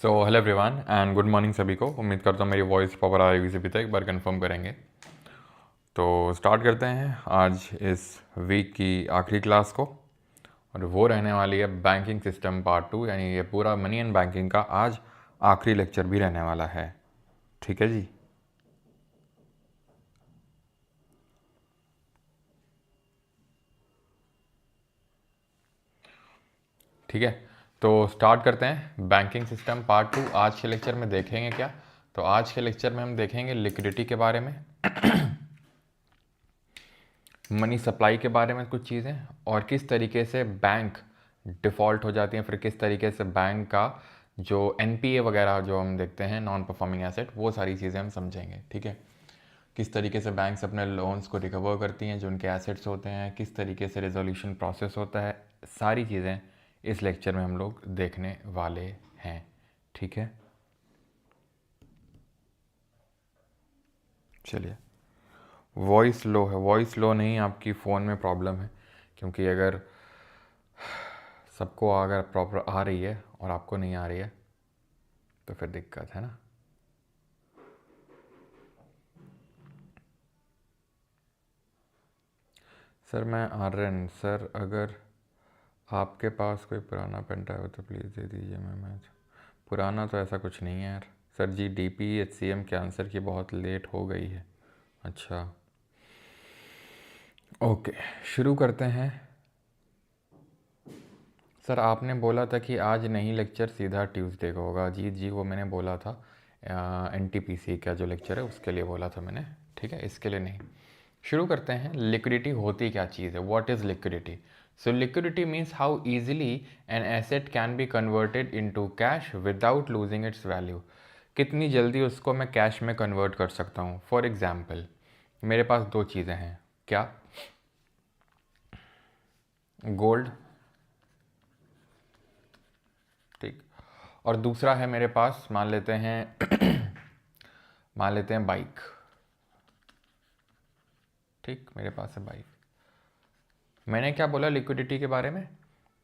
So hello everyone and good morning सभी को। उम्मीद करता हूँ मेरी वॉइस प्रॉपर आ रही सभी तक, एक बार कंफर्म करेंगे। तो स्टार्ट करते हैं आज इस वीक की आखिरी क्लास को, और वो रहने वाली है बैंकिंग सिस्टम पार्ट 2, यानी ये पूरा मनी एंड बैंकिंग का आज आखिरी लेक्चर भी रहने वाला है। ठीक है जी। ठीक है, तो स्टार्ट करते हैं। बैंकिंग सिस्टम पार्ट 2 आज के लेक्चर में देखेंगे क्या? तो आज के लेक्चर में हम देखेंगे लिक्विडिटी के बारे में, मनी सप्लाई के बारे में कुछ चीज़ें, और किस तरीके से बैंक डिफ़ॉल्ट हो जाती हैं, फिर किस तरीके से बैंक का जो एनपीए वगैरह जो हम देखते हैं, नॉन परफॉर्मिंग एसेट, वो सारी चीज़ें हम समझेंगे। ठीक है, किस तरीके से बैंक्स अपने लोन्स को रिकवर करती हैं जो उनके एसेट्स होते हैं, किस तरीके से रेजोल्यूशन प्रोसेस होता है, सारी चीज़ें इस लेक्चर में हम लोग देखने वाले हैं। ठीक है, चलिए। वॉइस लो है, वॉइस लो नहीं, आपकी फ़ोन में प्रॉब्लम है, क्योंकि अगर सबको अगर प्रॉपर आ रही है और आपको नहीं आ रही है तो फिर दिक्कत है ना। सर मैं आर्यन सर, अगर आपके पास कोई पुराना पेन ड्राइव हो तो प्लीज़ दे दीजिए। मैं पुराना तो ऐसा कुछ नहीं है यार। सर जी डीपी एचसीएम के आंसर की बहुत लेट हो गई है। अच्छा, ओके, शुरू करते हैं। सर आपने बोला था कि आज नहीं लेक्चर सीधा ट्यूसडे को होगा। जी जी, वो मैंने बोला था एनटीपीसी का जो लेक्चर है उसके लिए बोला था मैंने। ठीक है, इसके लिए नहीं। शुरू करते हैं। लिक्विडिटी होती क्या चीज़ है? What is liquidity? So liquidity means how easily an asset can be converted into cash without losing its value. कितनी जल्दी उसको मैं कैश में कन्वर्ट कर सकता हूँ। फॉर एग्जाम्पल, मेरे पास दो चीज़ें हैं। क्या? गोल्ड, ठीक, और दूसरा है मेरे पास, मान लेते हैं मान लेते हैं बाइक। ठीक, मेरे पास है बाइक। मैंने क्या बोला लिक्विडिटी के बारे में?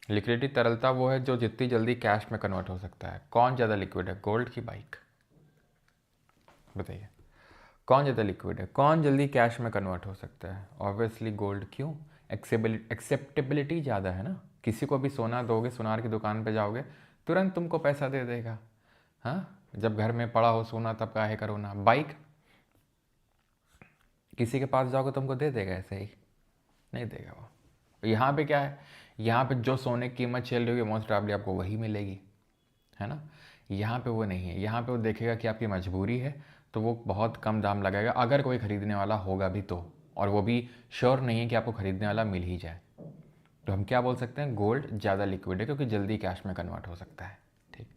लिक्विडिटी तरलता वो है जो जितनी जल्दी कैश में कन्वर्ट हो सकता है। कौन ज़्यादा लिक्विड है, गोल्ड की बाइक? बताइए, कौन ज़्यादा लिक्विड है, कौन जल्दी कैश में कन्वर्ट हो सकता है? Obviously gold. क्यों? एक्सेप्टेबिलिटी ज़्यादा है ना। किसी को भी सोना दोगे, सुनार की दुकान पे जाओगे, तुरंत तुमको पैसा दे देगा। हाँ, जब घर में पड़ा हो सोना तब काहे करो ना। बाइक किसी के पास जाओगे तुमको दे देगा ऐसे ही? नहीं देगा वो। यहाँ पे क्या है, यहाँ पे जो सोने की कीमत चल रही होगी मोस्ट प्रॉब्ली आपको वही मिलेगी, है ना। यहाँ पे वो नहीं है, यहाँ पे वो देखेगा कि आपकी मजबूरी है तो वो बहुत कम दाम लगाएगा, अगर कोई ख़रीदने वाला होगा भी तो, और वो भी श्योर नहीं है कि आपको ख़रीदने वाला मिल ही जाए। तो हम क्या बोल सकते हैं, गोल्ड ज़्यादा लिक्विड है क्योंकि जल्दी कैश में कन्वर्ट हो सकता है। ठीक,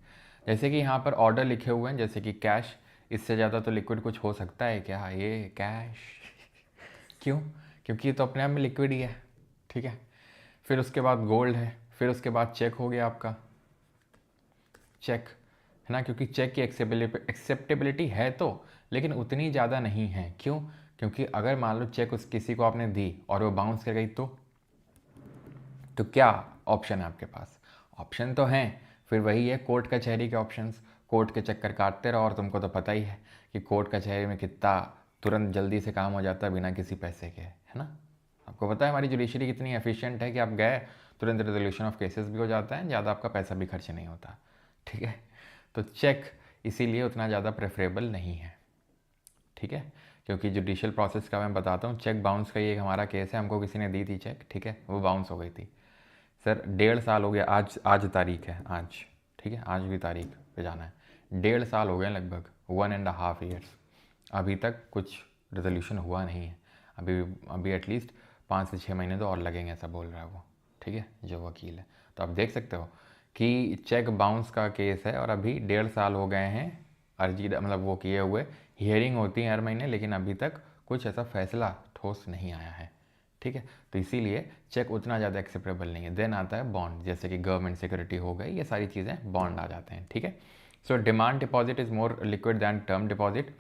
जैसे कि यहाँ पर ऑर्डर लिखे हुए हैं, जैसे कि कैश, इससे ज़्यादा तो लिक्विड कुछ हो सकता है क्या? ये कैश क्यों? क्योंकि ये तो अपने आप में लिक्विड ही है। ठीक है, फिर उसके बाद गोल्ड है, फिर उसके बाद चेक हो गया आपका, चेक, है ना, क्योंकि चेक की एक्सेप्टेबिलिटी है तो, लेकिन उतनी ज़्यादा नहीं है। क्यों? क्योंकि अगर मान लो चेक उस किसी को आपने दी और वो बाउंस कर गई तो क्या ऑप्शन है आपके पास? ऑप्शन तो हैं, फिर वही है कोर्ट कचहरी के ऑप्शंस। कोर्ट के चक्कर काटते रहो, और तुमको तो पता ही है कि कोर्ट कचहरी में कितना तुरंत जल्दी से काम हो जाता है बिना किसी पैसे के, है ना। आपको पता है हमारी जुडिशरी कितनी एफिशिएंट है कि आप गए तुरंत रेजोल्यूशन ऑफ केसेस भी हो जाता है, ज़्यादा आपका पैसा भी खर्च नहीं होता। ठीक है, तो चेक इसीलिए उतना ज़्यादा प्रेफरेबल नहीं है। ठीक है, क्योंकि जुडिशियल प्रोसेस का मैं बताता हूँ। चेक बाउंस का ये एक हमारा केस है, हमको किसी ने दी थी चेक, ठीक है, वो बाउंस हो गई थी। सर 1.5 साल हो गया, आज आज तारीख है आज, ठीक है, आज भी तारीख पे जाना है। 1.5 साल हो गए लगभग, 1.5 ईयर्स, अभी तक कुछ रेजोल्यूशन हुआ नहीं है। अभी अभी एटलीस्ट 5 से 6 महीने तो और लगेंगे, ऐसा बोल रहा है वो। ठीक है, जो वकील है। तो आप देख सकते हो कि चेक बाउंस का केस है और अभी 1.5 साल हो गए हैं अर्जी, मतलब वो किए हुए। हियरिंग होती है हर महीने, लेकिन अभी तक कुछ ऐसा फैसला ठोस नहीं आया है। ठीक है, तो इसीलिए चेक उतना ज़्यादा एक्सेप्टेबल नहीं है। देन आता है बॉन्ड, जैसे कि गवर्नमेंट सिक्योरिटी हो गई, ये सारी चीज़ें बॉन्ड आ जाते हैं। ठीक है, so demand deposit is more liquid than term deposit.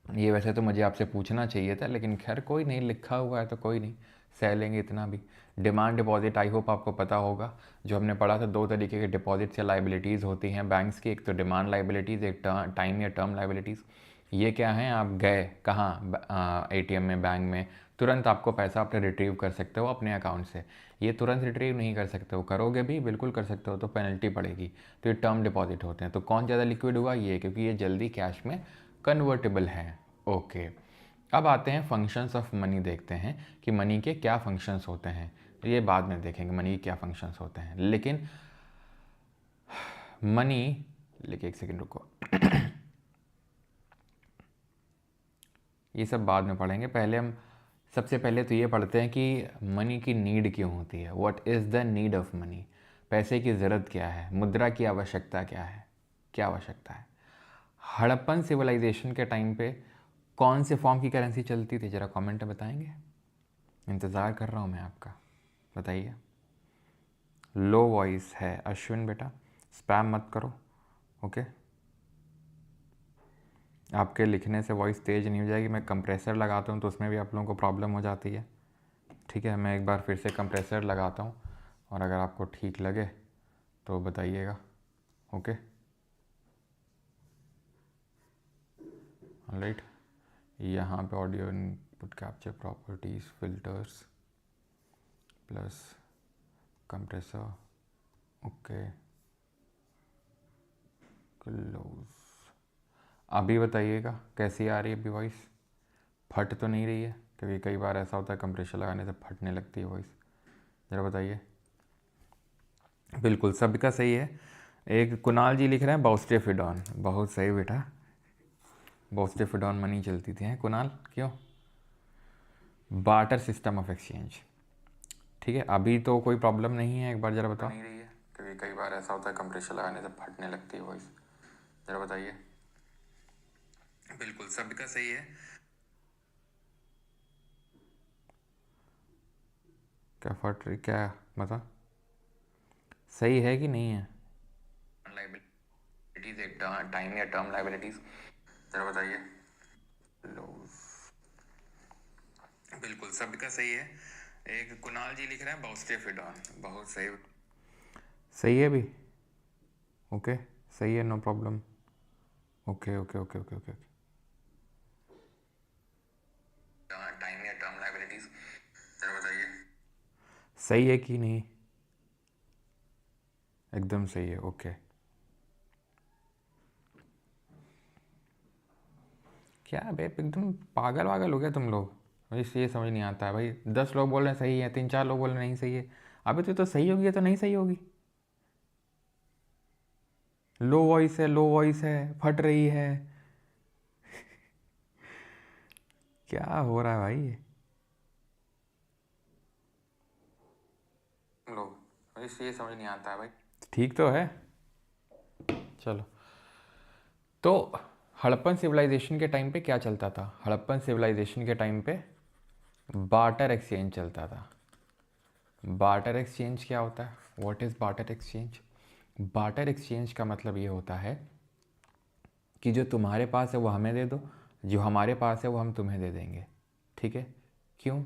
ये वैसे तो मुझे आपसे पूछना चाहिए था, लेकिन खैर कोई नहीं, लिखा हुआ है तो कोई नहीं, सह लेंगे इतना भी। डिमांड डिपॉजिट आई होप आपको पता होगा, जो हमने पढ़ा था, दो तरीके के डिपॉजिट्स या लाइबिलिटीज़ होती हैं बैंक्स की, एक तो डिमांड लाइबिलिटीज़, एक टाइम या टर्म लाइबिलिटीज़। ये क्या है, आप गए कहाँ एटीएम में, बैंक में, तुरंत आपको पैसा अपने रिट्रीव कर सकते हो अपने अकाउंट से। ये तुरंत रिट्रीव नहीं कर सकते हो, करोगे भी बिल्कुल कर सकते हो तो पेनल्टी पड़ेगी। तो ये टर्म डिपॉजिट होते हैं। तो कौन ज़्यादा लिक्विड हुआ, ये, क्योंकि ये जल्दी कैश में कन्वर्टेबल है। ओके, अब आते हैं फंक्शंस ऑफ मनी, देखते हैं कि मनी के क्या फंक्शंस होते हैं। ये बाद में देखेंगे मनी के क्या फंक्शंस होते हैं, लेकिन मनी, लेकिन एक सेकेंड रुको ये सब बाद में पढ़ेंगे। पहले हम सबसे पहले तो ये पढ़ते हैं कि मनी की नीड क्यों होती है। What is the need of money, पैसे की ज़रूरत क्या है, मुद्रा की आवश्यकता क्या है, क्या आवश्यकता है। हड़प्पन सिविलाइजेशन के टाइम पे कौन से फॉर्म की करेंसी चलती थी, ज़रा कमेंट में बताएंगे, इंतज़ार कर रहा हूँ मैं आपका, बताइए। लो वॉइस है अश्विन बेटा, स्पैम मत करो, ओके। आपके लिखने से वॉइस तेज़ नहीं हो जाएगी, मैं कंप्रेसर लगाता हूँ तो उसमें भी आप लोगों को प्रॉब्लम हो जाती है। ठीक है, मैं एक बार फिर से कंप्रेसर लगाता हूँ और अगर आपको ठीक लगे तो बताइएगा, ओके। ऑलराइट, यहाँ पे audio input capture properties, filters plus compressor, okay, close. अभी बताइएगा कैसी आ रही है अभी वॉइस, फट तो नहीं रही है, क्योंकि कई बार ऐसा होता है कंप्रेसर लगाने से फटने लगती है वॉइस। ज़रा बताइए। बिल्कुल सबका सही है। एक कुणाल जी लिख रहे हैं बॉस्टेफिडॉन, बहुत सही बेटा, बॉस्टेफिडॉन मनी चलती थी, हैं कुणाल, क्यों। बार्टर सिस्टम ऑफ एक्सचेंज, ठीक है। अभी तो कोई प्रॉब्लम नहीं है, एक बार ज़रा बताओ। नहीं रही है, क्योंकि कई बार ऐसा होता है कंप्रेसर लगाने से फटने लगती है वॉइस। ज़रा बताइए। बिल्कुल सबका सही है। क्या फट रही, क्या बता, सही है कि नहीं है। लाइबिलिटीज, एक टाइम या टर्म लाइबिलिटीज, जरा बताइए। बिल्कुल सबका सही है। एक कुणाल जी लिख रहे हैं बॉस्टेफिडॉन, बहुत सही, सही है भी, ओके, सही है, no problem, okay okay okay okay okay. Time या टर्म लाइबिलिटीज, जरा बताइए। सही है कि नहीं, एकदम सही है, ओके। क्या बे, एकदम पागल वागल हो गया तुम लोग, मुझे ये समझ नहीं आता है भाई। 10 लोग बोल रहे हैं सही है, 3-4 लोग बोल रहे हैं नहीं सही है। अबे तो सही होगी या तो नहीं सही होगी। लो वॉइस है, लो वॉइस है, फट रही है, क्या हो रहा है भाई ये लोग, मुझे ये समझ नहीं आता है भाई। ठीक तो है, चलो। तो हड़प्पन सिविलाइजेशन के टाइम पे क्या चलता था, हड़प्पन सिविलाइजेशन के टाइम पे बार्टर एक्सचेंज चलता था। बार्टर एक्सचेंज क्या होता है, what is barter exchange. Barter exchange का मतलब ये होता है कि जो तुम्हारे पास है वो हमें दे दो, जो हमारे पास है वो हम तुम्हें दे देंगे, ठीक है। क्यों,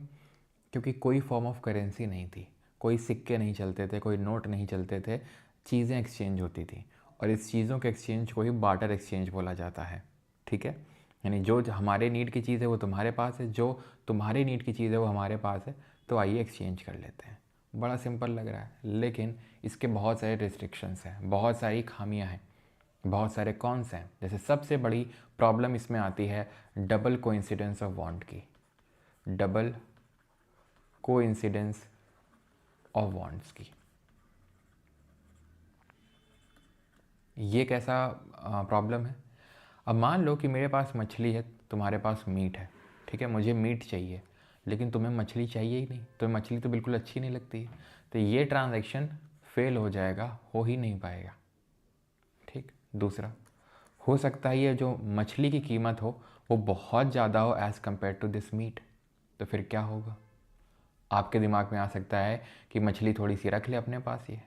क्योंकि कोई फॉर्म ऑफ करेंसी नहीं थी, कोई सिक्के नहीं चलते थे, कोई नोट नहीं चलते थे, चीज़ें एक्सचेंज होती थी, और इस चीज़ों के एक्सचेंज को ही बार्टर एक्सचेंज बोला जाता है, ठीक है। यानी जो हमारे नीड की चीज़ है वो तुम्हारे पास है, जो तुम्हारे नीड की चीज़ है वो हमारे पास है, तो आइए एक्सचेंज कर लेते हैं। बड़ा सिंपल लग रहा है, लेकिन इसके बहुत सारे रिस्ट्रिक्शंस हैं, बहुत सारी खामियां हैं, बहुत सारे कॉन्स हैं। जैसे सबसे बड़ी प्रॉब्लम इसमें आती है डबल कोइंसिडेंस ऑफ बॉन्ड की, डबल कोइंसिडेंस ऑफ बॉन्ड्स की। ये कैसा प्रॉब्लम है। अब मान लो कि मेरे पास मछली है, तुम्हारे पास मीट है, ठीक है, मुझे मीट चाहिए लेकिन तुम्हें मछली चाहिए ही नहीं, तुम्हें मछली तो बिल्कुल अच्छी नहीं लगती है, तो ये ट्रांजैक्शन फेल हो जाएगा, हो ही नहीं पाएगा, ठीक। दूसरा, हो सकता है ये जो मछली की कीमत हो वो बहुत ज़्यादा हो as compare to this meat, तो फिर क्या होगा। आपके दिमाग में आ सकता है कि मछली थोड़ी सी रख ले अपने पास ये,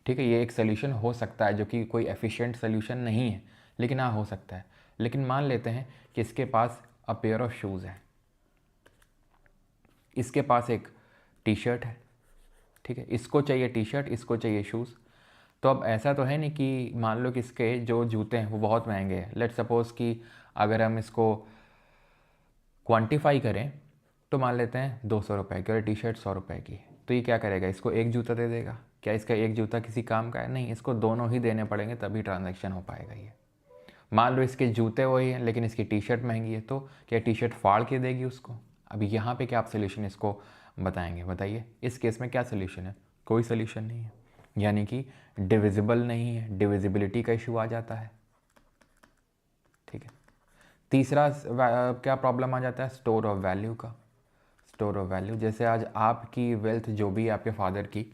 ठीक है, ये एक सोल्यूशन हो सकता है जो कि कोई एफिशिएंट सोल्यूशन नहीं है, लेकिन हाँ हो सकता है। लेकिन मान लेते हैं कि इसके पास अ पेयर ऑफ शूज़ है, इसके पास एक टी शर्ट है, ठीक है, इसको चाहिए टी शर्ट, इसको चाहिए शूज़। तो अब ऐसा तो है नहीं कि मान लो कि इसके जो जूते हैं वो बहुत महंगे हैं। लेट्स सपोज़ कि अगर हम इसको क्वांटिफाई करें तो मान लेते हैं 200 रुपये की और टी शर्ट 100 रुपये की। तो ये क्या करेगा, इसको एक जूता दे देगा? क्या इसका एक जूता किसी काम का है? नहीं, इसको दोनों ही देने पड़ेंगे तभी ट्रांजैक्शन हो पाएगा ये। मान लो इसके जूते वही हैं लेकिन इसकी टी शर्ट महंगी है, तो क्या टी शर्ट फाड़ के देगी उसको? अभी यहाँ पे क्या आप सोल्यूशन इसको बताएंगे? बताइए इस केस में क्या सोल्यूशन है? कोई सोल्यूशन नहीं है, यानी कि डिविजिबल नहीं है, डिविजिबिलिटी का इशू आ जाता है। ठीक है, तीसरा क्या प्रॉब्लम आ जाता है? स्टोर ऑफ वैल्यू का। स्टोर ऑफ वैल्यू, जैसे आज आपकी वेल्थ जो भी आपके फादर की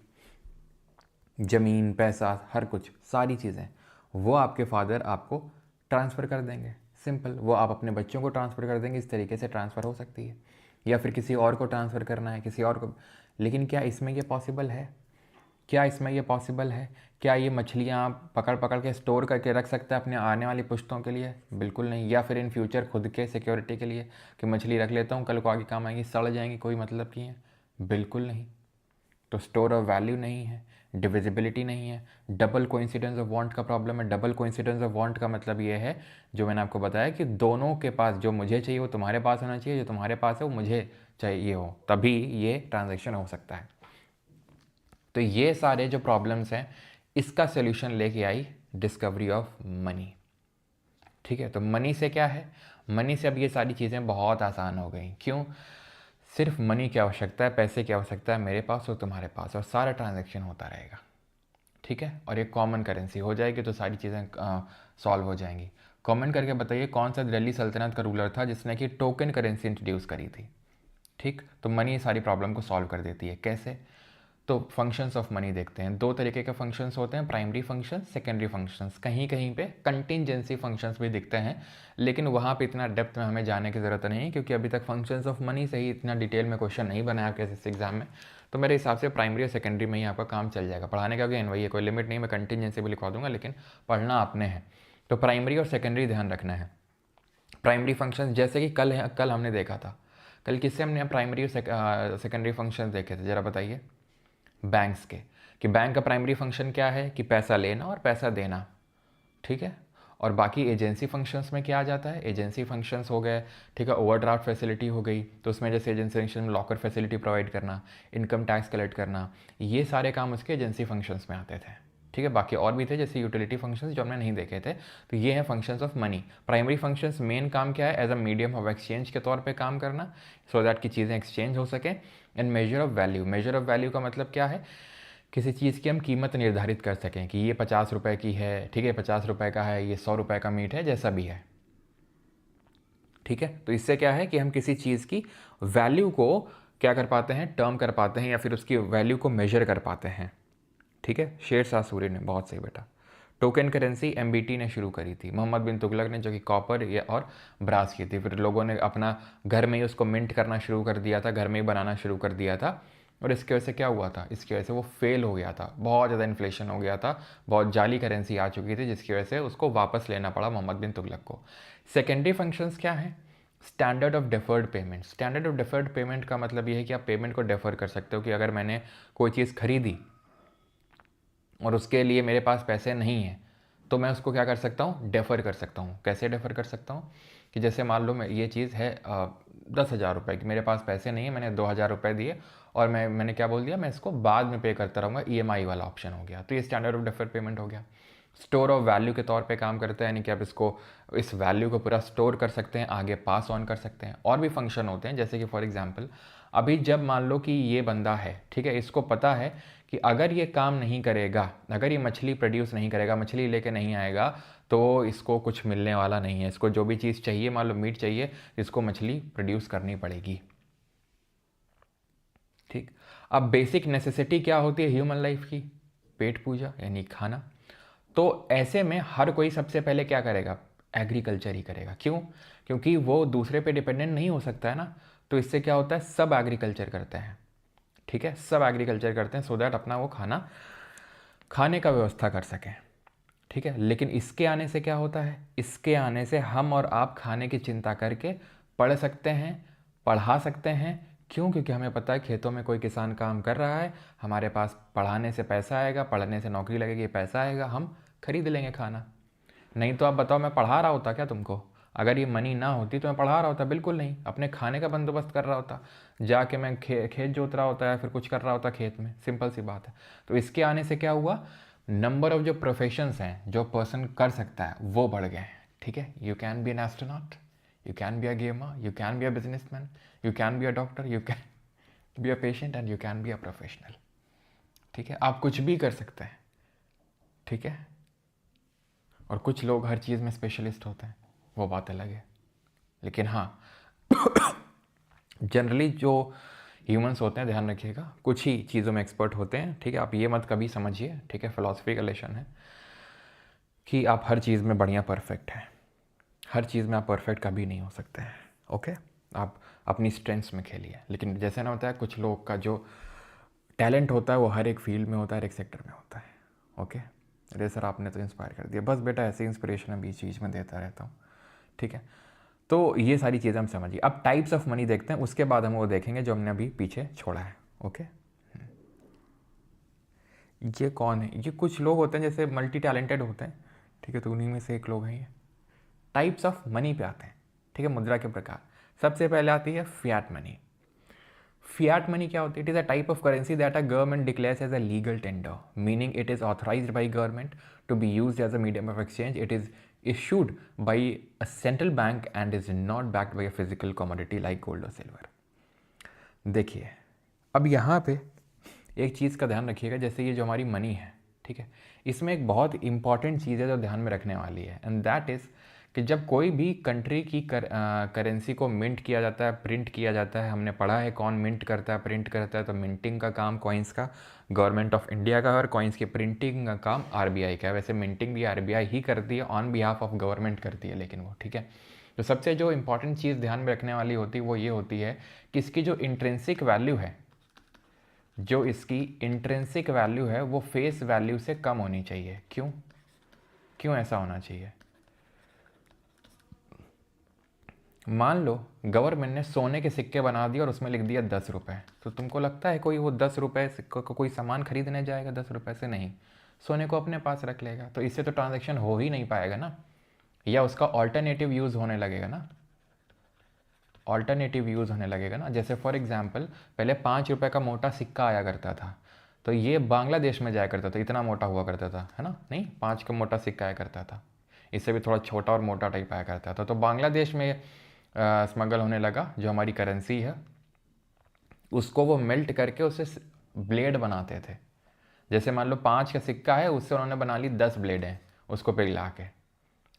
ज़मीन, पैसा, हर कुछ, सारी चीज़ें, वो आपके फादर आपको ट्रांसफ़र कर देंगे। सिंपल, वो आप अपने बच्चों को ट्रांसफ़र कर देंगे। इस तरीके से ट्रांसफ़र हो सकती है, या फिर किसी और को ट्रांसफ़र करना है, किसी और को। लेकिन क्या इसमें ये पॉसिबल है? क्या इसमें ये पॉसिबल है? क्या ये मछलियाँ पकड़ पकड़ के स्टोर करके रख सकता है अपने आने वाली पुश्तों के लिए? बिल्कुल नहीं। या फिर इन फ्यूचर खुद के सिक्योरिटी के लिए कि मछली रख लेता हूँ, कल को आगे काम आएंगी, सड़ जाएंगी, कोई मतलब की है? बिल्कुल नहीं। तो स्टोर ऑफ वैल्यू नहीं है, डिविजिबिलिटी नहीं है, डबल कोइंसिडेंस ऑफ वांट का प्रॉब्लम है। डबल कोइंसिडेंस ऑफ वांट का मतलब ये है, जो मैंने आपको बताया, कि दोनों के पास जो मुझे चाहिए वो तुम्हारे पास होना चाहिए, जो तुम्हारे पास है वो मुझे चाहिए हो, तभी ये ट्रांजैक्शन हो सकता है। तो ये सारे जो प्रॉब्लम्स हैं, इसका सोल्यूशन लेके आई डिस्कवरी ऑफ मनी। ठीक है, तो मनी से क्या है? मनी से अब ये सारी चीज़ें बहुत आसान हो गई। क्यों? सिर्फ मनी की आवश्यकता है, पैसे की आवश्यकता है, मेरे पास और तुम्हारे पास, और सारा ट्रांजैक्शन होता रहेगा। ठीक है, और एक कॉमन करेंसी हो जाएगी तो सारी चीज़ें सॉल्व हो जाएंगी। कमेंट करके बताइए कौन सा दिल्ली सल्तनत का रूलर था जिसने कि टोकन करेंसी इंट्रोड्यूस करी थी। ठीक, तो मनी सारी प्रॉब्लम को सॉल्व कर देती है। कैसे? तो फंक्शंस ऑफ मनी देखते हैं। दो तरीके के फंक्शंस होते हैं, प्राइमरी फंक्शन, सेकेंडरी फंक्शंस। कहीं कहीं पे कंटिंजेंसी फंक्शंस भी दिखते हैं, लेकिन वहाँ पे इतना डेप्थ में हमें जाने की ज़रूरत नहीं है, क्योंकि अभी तक फंक्शंस ऑफ मनी से ही इतना डिटेल में क्वेश्चन नहीं बनाया आपके एसएससी एग्जाम में। तो मेरे हिसाब से प्राइमरी और सेकेंडरी में ही आपका काम चल जाएगा। पढ़ाने का अगेन वही है, कोई लिमिट नहीं, मैं कंटिंजेंसी भी लिखवा दूंगा, लेकिन पढ़ना आपने है। तो प्राइमरी और सेकेंडरी ध्यान रखना है। प्राइमरी फंक्शन जैसे कि कल हमने देखा था। कल किससे हमने प्राइमरी और सेकेंडरी फंक्शन देखे थे, ज़रा बताइए? बैंक्स के, कि बैंक का प्राइमरी फंक्शन क्या है? कि पैसा लेना और पैसा देना। ठीक है, और बाकी एजेंसी फंक्शंस में क्या आ जाता है? एजेंसी फंक्शंस हो गए, ठीक है, ओवरड्राफ्ट फैसिलिटी हो गई, तो उसमें जैसे एजेंसी फंक्शन में लॉकर फैसिलिटी प्रोवाइड करना, इनकम टैक्स कलेक्ट करना, ये सारे काम उसके एजेंसी फंक्शंस में आते थे। ठीक है, बाकी और भी थे जैसे यूटिलिटी फंक्शंस जो हमने नहीं देखे थे। तो ये हैं functions of money. Primary functions main काम क्या है? As a medium of exchange के तौर पे काम करना, सो दैट की चीज़ें एक्सचेंज हो सकें। And measure of value, measure of value का मतलब क्या है? किसी चीज़ की हम कीमत निर्धारित कर सकें कि ये 50 रुपये की है, ठीक है, 50 रुपये का है, ये 100 रुपये का मीट है, जैसा भी है। ठीक है, तो इससे क्या है कि हम किसी चीज़ की वैल्यू को क्या कर पाते हैं? टर्म कर पाते हैं, या फिर उसकी वैल्यू को मेजर कर पाते हैं। ठीक है, शेरशाह सूरी ने, बहुत सही बेटा। टोकन करेंसी एमबीटी ने शुरू करी थी, मोहम्मद बिन तुगलक ने, जो कि कॉपर या और ब्रास की थी। फिर लोगों ने अपना घर में ही उसको मिंट करना शुरू कर दिया था, घर में ही बनाना शुरू कर दिया था, और इसकी वजह से क्या हुआ था? इसकी वजह से वो फेल हो गया था, बहुत ज़्यादा इन्फ्लेशन हो गया था, बहुत जाली करेंसी आ चुकी थी, जिसकी वजह से उसको वापस लेना पड़ा मोहम्मद बिन तुगलक को। सेकेंडरी फंक्शंस क्या है? Standard of deferred payment. Standard of deferred payment का मतलब ये है कि आप पेमेंट को डिफर कर सकते हो, कि अगर मैंने कोई चीज़ खरीदी और उसके लिए मेरे पास पैसे नहीं हैं, तो मैं उसको क्या कर सकता हूँ? डेफ़र कर सकता हूँ। कैसे डेफ़र कर सकता हूँ? कि जैसे मान लो मैं, ये चीज़ है 10,000 रुपये की, मेरे पास पैसे नहीं है, मैंने 2,000 रुपये दिए, और मैंने क्या बोल दिया? मैं इसको बाद में पे करता रहूँगा, ईएमआई वाला ऑप्शन हो गया। तो ये स्टैंडर्ड ऑफ डिफर्ड पेमेंट हो गया। स्टोर ऑफ वैल्यू के तौर पे काम करता है, यानी कि आप इसको, इस वैल्यू को पूरा स्टोर कर सकते हैं, आगे पास ऑन कर सकते हैं। और भी फंक्शन होते हैं, जैसे कि फॉर एग्जांपल, अभी जब मान लो कि ये बंदा है, ठीक है, इसको पता है कि अगर ये काम नहीं करेगा, अगर ये मछली प्रोड्यूस नहीं करेगा, मछली लेके नहीं आएगा, तो इसको कुछ मिलने वाला नहीं है। इसको जो भी चीज़ चाहिए, मान लो मीट चाहिए, इसको मछली प्रोड्यूस करनी पड़ेगी। ठीक, अब बेसिक नेसेसिटी क्या होती है ह्यूमन लाइफ की? पेट पूजा, यानी खाना। तो ऐसे में हर कोई सबसे पहले क्या करेगा? एग्रीकल्चर ही करेगा। क्यों? क्योंकि वो दूसरे पे डिपेंडेंट नहीं हो सकता है ना। तो इससे क्या होता है? सब एग्रीकल्चर करते हैं। ठीक है, सब एग्रीकल्चर करते हैं, सो दैट अपना वो खाने का व्यवस्था कर सकें। ठीक है, लेकिन इसके आने से क्या होता है? इसके आने से हम और आप खाने की चिंता करके पढ़ सकते हैं, पढ़ा सकते हैं, क्यों? क्योंकि हमें पता है खेतों में कोई किसान काम कर रहा है, हमारे पास पढ़ाने से पैसा आएगा, पढ़ने से नौकरी लगेगी, पैसा आएगा, हम खरीद लेंगे खाना। नहीं तो आप बताओ, मैं पढ़ा रहा होता क्या तुमको? अगर ये मनी ना होती तो मैं पढ़ा रहा होता? बिल्कुल नहीं, अपने खाने का बंदोबस्त कर रहा होता, जाके मैं खेत जोत रहा होता या फिर कुछ कर रहा होता खेत में। सिंपल सी बात है। तो इसके आने से क्या हुआ, नंबर ऑफ जो प्रोफेशंस हैं जो पर्सन कर सकता है वो बढ़ गए हैं। ठीक है, you can be an astronaut, you can be a gamer, you can be a businessman, you can be a doctor, you can be a patient and you can be a professional. ठीक है, आप कुछ भी कर सकते हैं। ठीक है, और कुछ लोग हर चीज़ में स्पेशलिस्ट होते हैं, वो बात अलग है। लेकिन हाँ, जनरली जो ह्यूमंस होते हैं, ध्यान रखिएगा, कुछ ही चीज़ों में एक्सपर्ट होते हैं। ठीक है, आप ये मत कभी समझिए, ठीक है, फिलॉसफी का लेसन है कि आप हर चीज़ में बढ़िया परफेक्ट हैं। हर चीज़ में आप परफेक्ट कभी नहीं हो सकते हैं। ओके, आप अपनी स्ट्रेंथ्स में खेलिए। लेकिन जैसे ना होता है, कुछ लोग का जो टैलेंट होता है वो हर एक फील्ड में होता है, हर एक सेक्टर में होता है। ओके, अरे सर आपने तो इंस्पायर कर दिया। बस बेटा, ऐसे इंस्पिरेशन मैं बीच बीच में देता रहता हूँ। ठीक है, तो ये सारी चीज़ें हम समझिए। अब टाइप्स ऑफ मनी देखते हैं, उसके बाद हम वो देखेंगे जो हमने अभी पीछे छोड़ा है। ओके, ये कौन है? ये कुछ लोग होते हैं जैसे मल्टी टैलेंटेड होते हैं। ठीक है, तो उन्हीं में से एक लोग हैं ये। टाइप्स ऑफ मनी पे आते हैं। ठीक है, मुद्रा के प्रकार। सबसे पहले आती है फियाट मनी। फियाट मनी क्या होती है? It is a type of currency that a government declares as a legal tender, meaning it is authorised by government to be used as a medium of exchange. It is issued by a central bank and is not backed by a physical commodity like gold or silver. देखिए, अब यहाँ पे एक चीज़ का ध्यान रखिएगा, जैसे ये जो हमारी मनी है, ठीक है, इसमें एक बहुत इंपॉर्टेंट चीज़ है जो ध्यान में रखने वाली है, एंड दैट इज़ कि जब कोई भी कंट्री की करेंसी को मिंट किया जाता है, प्रिंट किया जाता है, हमने पढ़ा है कौन मिंट करता है, प्रिंट करता है, तो मिंटिंग का काम कॉइन्स का गवर्नमेंट ऑफ इंडिया का, और कॉइन्स की प्रिंटिंग का काम आरबीआई का है। वैसे मिंटिंग भी आरबीआई ही करती है, ऑन बिहाफ ऑफ गवर्नमेंट करती है, लेकिन वो ठीक है। तो सबसे जो इंपॉर्टेंट चीज़ ध्यान में रखने वाली होती है वो ये होती है कि इसकी जो इंट्रेंसिक वैल्यू है, जो इसकी इंट्रेंसिक वैल्यू है वो फेस वैल्यू से कम होनी चाहिए। क्यों? क्यों ऐसा होना चाहिए? मान लो गवर्नमेंट ने सोने के सिक्के बना दिए और उसमें लिख दिया 10 रुपये, तो तुमको लगता है कोई वो 10 रुपये को कोई सामान खरीदने जाएगा 10 रुपये से? नहीं, सोने को अपने पास रख लेगा। तो इससे तो ट्रांजैक्शन हो ही नहीं पाएगा ना, या उसका ऑल्टरनेटिव यूज़ होने लगेगा ना, ऑल्टरनेटिव यूज़ होने लगेगा ना। जैसे फॉर एग्जांपल, पहले 5 रुपये का मोटा सिक्का आया करता था, तो ये बांग्लादेश में जाया करता था, इतना मोटा हुआ करता था, है ना? नहीं, 5 का मोटा सिक्का आया करता था, इससे भी थोड़ा छोटा और मोटा टाइप आया करता था, तो बांग्लादेश में स्मगल होने लगा जो हमारी करेंसी है, उसको वो मेल्ट करके उससे ब्लेड बनाते थे। जैसे मान लो 5 का सिक्का है, उससे उन्होंने बना ली 10 ब्लेडें उसको पिघला के।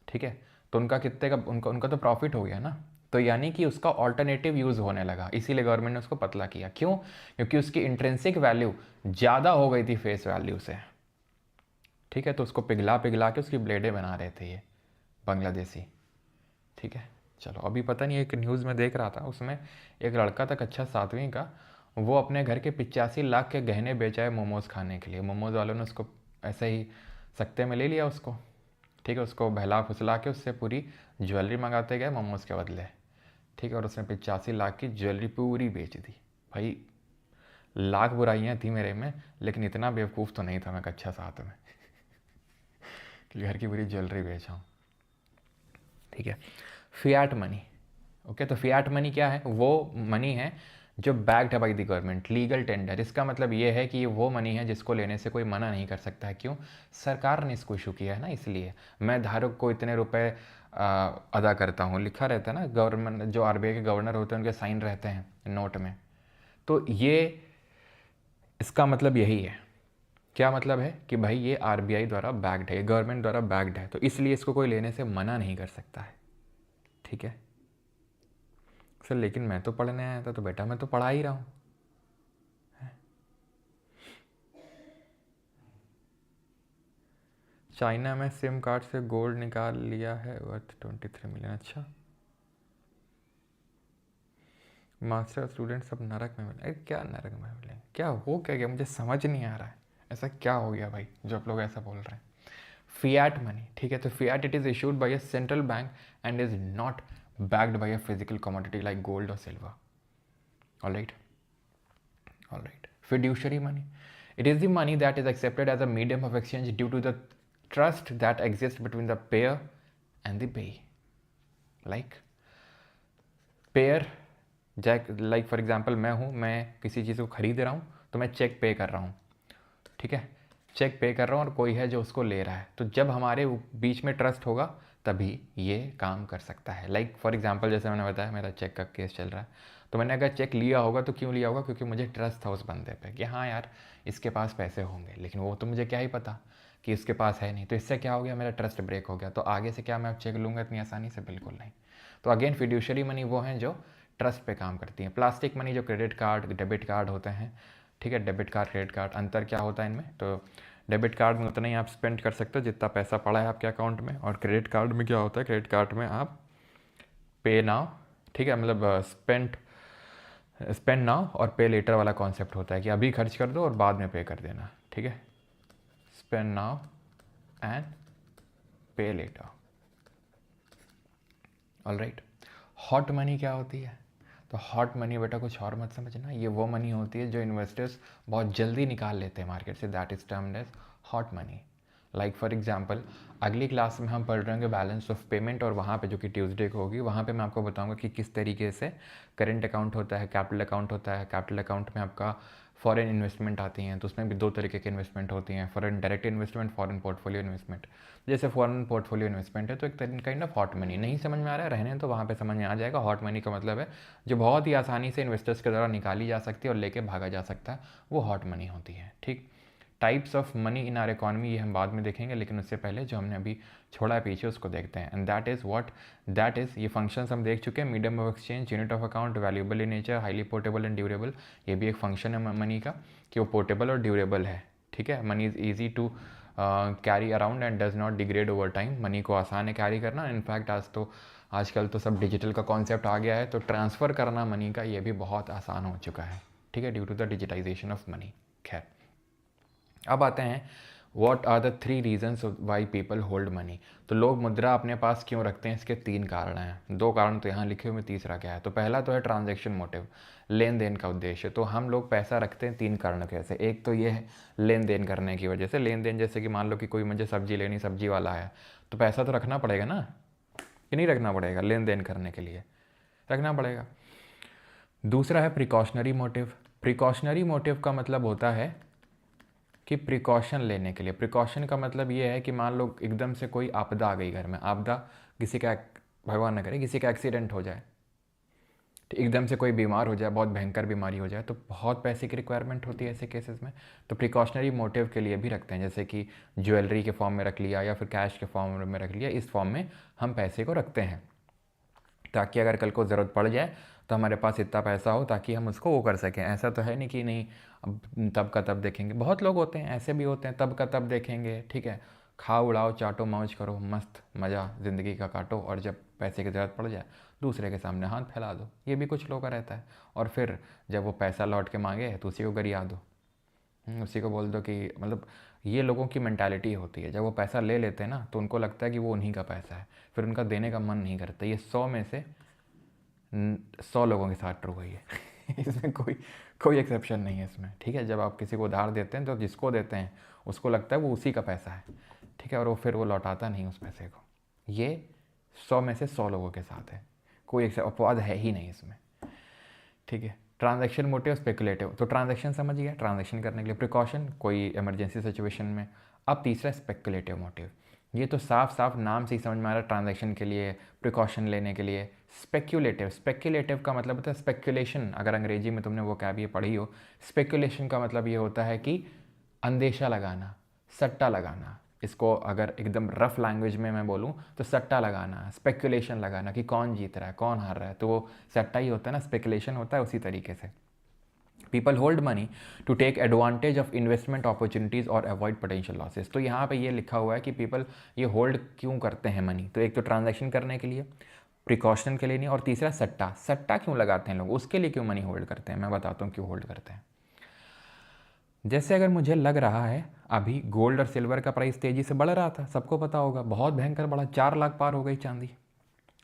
ठीक है, तो उनका कितने का, उनका उनका तो प्रॉफिट हो गया ना। तो यानी कि उसका ऑल्टरनेटिव यूज़ होने लगा, इसीलिए गवर्नमेंट ने उसको पतला किया। क्यों? क्योंकि उसकी इंट्रेंसिक वैल्यू ज़्यादा हो गई थी फेस वैल्यू से। ठीक है, तो उसको पिघला पिघला के उसकी ब्लेडें बना रहे थे ये बांग्लादेशी। ठीक है, चलो, अभी पता नहीं, एक न्यूज़ में देख रहा था, उसमें एक लड़का था कक्षा 7वीं का, वो अपने घर के 85 लाख के गहने बेचा है मोमोज़ खाने के लिए। मोमोज़ वालों ने उसको ऐसे ही सख्ते में ले लिया उसको। ठीक है, उसको बहला फुसला के उससे पूरी ज्वेलरी मंगाते गए मोमोज़ के बदले। ठीक है, और उसने 85 लाख की ज्वेलरी पूरी बेच दी। भाई, लाख बुराइयाँ थी मेरे में, लेकिन इतना बेवकूफ़ तो नहीं था मैं कक्षा 7 में कि घर की पूरी ज्वेलरी बेचा हूँ। ठीक है, फियाट मनी। ओके, तो फियाट मनी क्या है? वो मनी है जो बैक्ड है by the government, legal tender. इसका मतलब ये है कि ये वो मनी है जिसको लेने से कोई मना नहीं कर सकता है। क्यों? सरकार ने इसको इशू किया है ना, इसलिए मैं धारक को इतने रुपए अदा करता हूँ, लिखा रहता है ना, गवर्नमेंट जो आरबीआई के गवर्नर होते हैं उनके साइन रहते हैं नोट में। तो ये इसका मतलब यही है। क्या मतलब है? कि भाई ये आरबीआई द्वारा बैक्ड है, गवर्नमेंट द्वारा बैक्ड है, तो इसलिए इसको कोई लेने से मना नहीं कर सकता है। ठीक है सर, लेकिन मैं तो पढ़ने आया था। तो बेटा, मैं तो पढ़ा ही रहा हूँ। चाइना में सिम कार्ड से गोल्ड निकाल लिया है वर्थ 23 मिलियन। अच्छा, मास्टर स्टूडेंट सब नरक में मिले? क्या नरक में मिले? क्या हो क्या गया? मुझे समझ नहीं आ रहा है, ऐसा क्या हो गया भाई जो आप लोग ऐसा बोल रहे हैं? फियाट मनी, ठीक है, तो Fiat it is issued by a central bank and is not backed by a physical commodity like gold और silver. All right. All right. Fiduciary money. It is the money that is accepted as a medium of exchange due to the trust that exists between the payer and the payee. Like pair, like for example मैं हूँ, मैं किसी चीज़ को खरीद रहा हूँ तो मैं चेक पे कर रहा हूँ, ठीक है, चेक पे कर रहा हूँ और कोई है जो उसको ले रहा है, तो जब हमारे बीच में ट्रस्ट होगा तभी ये काम कर सकता है। लाइक फॉर एग्जांपल जैसे मैंने बताया मेरा चेक का केस चल रहा है, तो मैंने अगर चेक लिया होगा तो क्यों लिया होगा, क्योंकि मुझे ट्रस्ट था उस बंदे पे कि हाँ यार इसके पास पैसे होंगे, लेकिन वो तो मुझे क्या ही पता कि इसके पास है नहीं, तो इससे क्या हो गया, मेरा ट्रस्ट ब्रेक हो गया। तो आगे से क्या मैं अब चेक लूँगा इतनी आसानी से, बिल्कुल नहीं। तो अगेन फिड्यूशियरी मनी वो हैं जो ट्रस्ट पे काम करती हैं। प्लास्टिक मनी जो क्रेडिट कार्ड डेबिट कार्ड होते हैं, ठीक है, डेबिट कार्ड क्रेडिट कार्ड, अंतर क्या होता है इनमें, तो डेबिट कार्ड में उतना ही आप स्पेंड कर सकते हो जितना पैसा पड़ा है आपके अकाउंट में, और क्रेडिट कार्ड में क्या होता है, क्रेडिट कार्ड में आप पे नाउ, ठीक है, मतलब स्पेंड नाउ और पे लेटर वाला कॉन्सेप्ट होता है कि अभी खर्च कर दो और बाद में पे कर देना, ठीक है, spend now and pay later. All right. Hot money क्या होती है, तो हॉट मनी बेटा कुछ और मत समझना, ये वो मनी होती है जो इन्वेस्टर्स बहुत जल्दी निकाल लेते हैं मार्केट से, that is termed as hot money. Like for example अगली क्लास में हम पढ़ रहे होंगे बैलेंस ऑफ पेमेंट, और वहाँ पे जो कि ट्यूसडे को होगी, वहाँ पे मैं आपको बताऊंगा कि किस तरीके से करेंट अकाउंट होता है, कैपिटल अकाउंट होता है। कैपिटल अकाउंट में आपका फॉरेन इन्वेस्टमेंट आती हैं, तो उसमें भी दो तरीके की इन्वेस्टमेंट होती हैं, foreign direct investment, foreign portfolio investment. जैसे फॉरेन पोर्टफोलियो इन्वेस्टमेंट है तो एक काइंड ऑफ हॉट मनी, नहीं समझ में आ रहा है रहने तो वहाँ पे समझ में आ जाएगा। हॉट मनी का मतलब है जो बहुत ही आसानी से इन्वेस्टर्स के द्वारा निकाली जा सकती है और लेके भागा जा सकता है, वो हॉट मनी होती है। ठीक, types of money in are economy ये हम बाद में देखेंगे, लेकिन उससे पहले जो हमने अभी छोड़ा है पीछे उसको देखते हैं। And that is what, that is, ये फंक्शंस हम देख चुके हैं, medium of exchange, unit of account, valuable in nature, highly portable and durable. ये भी एक फंक्शन है मनी का कि वो पोर्टेबल और ड्यूरेबल है। ठीक है, money is easy to carry around and does not degrade over time. Money को आसान है कैरी करना, इनफैक्ट आजकल तो सब डिजिटल का कॉन्सेप्ट आ गया है, तो ट्रांसफ़र करना मनी का ये भी बहुत आसान हो चुका है। ठीक है, due to the digitisation of money. खैर, अब आते हैं what are the 3 reasons why people hold money. तो लोग मुद्रा अपने पास क्यों रखते हैं, इसके 3 कारण हैं। 2 कारण तो यहाँ लिखे हुए, तीसरा क्या है, तो पहला तो है ट्रांजैक्शन मोटिव, लेन देन का उद्देश्य। तो हम लोग पैसा रखते हैं 3 कारणों के से। एक तो ये है लेन देन करने की वजह से, लेन देन जैसे कि मान लो कि कोई मुझे सब्जी लेनी, सब्जी वाला है, तो पैसा तो रखना पड़ेगा ना, कि नहीं रखना पड़ेगा, लेन देन करने के लिए रखना पड़ेगा। दूसरा है प्रिकॉशनरी मोटिव। प्रिकॉशनरी मोटिव का मतलब होता है कि प्रिकॉशन लेने के लिए। प्रिकॉशन का मतलब ये है कि मान लो एकदम से कोई आपदा आ गई घर में, आपदा किसी का, भगवान न करे, किसी का एक्सीडेंट हो जाए, एकदम से कोई बीमार हो जाए, बहुत भयंकर बीमारी हो जाए, तो बहुत पैसे की रिक्वायरमेंट होती है ऐसे केसेस में, तो प्रिकॉशनरी मोटिव के लिए भी रखते हैं, जैसे कि ज्वेलरी के फॉर्म में रख लिया या फिर कैश के फॉर्म में रख लिया। इस फॉर्म में हम पैसे को रखते हैं ताकि अगर कल को ज़रूरत पड़ जाए तो हमारे पास इतना पैसा हो ताकि हम उसको वो कर सकें। ऐसा तो है नहीं कि नहीं अब तब का तब देखेंगे, बहुत लोग होते हैं ऐसे भी होते हैं, तब का तब देखेंगे, ठीक है, खाओ उड़ाओ चाटो मौज करो, मस्त मज़ा ज़िंदगी का काटो, और जब पैसे की ज़रूरत पड़ जाए दूसरे के सामने हाथ फैला दो। ये भी कुछ लोगों का रहता है। और फिर जब वो पैसा लौट के मांगे तो उसी को गरिया दो, उसी को बोल दो कि, मतलब ये लोगों की मैंटालिटी होती है, जब वो पैसा ले लेते हैं ना तो उनको लगता है कि वो उन्हीं का पैसा है, फिर उनका देने का मन नहीं करता। ये 100 में से 100 लोगों के साथ ट्रू है ये इसमें कोई एक्सेप्शन नहीं है इसमें। ठीक है, जब आप किसी को उधार देते हैं तो जिसको देते हैं उसको लगता है वो उसी का पैसा है, ठीक है, और वो फिर वो लौटाता नहीं उस पैसे को। ये 100 में से 100 लोगों के साथ है, कोई अपवाद है ही नहीं इसमें। ठीक है, ट्रांजैक्शन मोटिव, स्पेकुलेटिव, तो ट्रांजैक्शन समझ गया, ट्रांजैक्शन करने के लिए, प्रिकॉशन कोई इमरजेंसी सिचुएशन में। अब तीसरा स्पेकुलेटिव मोटिव, ये तो साफ साफ नाम से ही समझ में आ रहा है, ट्रांजैक्शन के लिए, प्रिकॉशन लेने के लिए। स्पेक्यूलेटिव, स्पेक्यूलेटिव का मतलब होता है स्पेक्यूलेशन, अगर अंग्रेजी में तुमने वो क्या भी पढ़ी हो, स्पेक्यूलेशन का मतलब ये होता है कि अंदेशा लगाना, सट्टा लगाना। इसको अगर एकदम रफ लैंग्वेज में मैं बोलूँ तो सट्टा लगाना, स्पेकुलेशन लगाना कि कौन जीत रहा है कौन हार रहा है, तो वो सट्टा ही होता है ना, स्पेकुलेशन होता है उसी तरीके से। People hold money to take advantage of investment opportunities और अवॉइड पोटेंशियल लॉसेस। तो यहाँ पे ये लिखा हुआ है कि पीपल ये होल्ड क्यों करते हैं मनी, तो एक तो ट्रांजैक्शन करने के लिए, प्रिकॉशन के लिए नहीं, और तीसरा सट्टा। सट्टा क्यों लगाते हैं लोग, उसके लिए क्यों मनी होल्ड करते हैं, मैं बताता हूँ क्यों होल्ड करते हैं। जैसे अगर मुझे लग रहा है अभी गोल्ड और सिल्वर का प्राइस तेज़ी से बढ़ रहा था, सबको पता होगा, बहुत भयंकर बढ़ा, 4 लाख पार हो गई चांदी।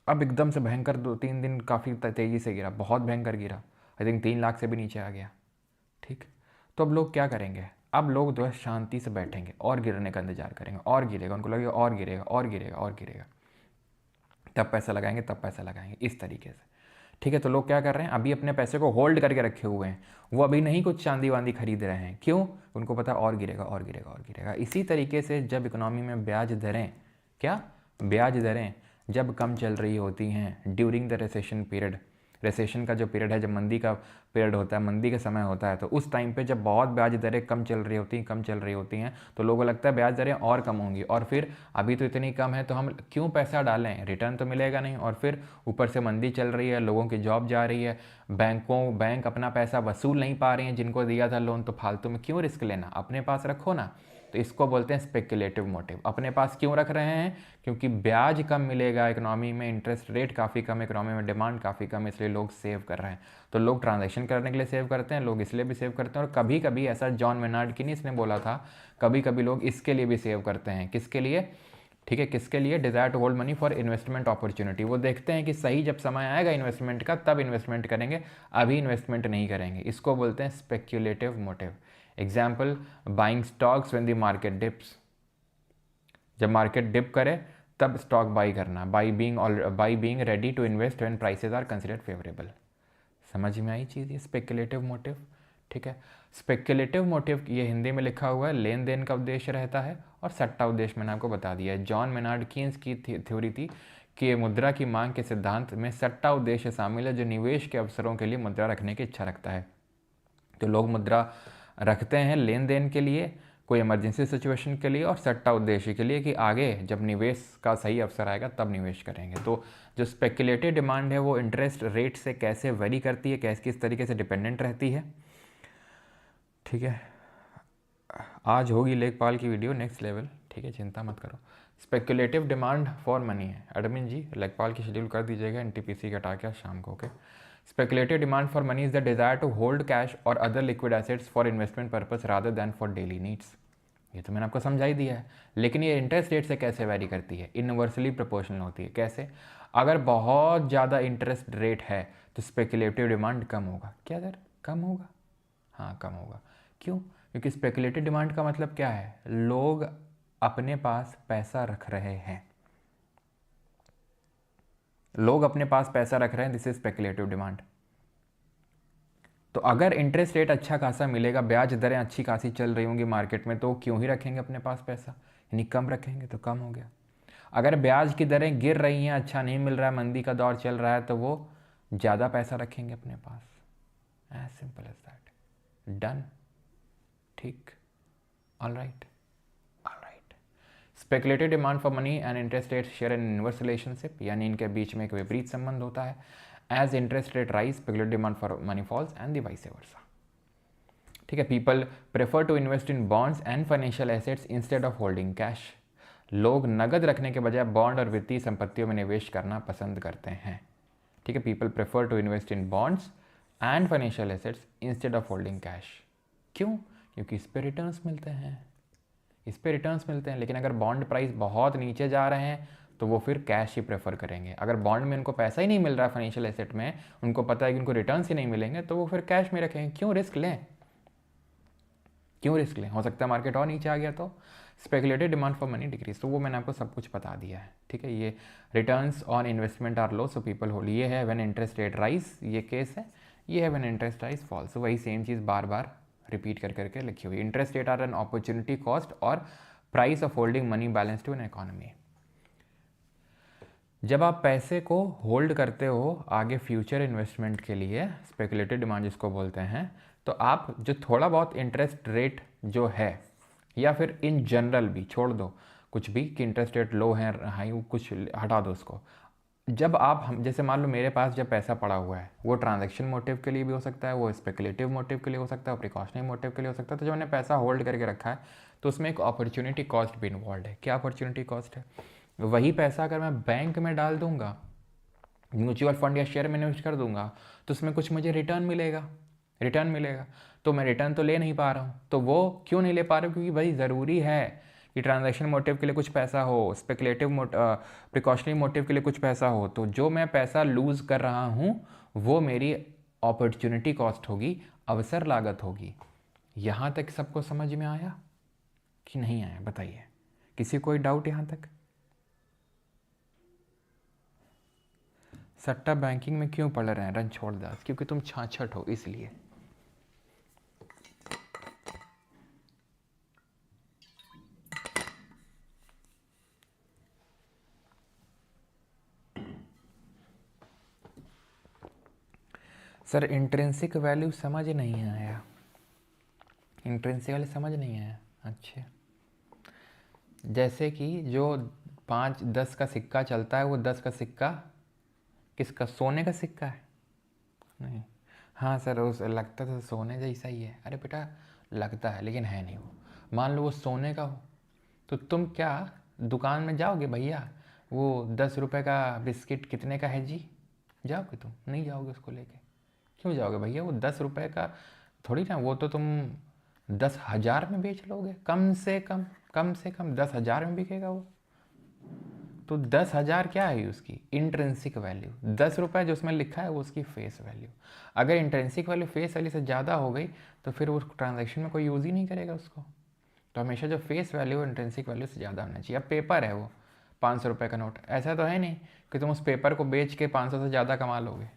अब एकदम से भयंकर 2-3 दिन काफ़ी तेज़ी से गिरा, बहुत भयंकर गिरा, आई थिंक 3 लाख से भी नीचे आ गया। ठीक, तो अब लोग क्या करेंगे, अब लोग जो है शांति से बैठेंगे और गिरने का इंतजार करेंगे, और गिरेगा, उनको लगेगा और गिरेगा और गिरेगा और गिरेगा, तब पैसा लगाएंगे, तब पैसा लगाएंगे, इस तरीके से। ठीक है, तो लोग क्या कर रहे हैं, अभी अपने पैसे को होल्ड करके रखे हुए हैं, वो अभी नहीं कुछ चांदी वांदी खरीद रहे हैं। क्यों? उनको पता और गिरेगा और गिरेगा और गिरेगा। इसी तरीके से जब इकोनॉमी में ब्याज दरें, क्या ब्याज दरें जब कम चल रही होती हैं during the recession period, recession का जो पीरियड है, जब मंदी का पीरियड होता है, मंदी का समय होता है, तो उस टाइम पे जब बहुत ब्याज दरें कम चल रही होती हैं, तो लोगों को लगता है ब्याज दरें और कम होंगी, और फिर अभी तो इतनी कम है तो हम क्यों पैसा डालें, रिटर्न तो मिलेगा नहीं, और फिर ऊपर से मंदी चल रही है, लोगों की जॉब जा रही है, बैंक अपना पैसा वसूल नहीं पा रही हैं, जिनको दिया था लोन, तो फालतू में क्यों रिस्क लेना, अपने पास रखो ना। तो इसको बोलते हैं स्पेकुलेटिव मोटिव। अपने पास क्यों रख रहे हैं? क्योंकि ब्याज कम मिलेगा इकोनॉमी में, इंटरेस्ट रेट काफ़ी कम, इकोनॉमी में डिमांड काफ़ी कम, इसलिए लोग सेव कर रहे हैं। तो लोग ट्रांजैक्शन करने के लिए सेव करते हैं, लोग इसलिए भी सेव करते हैं, और कभी कभी ऐसा जॉन मेनार्ड की नहीं इसने बोला था, कभी कभी लोग इसके लिए भी सेव करते हैं। किसके लिए? ठीक है, किसके लिए? Desire to hold money for investment opportunity. वो देखते हैं कि सही जब समय आएगा इन्वेस्टमेंट का तब इन्वेस्टमेंट करेंगे, अभी इन्वेस्टमेंट नहीं करेंगे। इसको बोलते हैं speculative motive. Example, buying stocks when the market dips, जब मार्केट डिप करे तब स्टॉक बाई करना, by being ready to invest when prices are considered favourable. समझ में आई चीज़, ये स्पेकुलेटिव मोटिव। ठीक है, स्पेकुलेटिव मोटिव ये हिंदी में लिखा हुआ है, लेन देन का उद्देश्य रहता है, और सट्टा उद्देश्य मैंने आपको बता दिया है। जॉन मेनार्ड कीन्स की थ्योरी थी कि मुद्रा की मांग के सिद्धांत में सट्टा उद्देश्य शामिल है, जो निवेश के अवसरों के लिए मुद्रा रखने की इच्छा रखता है। तो लोग मुद्रा रखते हैं लेन देन के लिए, कोई इमरजेंसी सिचुएशन के लिए, और सट्टा उद्देश्य के लिए कि आगे जब निवेश का सही अवसर आएगा तब निवेश करेंगे। तो जो स्पेकुलेटिव डिमांड है वो इंटरेस्ट रेट से कैसे वेरी करती है, कैसे किस तरीके से डिपेंडेंट रहती है। ठीक है, आज होगी लेखपाल की वीडियो नेक्स्ट लेवल। ठीक है, चिंता मत करो। स्पेकुलेटिव डिमांड फॉर मनी है, एडमिन जी लेखपाल की शेड्यूल कर दीजिएगा एनटीपीसी का हटा के शाम को। Okay, speculative demand for money is the desire to hold cash or other liquid assets for investment purpose rather than for daily needs। ये तो मैंने आपको समझा ही दिया है, लेकिन ये इंटरेस्ट रेट से कैसे वैरी करती है? इनवर्सली प्रोपोर्शनल होती है। कैसे? अगर बहुत ज़्यादा इंटरेस्ट रेट है तो स्पेकुलेटिव डिमांड कम होगा। क्या सर, कम होगा? हाँ, कम होगा। क्यों? क्योंकि स्पेकुलेटिव डिमांड का मतलब क्या है? लोग अपने पास पैसा रख रहे हैं, लोग अपने पास पैसा रख रहे हैं, दिस इज स्पेकुलेटिव डिमांड। तो अगर इंटरेस्ट रेट अच्छा खासा मिलेगा, ब्याज दरें अच्छी खासी चल रही होंगी मार्केट में, तो क्यों ही रखेंगे अपने पास पैसा, यानी कम रखेंगे तो कम हो गया। अगर ब्याज की दरें गिर रही हैं, अच्छा नहीं मिल रहा है, मंदी का दौर चल रहा है, तो वो ज़्यादा पैसा रखेंगे अपने पास। As simple as that. Done? ठीक, all right. Speculative demand for money and interest rate share an inverse relationship, यानी इनके बीच में एक विपरीत संबंध होता है। As interest rate rise, speculative demand for money falls and the vice versa. ठीक है, people prefer to invest in bonds and financial assets instead of holding cash. लोग नगद रखने के बजाय बॉन्ड और वित्तीय संपत्तियों में निवेश करना पसंद करते हैं। ठीक है, people prefer to invest in bonds and financial assets instead of holding cash. क्यों? क्योंकि इस पर रिटर्न्स मिलते हैं, इस पे रिटर्न्स मिलते हैं। लेकिन अगर बॉन्ड प्राइस बहुत नीचे जा रहे हैं तो वो फिर कैश ही प्रेफर करेंगे। अगर बॉन्ड में उनको पैसा ही नहीं मिल रहा, फाइनेंशियल एसेट में उनको पता है कि उनको रिटर्न्स ही नहीं मिलेंगे, तो वो फिर कैश में रखेंगे। क्यों रिस्क लें, क्यों रिस्क लें? हो सकता है मार्केट और नीचे आ गया तो। Speculative demand for money decrease, तो वो मैंने आपको सब कुछ बता दिया है। ठीक है, ये returns on investment are low so people hold, ये है व्हेन इंटरेस्ट रेट राइज, ये केस है। ये है when interest rise fall, so वही सेम चीज़ बार बार रिपीट कर करके लिखी हुई। Interest rate are an opportunity cost or price of holding money balance to an economy. जब आप पैसे को होल्ड करते हो आगे फ्यूचर इन्वेस्टमेंट के लिए, स्पेकुलेटिव डिमांड जिसको बोलते हैं, तो आप जो थोड़ा बहुत इंटरेस्ट रेट जो है, या फिर इन जनरल भी छोड़ दो कुछ भी कि इंटरेस्ट रेट लो है हाई, कुछ हटा दो उसको। जब आप हम जैसे मान लो मेरे पास जब पैसा पड़ा हुआ है, वो ट्रांजैक्शन मोटिव के लिए भी हो सकता है, वो स्पेकुलेटिव मोटिव के लिए हो सकता है, प्रिकॉशनरी मोटिव के लिए हो सकता है। तो जब मैंने पैसा होल्ड करके रखा है तो उसमें एक अपॉर्चुनिटी कॉस्ट भी इन्वॉल्व है। क्या अपॉर्चुनिटी कॉस्ट है? वही पैसा अगर मैं बैंक में डाल दूंगा, म्यूचुअल फंड या शेयर में इन्वेस्ट कर दूंगा, तो उसमें कुछ मुझे रिटर्न मिलेगा, रिटर्न मिलेगा। तो मैं रिटर्न तो ले नहीं पा रहा हूँ। तो वो क्यों नहीं ले पा रहा हूँ? क्योंकि भाई ज़रूरी है कि ट्रांजैक्शन मोटिव के लिए कुछ पैसा हो, स्पेकुलेटिव प्रिकॉशनरी मोटिव के लिए कुछ पैसा हो। तो जो मैं पैसा लूज़ कर रहा हूँ वो मेरी अपॉर्चुनिटी कॉस्ट होगी, अवसर लागत होगी। यहाँ तक सबको समझ में आया कि नहीं आया बताइए, किसी कोई डाउट यहाँ तक? सट्टा बैंकिंग में क्यों पढ़ रहे हैं रणछोड़ दास? क्योंकि तुम छाछठ हो इसलिए। सर इंट्रिंसिक वैल्यू समझ नहीं आया, इंट्रिंसिक वैल्यू समझ नहीं आया। अच्छा, जैसे कि जो 5-10 का सिक्का चलता है, वो 10 का सिक्का किसका? सोने का सिक्का है? नहीं। हाँ सर, उस लगता था सोने जैसा ही है। अरे बेटा लगता है लेकिन है नहीं वो। मान लो वो सोने का हो तो तुम क्या दुकान में जाओगे, भैया वो 10 रुपये का बिस्किट कितने का है जी? जाओगे तुम? नहीं जाओगे उसको लेके। क्यों जाओगे भैया? वो 10 रुपये का थोड़ी ना, वो तो तुम 10,000 में बेच लोगे, कम से कम 10,000 में बिकेगा वो। तो 10,000 क्या है उसकी इंट्रिंसिक वैल्यू, 10 रुपये जो उसमें लिखा है वो उसकी फेस वैल्यू। अगर इंट्रिंसिक वैल्यू फेस वैल्यू से ज़्यादा हो गई तो फिर उस ट्रांजैक्शन में कोई यूज़ ही नहीं करेगा उसको। तो हमेशा जो फेस वैल्यू है इंट्रिंसिक वैल्यू से ज़्यादा होना चाहिए। अब पेपर है वो 500 रुपये का नोट, ऐसा तो है नहीं कि तुम उस पेपर को बेच के 500 से ज़्यादा कमा लोगे।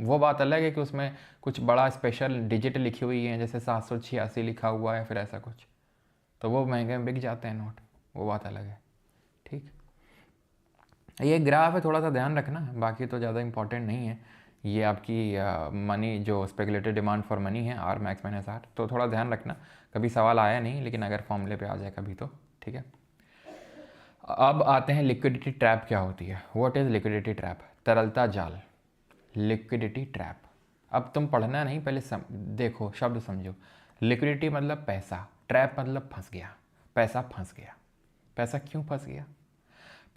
वो बात अलग है कि उसमें कुछ बड़ा स्पेशल डिजिट लिखी हुई है, जैसे 786 लिखा हुआ है, फिर ऐसा कुछ, तो वो महंगे में बिक जाते हैं नोट, वो बात अलग है। ठीक, ये ग्राफ है, थोड़ा सा ध्यान रखना, बाकी तो ज़्यादा इंपॉर्टेंट नहीं है। ये आपकी मनी जो स्पेकुलेटिव डिमांड फॉर मनी है R max - R, तो थोड़ा ध्यान रखना। कभी सवाल आया नहीं, लेकिन अगर फॉर्मूले पे आ जाए कभी तो ठीक है। अब आते हैं लिक्विडिटी ट्रैप क्या होती है। What is liquidity trap? तरलता जाल, लिक्विडिटी ट्रैप। अब तुम पढ़ना नहीं, पहले देखो शब्द समझो। लिक्विडिटी मतलब पैसा, ट्रैप मतलब फंस गया, पैसा फंस गया। पैसा क्यों फंस गया?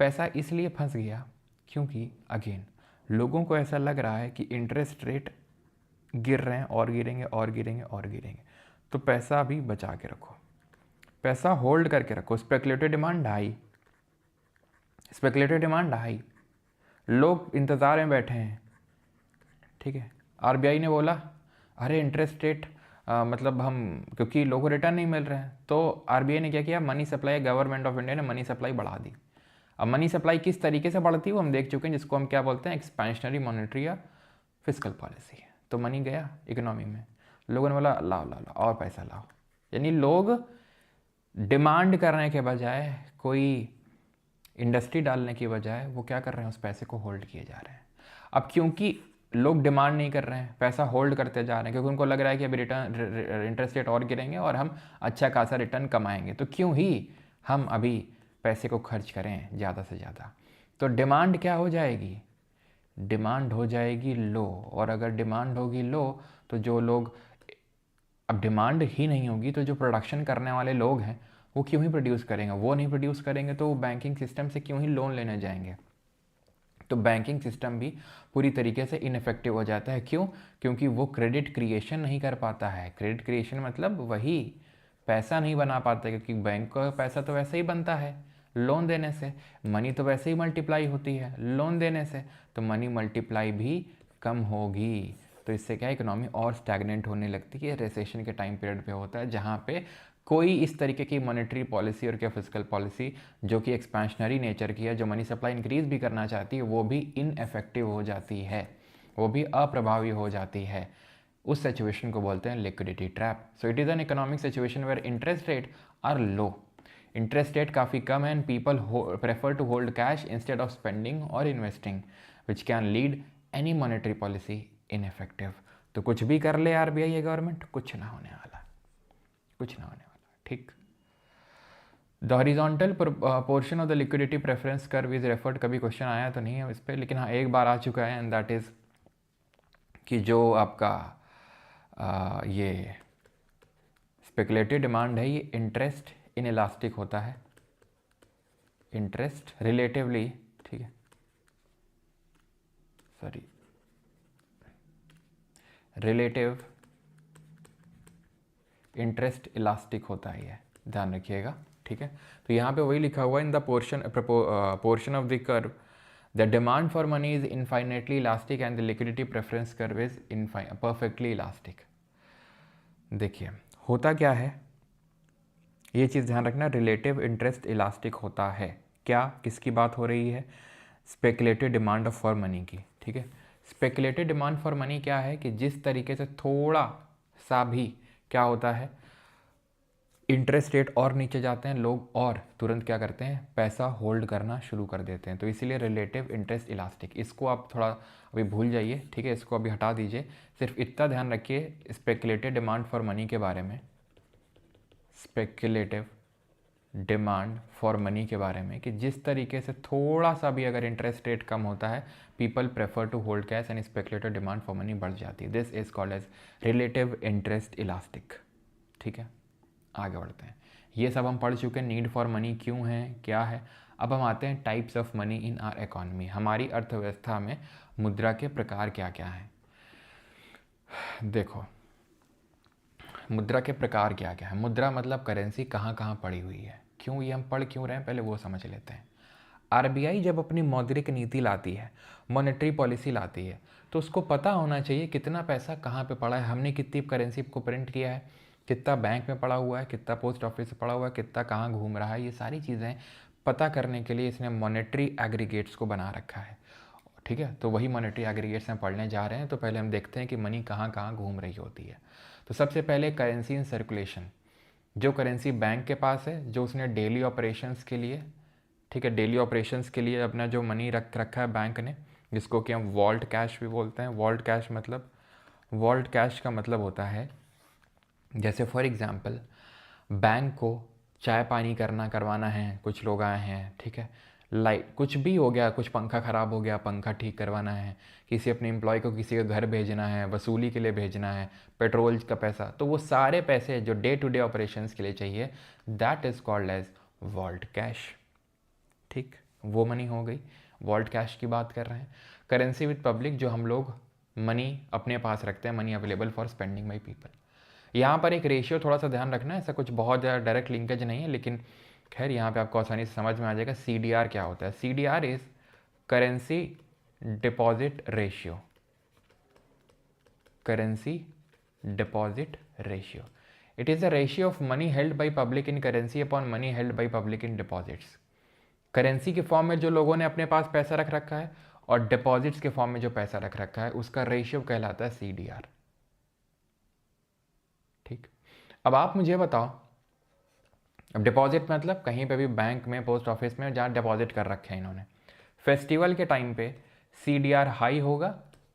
पैसा इसलिए फंस गया क्योंकि अगेन लोगों को ऐसा लग रहा है कि इंटरेस्ट रेट गिर रहे हैं और गिरेंगे और गिरेंगे और गिरेंगे, तो पैसा अभी बचा के रखो, पैसा होल्ड करके रखो। Speculative demand high, speculative demand high, लोग इंतज़ार में बैठे हैं। ठीक है, RBI ने बोला अरे इंटरेस्ट रेट मतलब हम, क्योंकि लोगों को रिटर्न नहीं मिल रहे हैं, तो RBI ने क्या किया, money supply, government of India ने मनी सप्लाई बढ़ा दी। अब मनी सप्लाई किस तरीके से बढ़ती है वो हम देख चुके हैं, जिसको हम क्या बोलते हैं, एक्सपेंशनरी मॉनेटरी या फिजिकल पॉलिसी। तो मनी गया इकोनॉमी में, लोगों ने बोला लाओ लाओ लाओ और पैसा लाओ। यानी लोग डिमांड करने के बजाय, कोई इंडस्ट्री डालने की बजाय वो क्या कर रहे हैं, उस पैसे को होल्ड किए जा रहे हैं। अब क्योंकि लोग डिमांड नहीं कर रहे हैं, पैसा होल्ड करते जा रहे हैं, क्योंकि उनको लग रहा है कि अभी रिटर्न इंटरेस्ट रेट और गिरेंगे और हम अच्छा खासा रिटर्न कमाएंगे, तो क्यों ही हम अभी पैसे को खर्च करें ज़्यादा से ज़्यादा। तो डिमांड क्या हो जाएगी, डिमांड हो जाएगी लो। और अगर डिमांड होगी लो तो जो लोग, अब डिमांड ही नहीं होगी तो जो प्रोडक्शन करने वाले लोग हैं वो क्यों ही प्रोड्यूस करेंगे, वो नहीं प्रोड्यूस करेंगे तो वो बैंकिंग सिस्टम से क्यों ही लोन लेने जाएंगे। तो बैंकिंग सिस्टम भी पूरी तरीके से इनफेक्टिव हो जाता है। क्यों? क्योंकि वो क्रेडिट क्रिएशन नहीं कर पाता है। क्रेडिट क्रिएशन मतलब वही पैसा नहीं बना पाता, क्योंकि बैंक का पैसा तो वैसे ही बनता है लोन देने से, मनी तो वैसे ही मल्टीप्लाई होती है लोन देने से, तो मनी मल्टीप्लाई भी कम होगी। तो इससे क्या है, इकोनॉमी और स्टैग्नेंट होने लगती है। रिसेशन के टाइम पीरियड पे होता है जहाँ पे कोई इस तरीके की मॉनेटरी पॉलिसी और क्या फिजिकल पॉलिसी जो कि एक्सपेंशनरी नेचर की है, जो मनी सप्लाई इंक्रीज भी करना चाहती है, वो भी इनएफेक्टिव हो जाती है, वो भी अप्रभावी हो जाती है। उस सिचुएशन को बोलते हैं liquidity trap. So it is an economic situation where interest rate are low, interest rate काफ़ी कम है and people prefer to hold cash instead of spending or investing, which can lead any monetary policy ineffective. तो कुछ भी कर ले RBI या government, कुछ ना होने वाला, कुछ ना होने वाला। ठीक, the horizontal portion of the liquidity preference curve is referred. कभी क्वेश्चन आया तो नहीं है इस पर, लेकिन हाँ एक बार आ चुका है, एंड दैट इज़ कि जो आपका ये स्पेकुलेटिव डिमांड है, ये इंटरेस्ट इन इलास्टिक होता है, इंटरेस्ट रिलेटिवली, ठीक है, सॉरी, रिलेटिव इंटरेस्ट इलास्टिक होता है, ये ध्यान रखिएगा। ठीक है, तो यहाँ पे वही लिखा हुआ है, in the portion of the curve the demand for money is infinitely elastic and the liquidity preference curve is perfectly elastic. देखिए होता क्या है, ये चीज़ ध्यान रखना, रिलेटिव इंटरेस्ट इलास्टिक होता है। क्या, किसकी बात हो रही है? Speculative demand of for money की। ठीक है, स्पेकुलेटिव डिमांड फॉर मनी क्या है कि जिस तरीके से थोड़ा सा भी क्या होता है, इंटरेस्ट रेट और नीचे जाते हैं लोग और तुरंत क्या करते हैं, पैसा होल्ड करना शुरू कर देते हैं। तो इसीलिए रिलेटिव इंटरेस्ट इलास्टिक, इसको आप थोड़ा अभी भूल जाइए। ठीक है, इसको अभी हटा दीजिए, सिर्फ इतना ध्यान रखिए स्पेकुलेटिव डिमांड फॉर मनी के बारे में, स्पेकुलेटिव डिमांड फॉर मनी के बारे में कि जिस तरीके से थोड़ा सा भी अगर इंटरेस्ट रेट कम होता है, people prefer to hold cash and speculative demand for money बढ़ जाती है। This is called as relative interest elastic. ठीक है, आगे बढ़ते हैं। ये सब हम पढ़ चुके हैं, नीड फॉर मनी क्यों है, क्या है। अब हम आते हैं types of money in are economy, हमारी अर्थव्यवस्था में मुद्रा के प्रकार क्या क्या हैं। देखो मुद्रा के प्रकार क्या क्या है। मुद्रा मतलब करेंसी कहाँ कहाँ पड़ी हुई है, क्यों ये हम पढ़ क्यों रहे हैं, पहले वो समझ लेते हैं। आरबीआई जब अपनी मौद्रिक नीति लाती है, मॉनेटरी पॉलिसी लाती है, तो उसको पता होना चाहिए कितना पैसा कहाँ पे पड़ा है, हमने कितनी करेंसी को प्रिंट किया है, कितना बैंक में पड़ा हुआ है, कितना पोस्ट ऑफिस में पड़ा हुआ है, कितना कहाँ घूम रहा है। ये सारी चीज़ें पता करने के लिए इसने मॉनेटरी एग्रीगेट्स को बना रखा है। ठीक है, तो वही मॉनेटरी एग्रीगेट्स हम पढ़ने जा रहे हैं। तो पहले हम देखते हैं कि मनी कहाँ कहाँ घूम रही होती है। तो सबसे पहले करेंसी इन सर्कुलेशन, जो करेंसी बैंक के पास है, जो उसने डेली ऑपरेशंस के लिए, ठीक है, डेली ऑपरेशंस के लिए अपना जो मनी रख रखा है बैंक ने, जिसको कि हम वॉल्ट कैश भी बोलते हैं। वॉल्ट कैश मतलब, वॉल्ट कैश का मतलब होता है जैसे फॉर एग्ज़ाम्पल बैंक को चाय पानी करवाना है, कुछ लोग आए हैं, ठीक है, लाइट कुछ भी हो गया, कुछ पंखा ख़राब हो गया, पंखा ठीक करवाना है, किसी अपने एम्प्लॉय को किसी के घर भेजना है, वसूली के लिए भेजना है, पेट्रोल का पैसा, तो वो सारे पैसे जो डे टू डे ऑपरेशंस के लिए चाहिए, that is called as vault cash. ठीक, वो मनी हो गई, वॉल्ट कैश की बात कर रहे हैं। करेंसी विद पब्लिक, जो हम लोग मनी अपने पास रखते हैं, money available for spending by people. यहाँ पर एक रेशियो थोड़ा सा ध्यान रखना है, ऐसा कुछ बहुत ज़्यादा डायरेक्ट लिंकेज नहीं है, लेकिन खैर यहाँ पे आपको आसानी से समझ में आ जाएगा। CDR क्या होता है? CDR is currency deposit ratio, currency deposit ratio. It is the ratio of money held by public in currency upon money held by public in deposits. Currency के फॉर्म में जो लोगों ने अपने पास पैसा रख रखा है और डिपॉजिट्स के फॉर्म में जो पैसा रख रखा है, उसका रेशियो कहलाता है CDR। ठीक, अब आप मुझे बताओ, अब डिपॉजिट मतलब कहीं पे भी बैंक में, पोस्ट ऑफिस में जहाँ डिपॉजिट कर रखे हैं इन्होंने, फेस्टिवल के टाइम पे CDR हाई होगा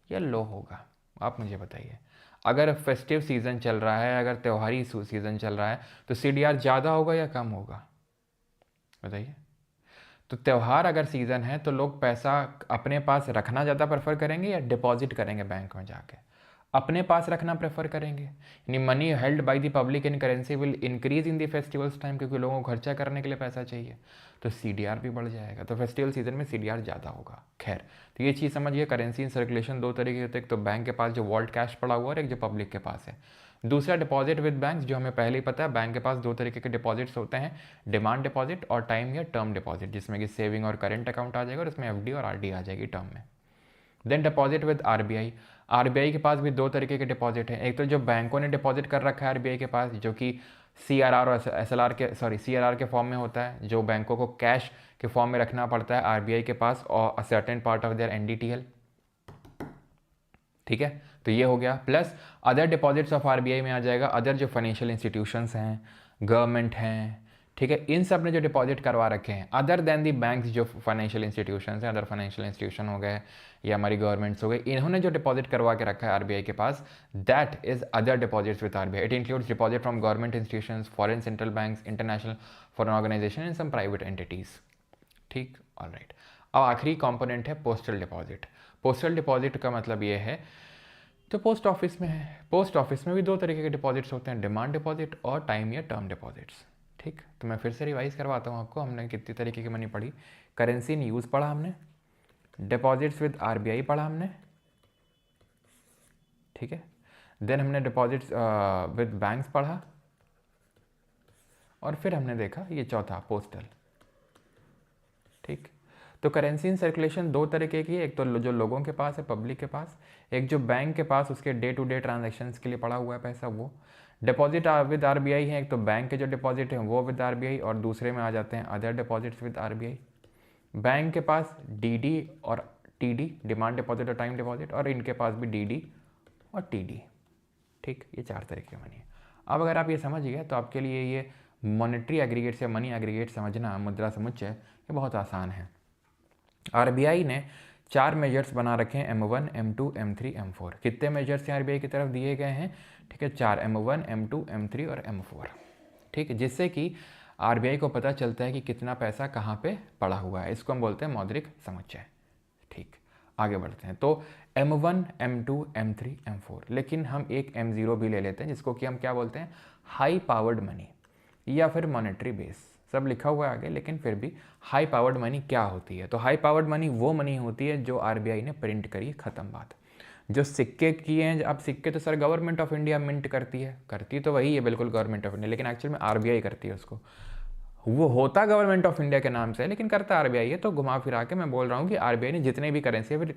या लो होगा? आप मुझे बताइए। अगर फेस्टिव सीज़न चल रहा है, अगर त्योहारी सीज़न चल रहा है, तो CDR ज़्यादा होगा या कम होगा? बताइए। तो त्यौहार अगर सीज़न है तो लोग पैसा अपने पास रखना ज़्यादा प्रेफर करेंगे या डिपॉजिट करेंगे बैंक में जाके? अपने पास रखना प्रेफर करेंगे। यानी money held by the public in currency will increase in the festivals time, क्योंकि लोगों को खर्चा करने के लिए पैसा चाहिए, तो CDR भी बढ़ जाएगा। तो फेस्टिवल सीजन में CDR ज़्यादा होगा। खैर, तो ये चीज़ समझिए, करेंसी इन सर्कुलेशन दो तरीके होते हैं, एक तो बैंक के पास जो वॉल्ट कैश पड़ा हुआ है और एक जो पब्लिक के पास है। दूसरा डिपॉजिट विद बैंक्स, जो हमें पहले ही पता है, बैंक के पास दो तरीके के डिपॉजिट्स होते हैं, डिमांड डिपॉजिट और टाइम या टर्म डिपॉजिट, जिसमें कि सेविंग और करेंट अकाउंट आ जाएगा और इसमें FD और RD आ जाएगी टर्म में। देन डिपॉजिट विद RBI के पास भी दो तरीके के डिपॉजिट हैं। एक तो जो बैंकों ने डिपॉजिट कर रखा है RBI के पास, जो कि CRR और SLR के CRR के फॉर्म में होता है, जो बैंकों को कैश के फॉर्म में रखना पड़ता है RBI के पास और a certain part of their NDTL। ठीक है, तो ये हो गया। Plus other deposits of RBI में आ जाएगा, अदर जो फाइनेंशियल इंस्टीट्यूशंस हैं, गवर्नमेंट हैं, ठीक है, इन सब ने जो डिपॉजिट करवा रखे हैं, अदर देन दी बैंक्स, जो फाइनेंशियल इंस्टीट्यूशंस हैं, अदर फाइनेंशियल इंस्टीट्यूशन हो गए या हमारी गवर्नमेंट्स हो गए, इन्होंने जो डिपॉजिट करवा के रखा है RBI के पास, that is other deposits with RBI। It includes deposit from government institutions, foreign central banks, international foreign organisation and some private entities. ठीक, ऑलराइट। अब आखिरी कंपोनेंट है पोस्टल डिपॉजिट। पोस्टल डिपॉजिट का मतलब ये है जो पोस्ट ऑफिस में है। पोस्ट ऑफिस में भी दो तरीके के डिपॉजिट्स होते हैं, डिमांड डिपॉजिट और टाइम या टर्म डिपॉजिट्स। ठीक, तो मैं फिर से रिवाइज करवाता हूँ आपको, हमने कितनी तरीके की मनी पढ़ी। करेंसी इन यूज़ पढ़ा हमने, डिपॉजिट्स विद RBI पढ़ा हमने, ठीक है, देन हमने डिपॉजिट्स विद बैंक्स पढ़ा, और फिर हमने देखा ये चौथा पोस्टल। ठीक, तो करेंसी इन सर्कुलेशन दो तरीके की है, एक तो जो लोगों के पास है, पब्लिक के पास, एक जो बैंक के पास उसके डे टू डे ट्रांजेक्शन्स के लिए पड़ा हुआ है पैसा, वो डिपॉजिट विद आरबीआई है। एक तो बैंक के जो डिपॉजिट हैं वो विद आरबीआई, और दूसरे में आ जाते हैं other deposits with RBI. Bank के पास डीडी और टीडी, डिमांड डिपॉजिट और टाइम डिपॉजिट, और इनके पास भी डीडी और टीडी। ठीक, ये 4 तरह की मनी है। अब अगर आप ये समझ गए तो आपके लिए ये मॉनेटरी एग्रीगेट से मनी एग्रीगेट समझना, मुद्रा समुच्चय, ये बहुत आसान है। आरबीआई ने 4 मेजर्स बना रखे हैं, M1, M2, M3, M4। कितने मेजर्स हैं आरबीआई की तरफ दिए गए हैं? ठीक है, 4, M1, M2, M3 और M4। ठीक है, जिससे कि आरबीआई को पता चलता है कि कितना पैसा कहाँ पे पड़ा हुआ है। इसको हम बोलते हैं मौद्रिक समुच्चय। ठीक, आगे बढ़ते हैं। तो M1, M2, M3, M4, लेकिन हम एक M0 भी ले लेते हैं, जिसको कि हम क्या बोलते हैं? हाई पावर्ड मनी या फिर मॉनेटरी बेस। सब लिखा हुआ है आगे, लेकिन फिर भी हाई पावर्ड मनी क्या होती है? तो हाई पावर्ड मनी वो मनी होती है जो आरबीआई ने प्रिंट करी, ख़त्म बात। जो सिक्के किए हैं, अब सिक्के तो sir government of India mint करती है, करती तो वही है बिल्कुल गवर्नमेंट ऑफ इंडिया, लेकिन एक्चुअल में आरबीआई करती है उसको। वो होता गवर्नमेंट ऑफ इंडिया के नाम से है, लेकिन करता आरबीआई है। तो घुमा फिरा के मैं बोल रहा हूँ कि आरबीआई ने जितने भी करेंसी, फिर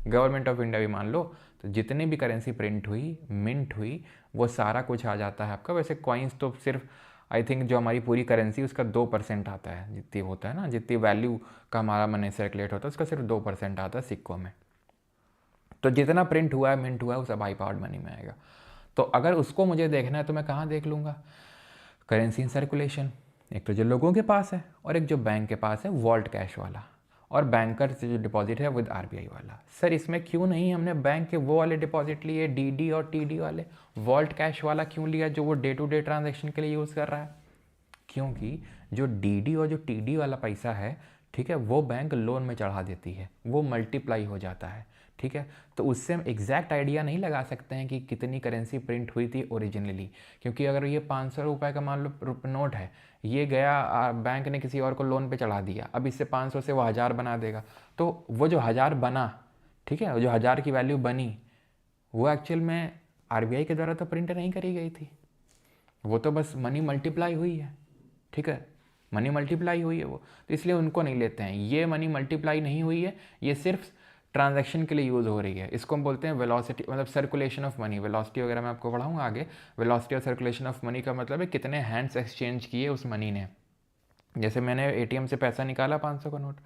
गवर्नमेंट ऑफ इंडिया भी मान लो, तो जितनी भी करेंसी प्रिंट हुई, मिंट हुई, वो सारा कुछ आ जाता है आपका। वैसे कॉइन्स तो सिर्फ आई थिंक जो हमारी पूरी करेंसी उसका 2% आता है, जितनी होता है ना, जितनी वैल्यू का हमारा मनी सर्कुलेट होता है उसका सिर्फ 2% आता है सिक्कों में। तो जितना प्रिंट हुआ है, मिंट हुआ है, वो सब हाई पावर्ड मनी में आएगा। तो अगर उसको मुझे देखना है तो मैं कहाँ देख लूँगा? Currency in circulation. एक तो जो लोगों के पास है, और एक जो बैंक के पास है वॉल्ट कैश वाला, और बैंकर से जो डिपॉजिट है विद आरबीआई वाला। सर इसमें क्यों नहीं हमने बैंक के वो वाले डिपॉजिट लिए, डीडी और टीडी वाले? वॉल्ट कैश वाला क्यों लिया जो वो डे टू डे ट्रांजेक्शन के लिए यूज़ कर रहा है? क्योंकि जो डीडी और जो टीडी वाला पैसा है, ठीक है, वो बैंक लोन में चढ़ा देती है, वो मल्टीप्लाई हो जाता है। ठीक है, तो उससे हम एग्जैक्ट आइडिया नहीं लगा सकते हैं कि कितनी करेंसी प्रिंट हुई थी ओरिजिनली, क्योंकि अगर ये 500 रुपये का मान लो नोट है, ये गया बैंक ने किसी और को लोन पे चढ़ा दिया, अब इससे 500 से वो 1000 बना देगा, तो वो जो 1000 बना, ठीक है, जो 1000 की वैल्यू बनी, वो एक्चुअल में आरबीआई के द्वारा तो प्रिंट नहीं करी गई थी, वो तो बस मनी मल्टीप्लाई हुई है। ठीक है, मनी मल्टीप्लाई हुई है वो, तो इसलिए उनको नहीं लेते हैं। ये मनी मल्टीप्लाई नहीं हुई है, ये सिर्फ ट्रांजैक्शन के लिए यूज़ हो रही है। इसको हम बोलते हैं वेलोसिटी, मतलब सर्कुलेशन ऑफ मनी। वेलोसिटी वगैरह मैं आपको पढ़ाऊंगा आगे। वेलोसिटी और सर्कुलेशन ऑफ मनी का मतलब है कितने हैंड्स एक्सचेंज किए उस मनी ने। जैसे मैंने एटीएम से पैसा निकाला 500 का नोट,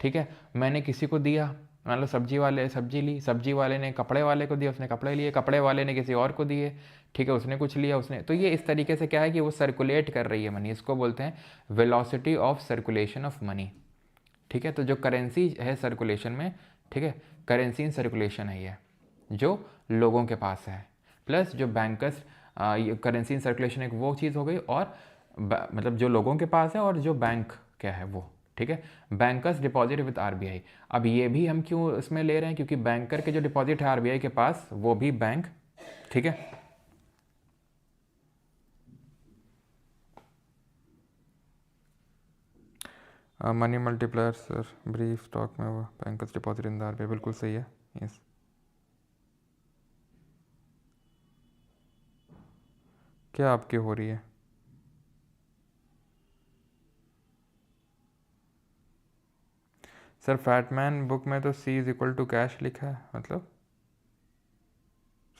ठीक है, मैंने किसी को दिया, मान लो सब्जी वाले सब्जी ली, सब्जी वाले ने कपड़े वाले को दिया, उसने कपड़े लिए, कपड़े वाले ने किसी और को दिए, ठीक है, उसने कुछ लिया उसने, तो ये इस तरीके से क्या है कि वो सर्कुलेट कर रही है मनी। इसको बोलते हैं velocity of circulation of money. ठीक है, तो जो करेंसी है सर्कुलेशन में, ठीक है, करेंसी इन सर्कुलेशन है ये जो लोगों के पास है, प्लस जो बैंकर्स, करेंसी इन सर्कुलेशन एक वो चीज़ हो गई, और मतलब जो लोगों के पास है और जो बैंक क्या है वो। ठीक है, बैंकर्स डिपॉजिट विद आरबीआई। अब ये भी हम क्यों इसमें ले रहे हैं? क्योंकि बैंकर के जो डिपॉजिट है आरबीआई के पास, वो भी बैंक, ठीक है, money multiplier sir brief stock में वो bankers deposit in the RBI, बिल्कुल सही है। यस, क्या आपकी हो रही है? सर फैटमैन बुक में तो C is equal to cash लिखा है, मतलब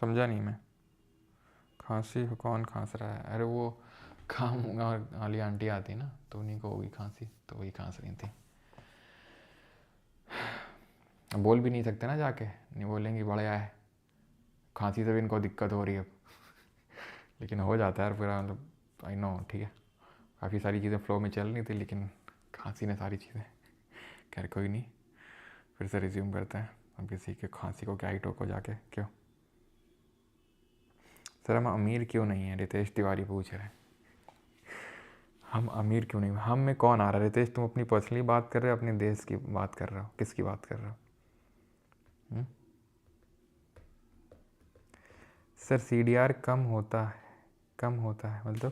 समझा नहीं मैं। खांसी कौन खांस रहा है? अरे वो काम वाली आंटी आती ना, तो उन्हीं को होगी खांसी, तो वही खांस रही थी। बोल भी नहीं सकते ना, जाके नहीं बोलेंगी बढ़िया है, खांसी से भी इनको दिक्कत हो रही है। लेकिन हो जाता है यार पूरा, मतलब आई नो, ठीक है, काफ़ी सारी चीज़ें फ्लो में चल रही थी, लेकिन खांसी ने सारी चीज़ें। खैर कोई नहीं, फिर से रिज्यूम करते हैं। हम किसी के खांसी को क्या ही टोको जाके, क्यों? सर हम अमीर क्यों नहीं है? रितेश तिवारी पूछ रहे हैं हम अमीर क्यों नहीं? हम में कौन आ रहा है? रितेश तुम अपनी पर्सनली बात कर रहे हो, अपने देश की बात कर रहे हो, किसकी बात कर रहे हो? सर CDR कम होता है मतलब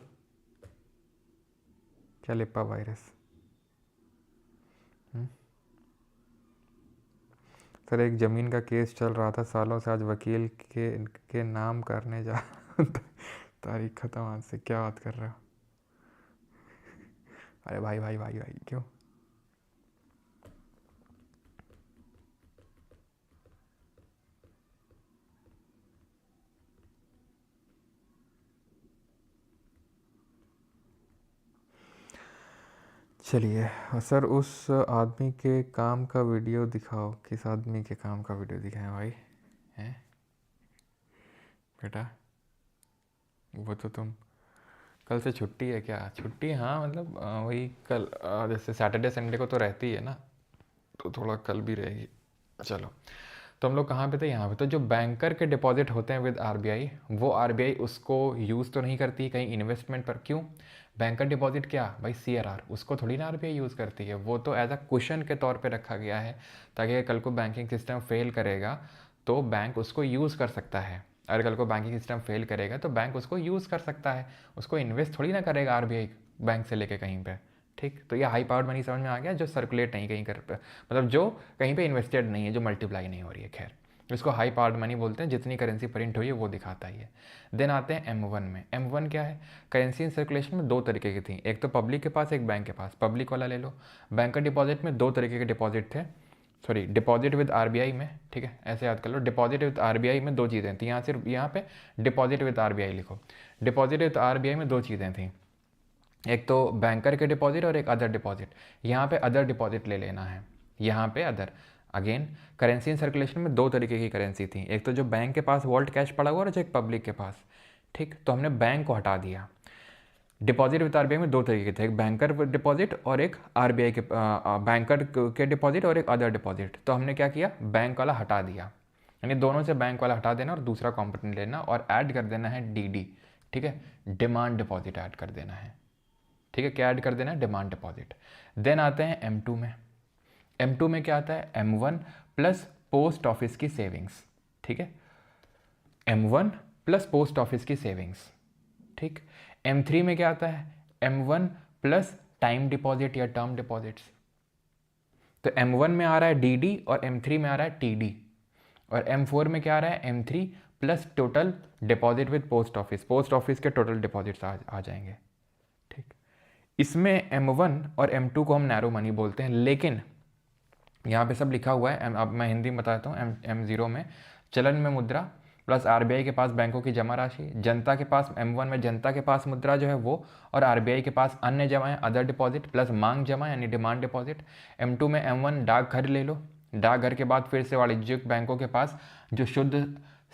क्या? लिप्पा वायरस? सर एक ज़मीन का केस चल रहा था सालों से, आज वकील के नाम करने जा तारीख ख़त्म आज से। क्या बात कर रहे हो? अरे भाई भाई भाई भाई क्यों? चलिए सर, उस आदमी के काम का वीडियो दिखाओ। किस आदमी के काम का वीडियो दिखाएं भाई? हैं बेटा, वो तो तुम कल से छुट्टी है क्या? छुट्टी, हाँ मतलब वही कल जैसे सैटरडे संडे को तो रहती है ना, तो थोड़ा कल भी रहेगी। चलो, तो हम लोग कहाँ पे थे? यहाँ पे। तो जो बैंकर के डिपॉजिट होते हैं विद आरबीआई, वो आरबीआई उसको यूज़ तो नहीं करती कहीं इन्वेस्टमेंट पर। क्यों? बैंकर डिपॉजिट क्या भाई, सीआरआर, उसको थोड़ी ना आरबीआई यूज़ करती है। वो तो एज अ कुशन के तौर पे रखा गया है, ताकि कल को बैंकिंग सिस्टम फेल करेगा तो बैंक उसको यूज़ कर सकता है। अगर कल को बैंकिंग सिस्टम फेल करेगा तो बैंक उसको यूज़ कर सकता है। उसको इन्वेस्ट थोड़ी ना करेगा आरबीआई बैंक से लेके कहीं पे। ठीक, तो ये हाई पावर्ड मनी समझ में आ गया, जो सर्कुलेट नहीं कहीं कर, मतलब जो कहीं पे इन्वेस्टेड नहीं है, जो मल्टीप्लाई नहीं हो रही है। खैर, इसको हाई पावर्ड मनी बोलते हैं, जितनी करेंसी प्रिंट हुई है वो दिखाता ही है। देन आते हैं M1 में। M1 क्या है? करेंसी इन सर्कुलेशन में दो तरीके की थी, एक तो पब्लिक के पास, एक बैंक के पास। पब्लिक वाला ले लो। बैंकर डिपॉजिट में दो तरीके के डिपॉजिट थे, सॉरी, डिपॉजिट विद आरबीआई में, ठीक है, ऐसे याद कर लो। डिपॉजिट विद आरबीआई में दो चीज़ें थी, यहाँ सिर्फ यहाँ पे डिपॉजिट विद आरबीआई लिखो। डिपॉजिट विद आरबीआई में दो चीज़ें थी, एक तो बैंकर के डिपॉजिट और एक अदर डिपॉजिट। यहाँ पे अदर डिपॉजिट ले लेना है, यहाँ पे other. Again, currency in circulation में दो तरीके की करेंसी थी, एक तो जो बैंक के पास वॉल्ट कैश पड़ा हुआ और जो एक पब्लिक के पास। ठीक, तो हमने बैंक को हटा दिया। डिपॉजिट विद आरबीआई में दो तरीके थे, एक बैंकर डिपॉजिट और एक आरबीआई के बैंकर के डिपॉजिट और एक अदर डिपॉजिट। तो हमने क्या किया, बैंक वाला हटा दिया, यानी दोनों से बैंक वाला हटा देना और दूसरा कॉम्पोनेंट लेना और ऐड कर देना है डीडी। ठीक है, डिमांड डिपॉजिट ऐड कर देना है। ठीक है, क्या ऐड कर देना है? Demand deposit. देन आते हैं M2 में। M2 में क्या आता है? M1 प्लस पोस्ट ऑफिस की सेविंग्स। ठीक है, M1 प्लस पोस्ट ऑफिस की सेविंग्स। ठीक, M3 में क्या आता है? M1 प्लस टाइम डिपॉजिट या टर्म डिपॉजिट्स। तो M1 में आ रहा है DD और M3 में आ रहा है TD। और M4 में क्या आ रहा है? M3 plus total deposit with post office. Post office के टोटल डिपॉजिट्स आ जाएंगे। ठीक, इसमें M1 और M2 को हम नैरो मनी बोलते हैं, लेकिन यहाँ पे सब लिखा हुआ है। अब मैं हिंदी में बताता हूँ। M0 में चलन में मुद्रा प्लस आरबीआई के पास बैंकों की जमा राशि, जनता के पास, M1 में जनता के पास मुद्रा जो है वो, और आरबीआई के पास अन्य जमाएं, अदर डिपॉजिट प्लस मांग जमा यानी डिमांड डिपॉजिट। M2 में M1 डाकघर ले लो, डाकघर के बाद फिर से वाणिज्यिक बैंकों के पास जो शुद्ध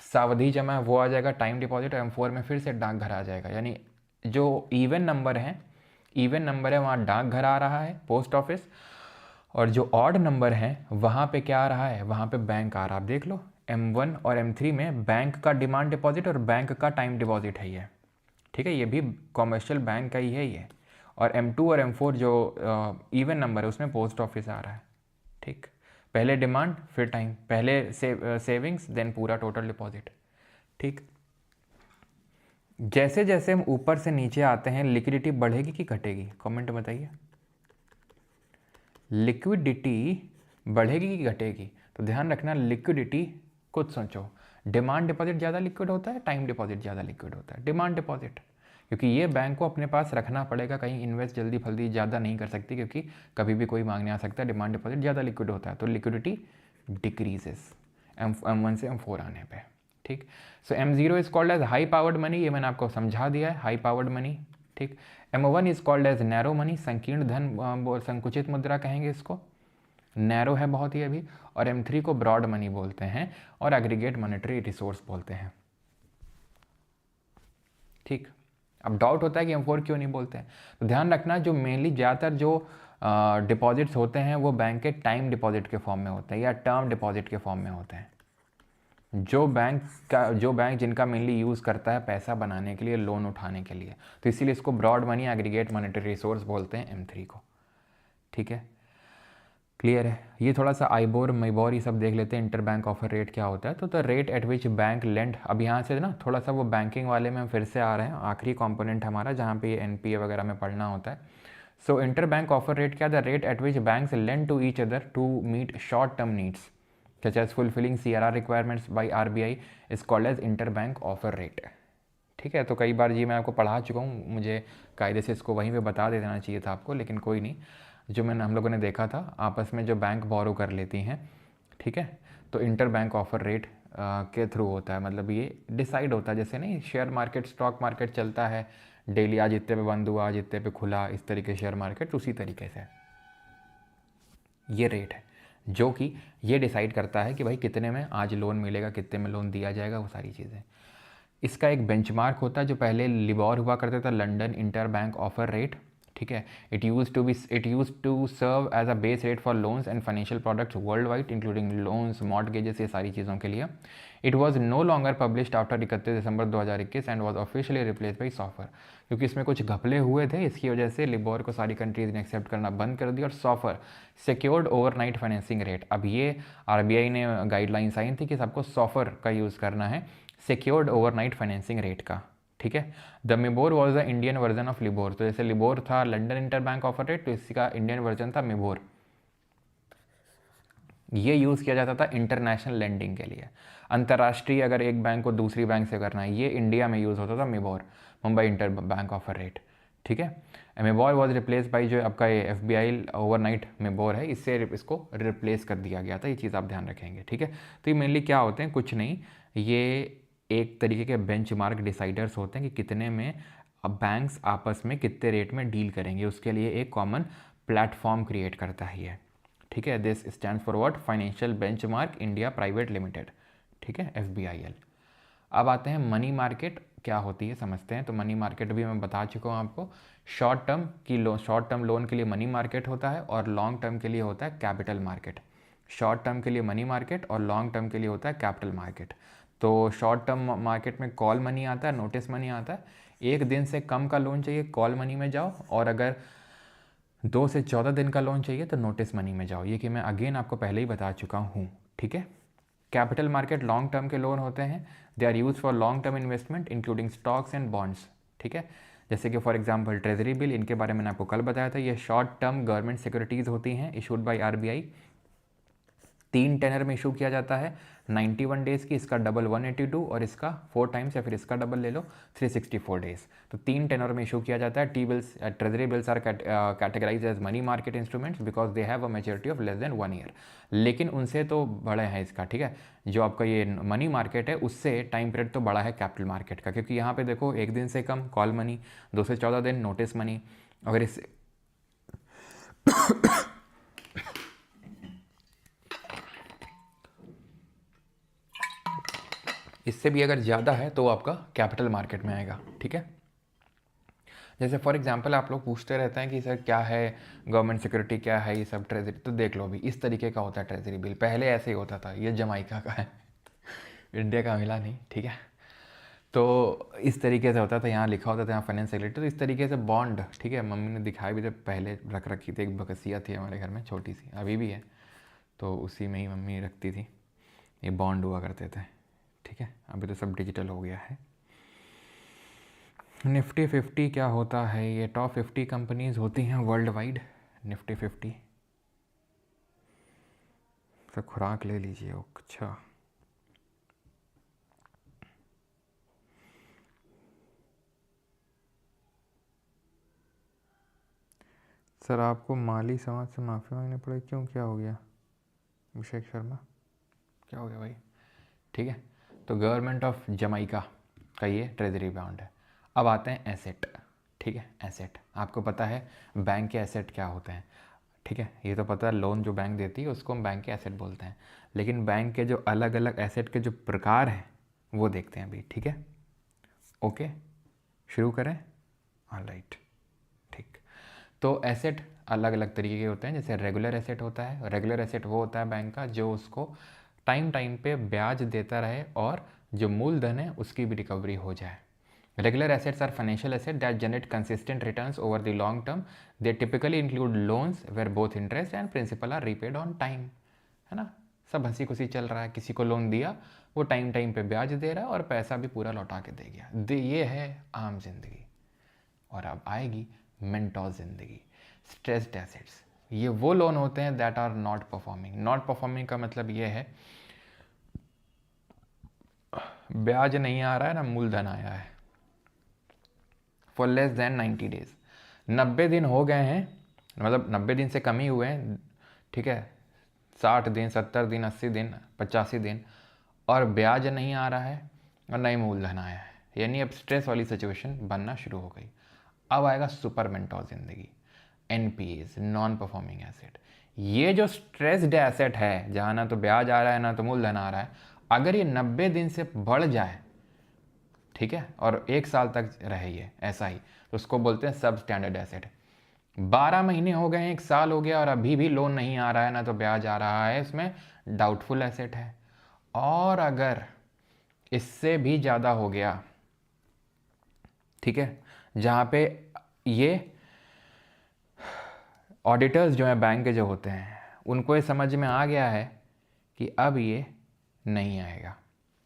सावधि जमा है वो आ जाएगा, टाइम डिपॉजिट। M4 में फिर से डाकघर आ जाएगा, यानी जो इवन नंबर है वहाँ डाकघर आ रहा है, पोस्ट ऑफिस, और जो ऑड नंबर है वहाँ पे क्या आ रहा है? वहाँ पे बैंक आ रहा है। आप देख लो, M1 और M3 में बैंक का डिमांड डिपॉजिट और बैंक का टाइम डिपॉजिट है ये। ठीक है, ये भी कॉमर्शियल बैंक का ही है ये। और M2 और M4 जो इवन नंबर है उसमें पोस्ट ऑफिस आ रहा है। ठीक, पहले डिमांड फिर टाइम, पहले सेविंग्स देन पूरा टोटल डिपॉजिट। ठीक, जैसे जैसे हम ऊपर से नीचे आते हैं, लिक्विडिटी बढ़ेगी कि घटेगी? कमेंट बताइए, लिक्विडिटी बढ़ेगी कि घटेगी? तो ध्यान रखना, लिक्विडिटी खुद सोचो, डिमांड डिपॉजिट ज़्यादा लिक्विड होता है, टाइम डिपॉजिट ज़्यादा लिक्विड होता है? डिमांड डिपॉजिट, क्योंकि ये बैंक को अपने पास रखना पड़ेगा, कहीं इन्वेस्ट जल्दी फल्दी ज़्यादा नहीं कर सकती, क्योंकि कभी भी कोई मांगने आ सकता है। डिमांड डिपॉजिट ज़्यादा लिक्विड होता है, तो लिक्विडिटी डिक्रीजेस M1 से M4 आने पे। ठीक, so M0 is called as high powered money, ये मैंने आपको समझा दिया है, हाई पावर्ड मनी। ठीक, M1 is called as narrow money, संकीर्ण धन, संकुचित मुद्रा कहेंगे इसको, नैरो है बहुत ही अभी। और M3 को ब्रॉड मनी बोलते हैं और एग्रीगेट मॉनेटरी रिसोर्स बोलते हैं। ठीक, अब डाउट होता है कि M4 क्यों नहीं बोलते हैं, तो ध्यान रखना, जो मेनली ज़्यादातर जो डिपॉजिट्स होते हैं वो बैंक के टाइम डिपॉजिट के फॉर्म में होते हैं या टर्म डिपॉजिट के फॉर्म में होते हैं। जो बैंक जिनका मेनली यूज़ करता है पैसा बनाने के लिए, लोन उठाने के लिए, तो इसीलिए इसको broad money aggregate monetary resource बोलते हैं M3 को। ठीक है, क्लियर है? ये थोड़ा सा आईबोर माइबोर ये सब देख लेते हैं, इंटर बैंक ऑफर रेट क्या होता है। तो the rate at which bank lend, अब यहाँ से ना थोड़ा सा वो बैंकिंग वाले में हम फिर से आ रहे हैं, आखिरी कंपोनेंट हमारा जहाँ पे NPA वगैरह में पढ़ना होता है। So inter bank offer rate क्या? The rate at which banks lend to each other to meet short term needs such as fulfilling CRR requirements by RBI is called as interbank offer rate। ठीक है, तो कई बार ये मैं आपको पढ़ा चुका हूँ, मुझे कायदे से इसको वहीं पे बता देना चाहिए था आपको, लेकिन कोई नहीं। जो हम लोगों ने देखा था, आपस में जो बैंक बोरो कर लेती हैं, ठीक है, तो इंटर बैंक ऑफर रेट के थ्रू होता है, मतलब ये डिसाइड होता है, जैसे नहीं शेयर मार्केट, स्टॉक मार्केट चलता है, डेली आज इतने पे बंद हुआ, आज इतने पे खुला, इस तरीके शेयर मार्केट उसी तरीके से ये रेट है जो कि ये डिसाइड करता है कि भाई कितने में आज लोन मिलेगा, कितने में लोन दिया जाएगा, वो सारी चीज़ें। इसका एक बेंचमार्क होता है जो पहले लिबोर हुआ करता था, London inter bank offer rate, ठीक है। It use to serve as a base rate for loans and financial products world wide including loans, mortgages, ये सारी चीज़ों के लिए। It was no longer published after 31 December 2021 and was officially replace by SOFR. क्योंकि इसमें कुछ घपले हुए थे, इसकी वजह से लिबोर को सारी कंट्रीज ने एक्सेप्ट करना बंद कर दिया। और सॉफर सिक्योर्ड ओवरनाइट फाइनेंसिंग रेट, अब ये आरबीआई ने गाइडलाइंस आई थी कि सबको सॉफर का यूज़ करना है, सिक्योर्ड ओवरनाइट फाइनेंसिंग रेट का, ठीक है। The MIBOR was the Indian version of LIBOR. तो जैसे लिबोर था London inter bank offer rate, तो इसका इंडियन वर्जन था मिबोर। ये यूज़ किया जाता था इंटरनेशनल लेंडिंग के लिए, अंतर्राष्ट्रीय अगर एक बैंक को दूसरी बैंक से करना है, ये इंडिया में यूज़ होता था MIBOR, Mumbai inter bank offer rate, ठीक है। मिबोर वॉज रिप्लेस बाई जो आपका ये एफबीआई ओवरनाइट मिबोर है, इससे इसको रिप्लेस कर दिया गया था। ये चीज़ आप ध्यान रखेंगे, ठीक है। तो ये मेनली क्या होते हैं, कुछ नहीं, ये एक तरीके के बेंचमार्क डिसाइडर्स होते हैं कि कितने में बैंक्स आपस में कितने रेट में डील करेंगे, उसके लिए एक कॉमन प्लेटफॉर्म क्रिएट करता है ये, ठीक है। This stand for what, financial benchmark India private limited, ठीक है, FBIL। अब आते हैं मनी मार्केट क्या होती है, समझते हैं। तो मनी मार्केट भी मैं बता चुका हूँ आपको, शॉर्ट टर्म लोन के लिए मनी मार्केट होता है और लॉन्ग टर्म के लिए होता है कैपिटल मार्केट। शॉर्ट टर्म के लिए मनी मार्केट और लॉन्ग टर्म के लिए होता है कैपिटल मार्केट। तो शॉर्ट टर्म मार्केट में कॉल मनी आता है, नोटिस मनी आता है। एक दिन से कम का लोन चाहिए कॉल मनी में जाओ, और अगर 2 से 14 दिन का लोन चाहिए तो नोटिस मनी में जाओ। ये कि मैं अगेन आपको पहले ही बता चुका हूँ, ठीक है। कैपिटल मार्केट लॉन्ग टर्म के लोन होते हैं, they are use for long term investment including stocks and bonds, ठीक है। जैसे कि फॉर एग्जांपल ट्रेजरी बिल, इनके बारे में मैंने आपको कल बताया था, ये शॉर्ट टर्म गवर्नमेंट सिक्योरिटीज़ होती हैं इशूड बाय आरबीआई। 3 टेनर में इशू किया जाता है, 91 डेज़ की, इसका डबल 182 और इसका 4 टाइम्स या फिर इसका डबल ले लो 364 डेज़। तो 3 टेनर में इशू किया जाता है। T bills, treasury bills are categorise as money market instruments because they have a maturity of less than 1 year. लेकिन उनसे तो बड़े हैं इसका, ठीक है। जो आपका ये मनी मार्केट है उससे टाइम पीरियड तो बड़ा है कैपिटल मार्केट का, क्योंकि यहाँ पे देखो 1 दिन से कम कॉल मनी, 2 से 14 दिन नोटिस मनी, अगर इससे इससे भी अगर ज़्यादा है तो आपका कैपिटल मार्केट में आएगा, ठीक है। जैसे फॉर एग्जांपल आप लोग पूछते रहते हैं कि सर क्या है गवर्नमेंट सिक्योरिटी, क्या है ये सब ट्रेजरी, तो देख लो अभी इस तरीके का होता है ट्रेजरी बिल। पहले ऐसे ही होता था, ये जमाइका का है इंडिया का मिला नहीं, ठीक है। तो इस तरीके से होता था, यहाँ लिखा होता था यहाँ फाइनेंस सेक्रेटरी। तो इस तरीके से बॉन्ड, ठीक है, मम्मी ने दिखाई भी थे, पहले रख रखी थी, एक बकसिया थी हमारे घर में छोटी सी, अभी भी है, तो उसी में ही मम्मी रखती थी। ये बॉन्ड हुआ करते थे, ठीक है। अभी तो सब डिजिटल हो गया है। निफ्टी 50 क्या होता है, ये टॉप 50 कंपनीज होती हैं वर्ल्ड वाइड। निफ्टी 50 तो खुराक ले लीजिए। अच्छा, सर आपको माली समाज से माफ़ी मांगनी पड़ेगी, क्यों, क्या हो गया अभिषेक शर्मा, क्या हो गया भाई, ठीक है। तो गवर्नमेंट ऑफ जमाइका का ये ट्रेजरी बॉन्ड है। अब आते हैं एसेट, ठीक है। एसेट आपको पता है बैंक के एसेट क्या होते हैं, ठीक है। ये तो पता है लोन जो बैंक देती है उसको हम बैंक के एसेट बोलते हैं, लेकिन बैंक के जो अलग अलग एसेट के जो प्रकार हैं वो देखते हैं अभी, ठीक है। ओके, शुरू करें, ऑलराइट, ठीक। तो एसेट अलग अलग तरीके के होते हैं। जैसे रेगुलर एसेट होता है, रेगुलर एसेट वो होता है बैंक का जो उसको टाइम टाइम पे ब्याज देता रहे और जो मूलधन है उसकी भी रिकवरी हो जाए। Regular assets are financial asset that generate consistent returns over the long term. They typically include loans where both interest and principal are repaid on time, है ना। सब हंसी खुशी चल रहा है, किसी को लोन दिया, वो टाइम टाइम पे ब्याज दे रहा है और पैसा भी पूरा लौटा के दे गया। ये है आम जिंदगी। और अब आएगी मेंटोस जिंदगी, स्ट्रेस्ड एसेट्स। ये वो लोन होते हैं that are not performing. Not performing का मतलब ये है ब्याज नहीं आ रहा है ना मूलधन आया है, फॉर लेस देन 90 डेज, 90 दिन हो गए हैं, मतलब 90 दिन से कम ही हुए हैं, ठीक है। 60 दिन, 70 दिन, 80 दिन, 85 दिन, और ब्याज नहीं आ रहा है और नई मूलधन आया है, यानी अब स्ट्रेस वाली सिचुएशन बनना शुरू हो गई। अब आएगा सुपरमेंटोज जिंदगी, एनपीएस, नॉन परफॉर्मिंग एसेट। ये जो स्ट्रेस्ड एसेट है, जहाँ ना तो ब्याज आ रहा है ना तो मूलधन आ रहा है, अगर ये 90 दिन से बढ़ जाए, ठीक है, और 1 साल तक रहे ये ऐसा ही, तो उसको बोलते हैं सब स्टैंडर्ड एसेट। 12 महीने हो गए, 1 साल हो गया और अभी भी लोन नहीं आ रहा है ना तो ब्याज आ रहा है, इसमें डाउटफुल एसेट है। और अगर इससे भी ज़्यादा हो गया, ठीक है, जहाँ पे ये ऑडिटर्स जो हैं बैंक के जो होते हैं, उनको ये समझ में आ गया है कि अब ये नहीं आएगा,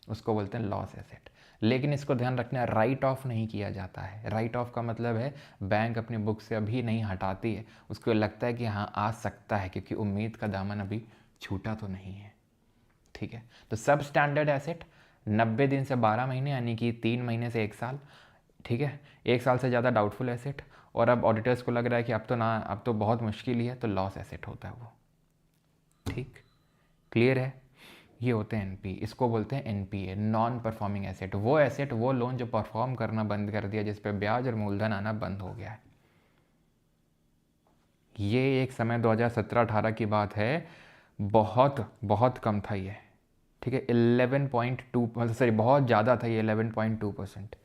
उसको बोलते हैं लॉस एसेट। लेकिन इसको ध्यान रखना है, राइट ऑफ नहीं किया जाता है। राइट ऑफ का मतलब है बैंक अपनी बुक से अभी नहीं हटाती है, उसको लगता है कि हाँ आ सकता है क्योंकि उम्मीद का दामन अभी छूटा तो नहीं है, ठीक है। तो सब स्टैंडर्ड एसेट 90 दिन से 12 महीने यानी कि 3 महीने से 1 साल, ठीक है, 1 साल से ज़्यादा डाउटफुल एसेट, और अब ऑडिटर्स को लग रहा है कि अब तो बहुत मुश्किल ही है, तो लॉस एसेट होता है वो, ठीक, क्लियर है। ये होते हैं एनपी, इसको बोलते हैं एनपीए, नॉन परफॉर्मिंग एसेट। वो लोन जो परफॉर्म करना बंद कर दिया, जिस पे ब्याज और मूलधन आना बंद हो गया है। ये एक समय 2017-18 की बात है, बहुत बहुत कम था ये, ठीक है, 11.2, सॉरी बहुत ज़्यादा था ये, 11.2%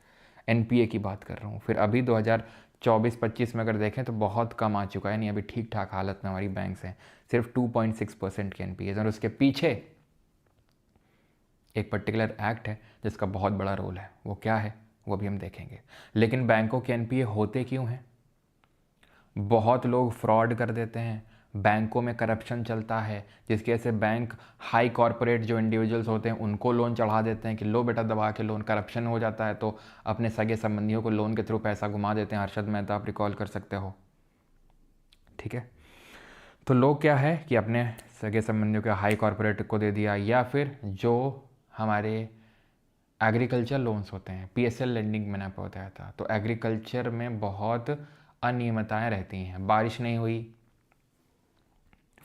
एनपीए की बात कर रहा हूँ। फिर अभी 2024-25 में अगर देखें तो बहुत कम आ चुका है, नहीं अभी ठीक ठाक हालत में हमारी बैंक्स हैं, सिर्फ 2.6% के एनपीए। और उसके पीछे एक पर्टिकुलर एक्ट है जिसका बहुत बड़ा रोल है, वो क्या है वो भी हम देखेंगे। लेकिन बैंकों के एनपीए होते क्यों हैं? बहुत लोग फ्रॉड कर देते हैं, बैंकों में करप्शन चलता है, जिसकी वजह से बैंक हाई कॉरपोरेट जो इंडिविजुअल्स होते हैं उनको लोन चढ़ा देते हैं कि लो बेटा दबा के लोन, करप्शन हो जाता है तो अपने सगे संबंधियों को लोन के थ्रू पैसा घुमा देते हैं। हर्षद मेहता आप रिकॉल कर सकते हो, ठीक है। तो लोग क्या है कि अपने सगे संबंधियों के हाई कॉरपोरेट को दे दिया, या फिर जो हमारे एग्रीकल्चर लोन्स होते हैं, पीएसएल लेंडिंग मैंने आपको बताया था, तो एग्रीकल्चर में बहुत अनियमितताएँ रहती हैं। बारिश नहीं हुई,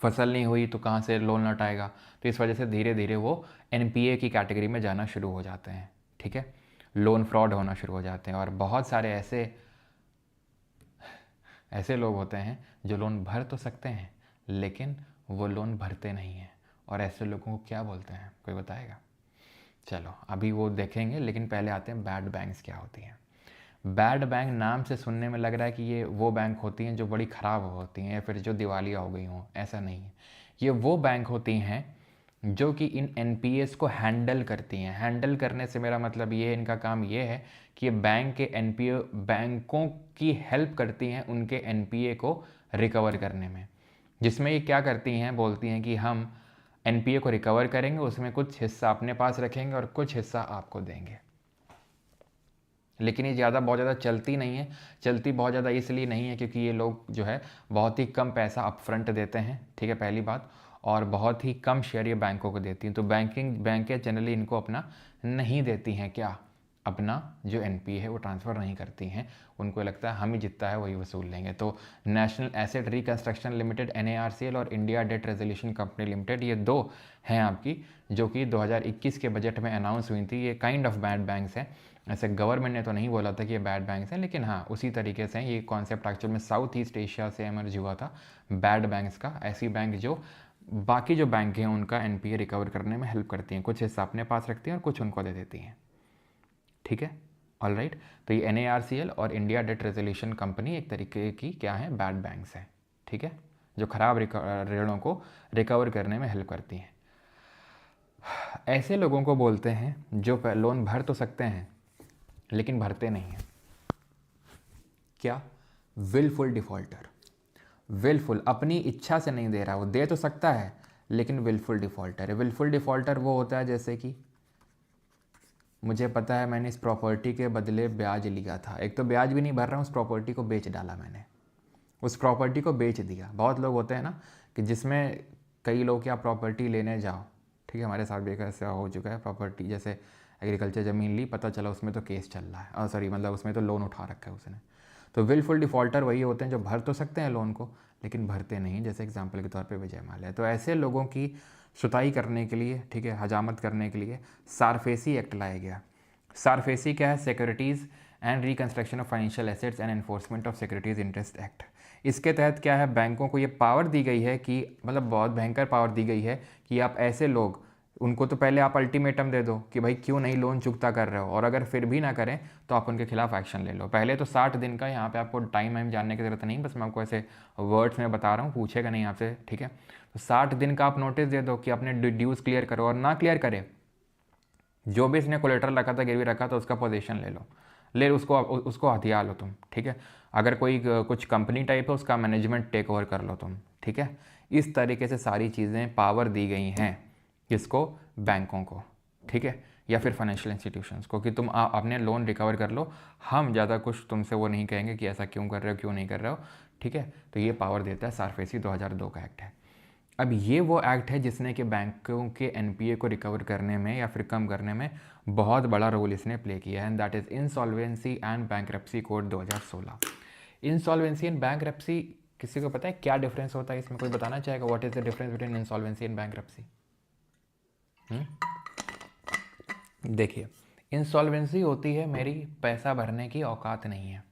फसल नहीं हुई तो कहाँ से लोन लौटाएगा, तो इस वजह से धीरे धीरे वो एनपीए की कैटेगरी में जाना शुरू हो जाते हैं, ठीक है, लोन फ्रॉड होना शुरू हो जाते हैं। और बहुत सारे ऐसे लोग होते हैं जो लोन भर तो सकते हैं लेकिन वो लोन भरते नहीं हैं, और ऐसे लोगों को क्या बोलते हैं, कोई बताएगा? चलो अभी वो देखेंगे, लेकिन पहले आते हैं बैड बैंक्स क्या होती हैं। बैड बैंक नाम से सुनने में लग रहा है कि ये वो बैंक होती हैं जो बड़ी ख़राब होती हैं या फिर जो दिवालिया हो गई हों, ऐसा नहीं है। ये वो बैंक होती हैं जो कि इन एनपीएस को हैंडल करती हैं। हैंडल करने से मेरा मतलब ये, इनका काम ये है कि ये बैंक के एनपीए, बैंकों की हेल्प करती हैं उनके एनपीए को रिकवर करने में, जिसमें ये क्या करती हैं, बोलती हैं कि हम एनपीए को रिकवर करेंगे, उसमें कुछ हिस्सा अपने पास रखेंगे और कुछ हिस्सा आपको देंगे। लेकिन ये बहुत ज़्यादा चलती नहीं है। चलती बहुत ज़्यादा इसलिए नहीं है क्योंकि ये लोग जो है बहुत ही कम पैसा अपफ्रंट देते हैं, ठीक है, पहली बात, और बहुत ही कम शेयर ये बैंकों को देती हैं। तो बैंकें जनरली इनको अपना नहीं देती हैं, क्या, अपना जो एनपीए है वो ट्रांसफ़र नहीं करती हैं। उनको लगता है हम ही जितना है वही वसूल लेंगे। तो national asset reconstruction limited NARCL और India debt resolution company limited, ये 2 हैं आपकी, जो कि 2021 के बजट में अनाउंस हुई थी। ये काइंड ऑफ बैड बैंक्स हैं। ऐसे गवर्नमेंट ने तो नहीं बोला था कि ये बैड बैंक्स हैं, लेकिन हाँ उसी तरीके से ये कॉन्सेप्ट एक्चुअल में साउथ ईस्ट एशिया से एमर्ज हुआ था बैड बैंक्स का। ऐसी बैंक जो बाकी जो बैंक हैं उनका एनपीए रिकवर करने में हेल्प करती हैं, कुछ हिस्सा अपने पास रखती हैं और कुछ उनको दे देती हैं, ठीक है, ऑल राइट। तो ये NARCL और इंडिया डेट रेजोल्यूशन कंपनी एक तरीके की क्या है, बैड बैंक्स हैं, ठीक है, जो खराब ऋणों को रिकवर करने में हेल्प करती हैं। ऐसे लोगों को बोलते हैं जो लोन भर तो सकते हैं लेकिन भरते नहीं हैं, क्या, विलफुल डिफ़ॉल्टर। विलफुल, अपनी इच्छा से नहीं दे रहा, वो दे तो सकता है लेकिन विलफुल डिफ़ॉल्टर है। विलफुल डिफ़ॉल्टर वो होता है जैसे कि मुझे पता है मैंने इस प्रॉपर्टी के बदले ब्याज लिया था, एक तो ब्याज भी नहीं भर रहा हूँ, उस प्रॉपर्टी को बेच डाला मैंने, उस प्रॉपर्टी को बेच दिया। बहुत लोग होते हैं ना कि जिसमें कई लोग क्या, प्रॉपर्टी लेने जाओ, ठीक है, हमारे साथ भी ऐसा हो चुका है, प्रॉपर्टी जैसे एग्रीकल्चर ज़मीन ली, पता चला उसमें तो केस चल रहा है, और सॉरी मतलब उसमें तो लोन उठा रखा है उसने। तो विलफुल डिफ़ॉल्टर वही होते हैं जो भर तो सकते हैं लोन को लेकिन भरते नहीं, जैसे एग्जांपल के तौर पे विजय माल्या। तो ऐसे लोगों की सुताई करने के लिए, ठीक है, हजामत करने के लिए सारफेसी एक्ट लाया गया। सारफेसी क्या है? Securities and reconstruction of financial assets and enforcement of securities interest act. इसके तहत क्या है, बैंकों को ये पावर दी गई है कि मतलब बहुत भयंकर पावर दी गई है कि आप ऐसे लोग, उनको तो पहले आप अल्टीमेटम दे दो कि भाई क्यों नहीं लोन चुकता कर रहे हो, और अगर फिर भी ना करें तो आप उनके खिलाफ एक्शन ले लो। पहले तो 60 दिन का, यहाँ पे आपको टाइम जानने की ज़रूरत नहीं, बस मैं आपको ऐसे वर्ड्स में बता रहा हूँ, पूछेगा नहीं आपसे, ठीक है। तो 60 दिन का आप नोटिस दे दो कि अपने ड्यूज़ क्लियर करो, और ना क्लियर करे, जो भी इसने कोलेटरल रखा था, गिरवी रखा था, उसका पोजीशन ले लो, उसको हथियार लो तुम, ठीक है। अगर कोई कुछ कंपनी टाइप है, उसका मैनेजमेंट टेक ओवर कर लो तुम, ठीक है। इस तरीके से सारी चीज़ें पावर दी गई हैं किसको? बैंकों को, ठीक है, या फिर फाइनेंशियल इंस्टीट्यूशंस को, कि तुम अपने लोन रिकवर कर लो, हम ज़्यादा कुछ तुमसे वो नहीं कहेंगे कि ऐसा क्यों कर रहे हो, क्यों नहीं कर रहे हो, ठीक है। तो ये पावर देता है सारफेसी 2002 का एक्ट है। अब ये वो एक्ट है जिसने कि बैंकों के एनपीए को रिकवर करने में या फिर कम करने में बहुत बड़ा रोल इसने प्ले किया है, and that is insolvency and bankruptcy code 2016। Insolvency and bankruptcy, किसी को पता है क्या डिफरेंस होता है इसमें? कोई बताना चाहेगा what is the difference between insolvency and bankruptcy? देखिए, इंसॉल्वेंसी होती है मेरी पैसा भरने की औकात नहीं है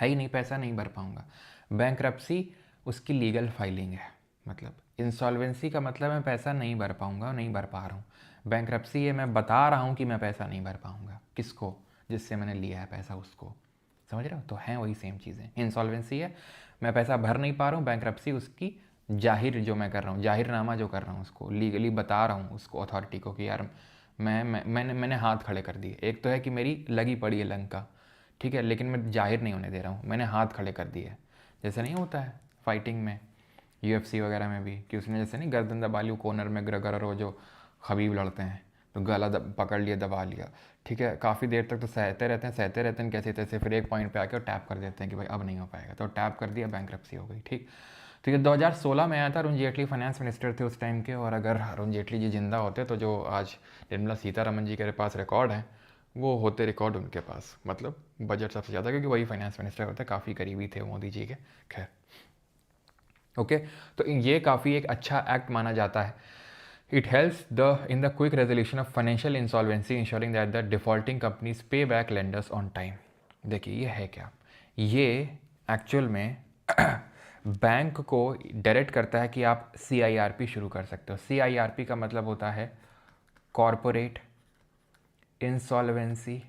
ही नहीं, पैसा नहीं भर पाऊंगा। बैंक्रप्सी उसकी लीगल फाइलिंग है, मतलब इंसॉल्वेंसी का मतलब मैं पैसा नहीं भर पाऊंगा, नहीं भर पा रहा हूँ। बैंक्रप्सी है मैं बता रहा हूँ कि मैं पैसा नहीं भर पाऊंगा, किसको? जिससे मैंने लिया है पैसा, उसको। समझ रहे हो? तो हैं वही सेम चीज़ें। इंसॉल्वेंसी है मैं पैसा भर नहीं पा रहा हूँ, बैंक्रप्सी उसकी जाहिर जो मैं कर रहा हूँ, जाहिरनामा जो कर रहा हूँ, उसको लीगली बता रहा हूँ उसको, अथॉरिटी को, कि यार मैंने हाथ खड़े कर दिए। एक तो है कि मेरी लगी पड़ी है लंका, ठीक है, लेकिन मैं जाहिर नहीं होने दे रहा हूँ, मैंने हाथ खड़े कर दिए। जैसे नहीं होता है फाइटिंग में, यूएफसी वगैरह में भी, कि उसने जैसे नहीं गर्दन दबा ली, कॉर्नर में ग्रेगर और वो जो खबीब लड़ते हैं, तो गला पकड़ लिया, दबा लिया, ठीक है, काफ़ी देर तक तो सहते रहते हैं कैसे तैसे, फिर एक पॉइंट पे आके टैप कर देते हैं कि भाई अब नहीं हो पाएगा, तो टैप कर दिया, बैंक्रप्सी हो गई, ठीक। तो ये 2016 में आया था, अरुण जेटली फाइनेंस मिनिस्टर थे उस टाइम के, और अगर अरुण जेटली जी जिंदा होते तो जो आज निर्मला सीतारमन जी के पास रिकॉर्ड है, वो होते रिकॉर्ड उनके पास, मतलब बजट सबसे ज़्यादा, क्योंकि वही फाइनेंस मिनिस्टर होते, काफ़ी करीबी थे मोदी जी के। खैर, ओके, तो ये काफ़ी एक अच्छा एक्ट माना जाता है। It helps in the quick resolution of financial insolvency, ensuring that the defaulting companies पे बैक लेंडर्स ऑन टाइम। देखिए ये है क्या, ये एक्चुअल में बैंक को डायरेक्ट करता है कि आप CIRP शुरू कर सकते हो। CIRP का मतलब होता है corporate insolvency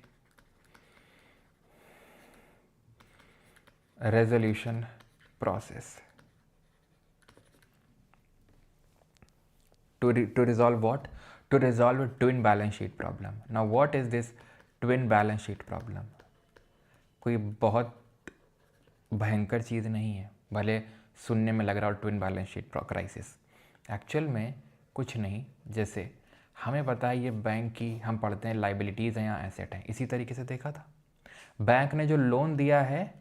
resolution process, to resolve what? To resolve a twin balance sheet problem. Now what is this twin balance sheet problem? कोई बहुत भयंकर चीज़ नहीं है, भले सुनने में लग रहा हो twin balance sheet crisis, actual में कुछ नहीं। जैसे हमें पता है ये बैंक की, हम पढ़ते हैं लाइबिलिटीज़ हैं या एसेट हैं, इसी तरीके से देखा था। बैंक ने जो लोन दिया है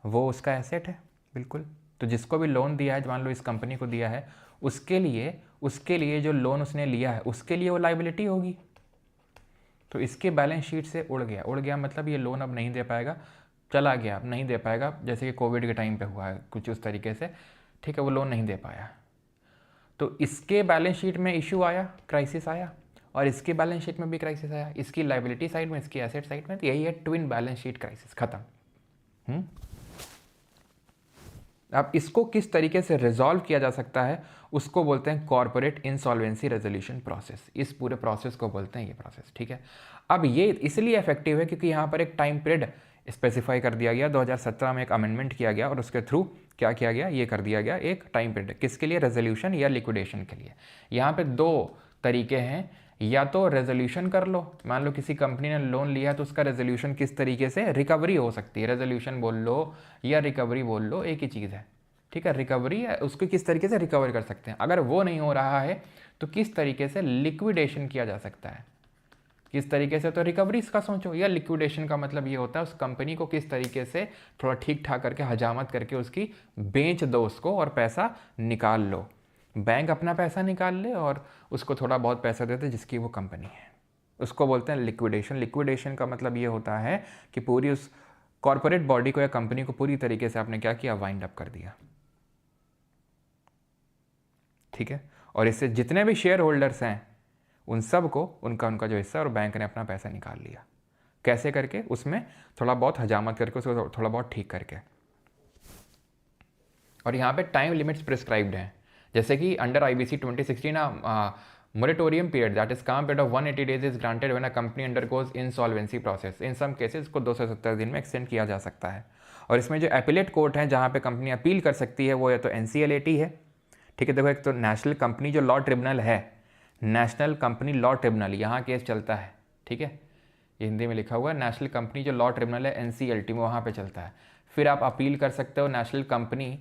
वो उसका एसेट है, बिल्कुल। तो जिसको भी लोन दिया है, मान लो इस कंपनी को दिया है, उसके लिए जो लोन उसने लिया है उसके लिए वो लाइबिलिटी होगी। तो इसके बैलेंस शीट से उड़ गया मतलब ये लोन अब नहीं दे पाएगा, चला गया, अब नहीं दे पाएगा, जैसे कि कोविड के टाइम पे हुआ है कुछ उस तरीके से, ठीक है, वो लोन नहीं दे पाया, तो इसके बैलेंस शीट में इशू आया, क्राइसिस आया, और इसके बैलेंस शीट में भी क्राइसिस आया, इसकी लाइबिलिटी साइड में, इसकी एसेट साइड में। तो यही है ट्विन बैलेंस शीट क्राइसिस, खत्म। अब इसको किस तरीके से रिजॉल्व किया जा सकता है उसको बोलते हैं कॉर्पोरेट इंसॉल्वेंसी रेजोल्यूशन प्रोसेस। इस पूरे प्रोसेस को बोलते हैं ये प्रोसेस, ठीक है। अब ये इसलिए इफेक्टिव है क्योंकि यहाँ पर एक टाइम पीरियड स्पेसिफाई कर दिया गया, 2017 में एक अमेंडमेंट किया गया और उसके थ्रू क्या किया गया, ये कर दिया गया एक टाइम पीरियड, किसके लिए? रेजोल्यूशन या लिक्विडेशन के लिए। यहाँ पे दो तरीके हैं, या तो रेजोल्यूशन कर लो, मान लो किसी कंपनी ने लोन लिया तो उसका रेजोल्यूशन किस तरीके से, रिकवरी हो सकती है, रेजोल्यूशन बोल लो या रिकवरी बोल लो, एक ही चीज़ है, ठीक है। रिकवरी है, उसको किस तरीके से रिकवर कर सकते हैं। अगर वो नहीं हो रहा है तो किस तरीके से लिक्विडेशन किया जा सकता है, किस तरीके से, तो रिकवरी इसका सोचो, या लिक्विडेशन का मतलब ये होता है उस कंपनी को किस तरीके से थोड़ा ठीक ठाक करके, हजामत करके उसकी बेच दो उसको और पैसा निकाल लो, बैंक अपना पैसा निकाल ले और उसको थोड़ा बहुत पैसा देते जिसकी वो कंपनी है, उसको बोलते हैं लिक्विडेशन। लिक्विडेशन का मतलब ये होता है कि पूरी उस कॉर्पोरेट बॉडी को या कंपनी को पूरी तरीके से आपने क्या किया, वाइंड अप कर दिया, ठीक है। और इससे जितने भी शेयर होल्डर्स हैं उन सब को उनका जो हिस्सा और बैंक ने अपना पैसा निकाल लिया। कैसे करके? उसमें थोड़ा बहुत हजामत करके, उसको थोड़ा बहुत ठीक करके। और यहाँ पे टाइम लिमिट्स प्रिस्क्राइब्ड हैं, जैसे कि under IBC 2016 moratorium period that is calm period of 180 days is granted when a company undergoes insolvency process. In some cases को 270 दिन में एक्सटेंड किया जा सकता है। और इसमें जो एपिलेट कोर्ट है जहाँ पे कंपनी अपील कर सकती है वो या तो NCLAT है, ठीक है। देखो, एक तो नेशनल कंपनी जो लॉ ट्रिब्यूनल है, नेशनल कंपनी लॉ ट्रिब्यूनल, यहाँ केस चलता है, ठीक है। ये हिंदी में लिखा हुआ है, नेशनल कंपनी जो लॉ ट्रिब्यूनल है NCLT में, वहाँ पे चलता है। फिर आप अपील कर सकते हो national company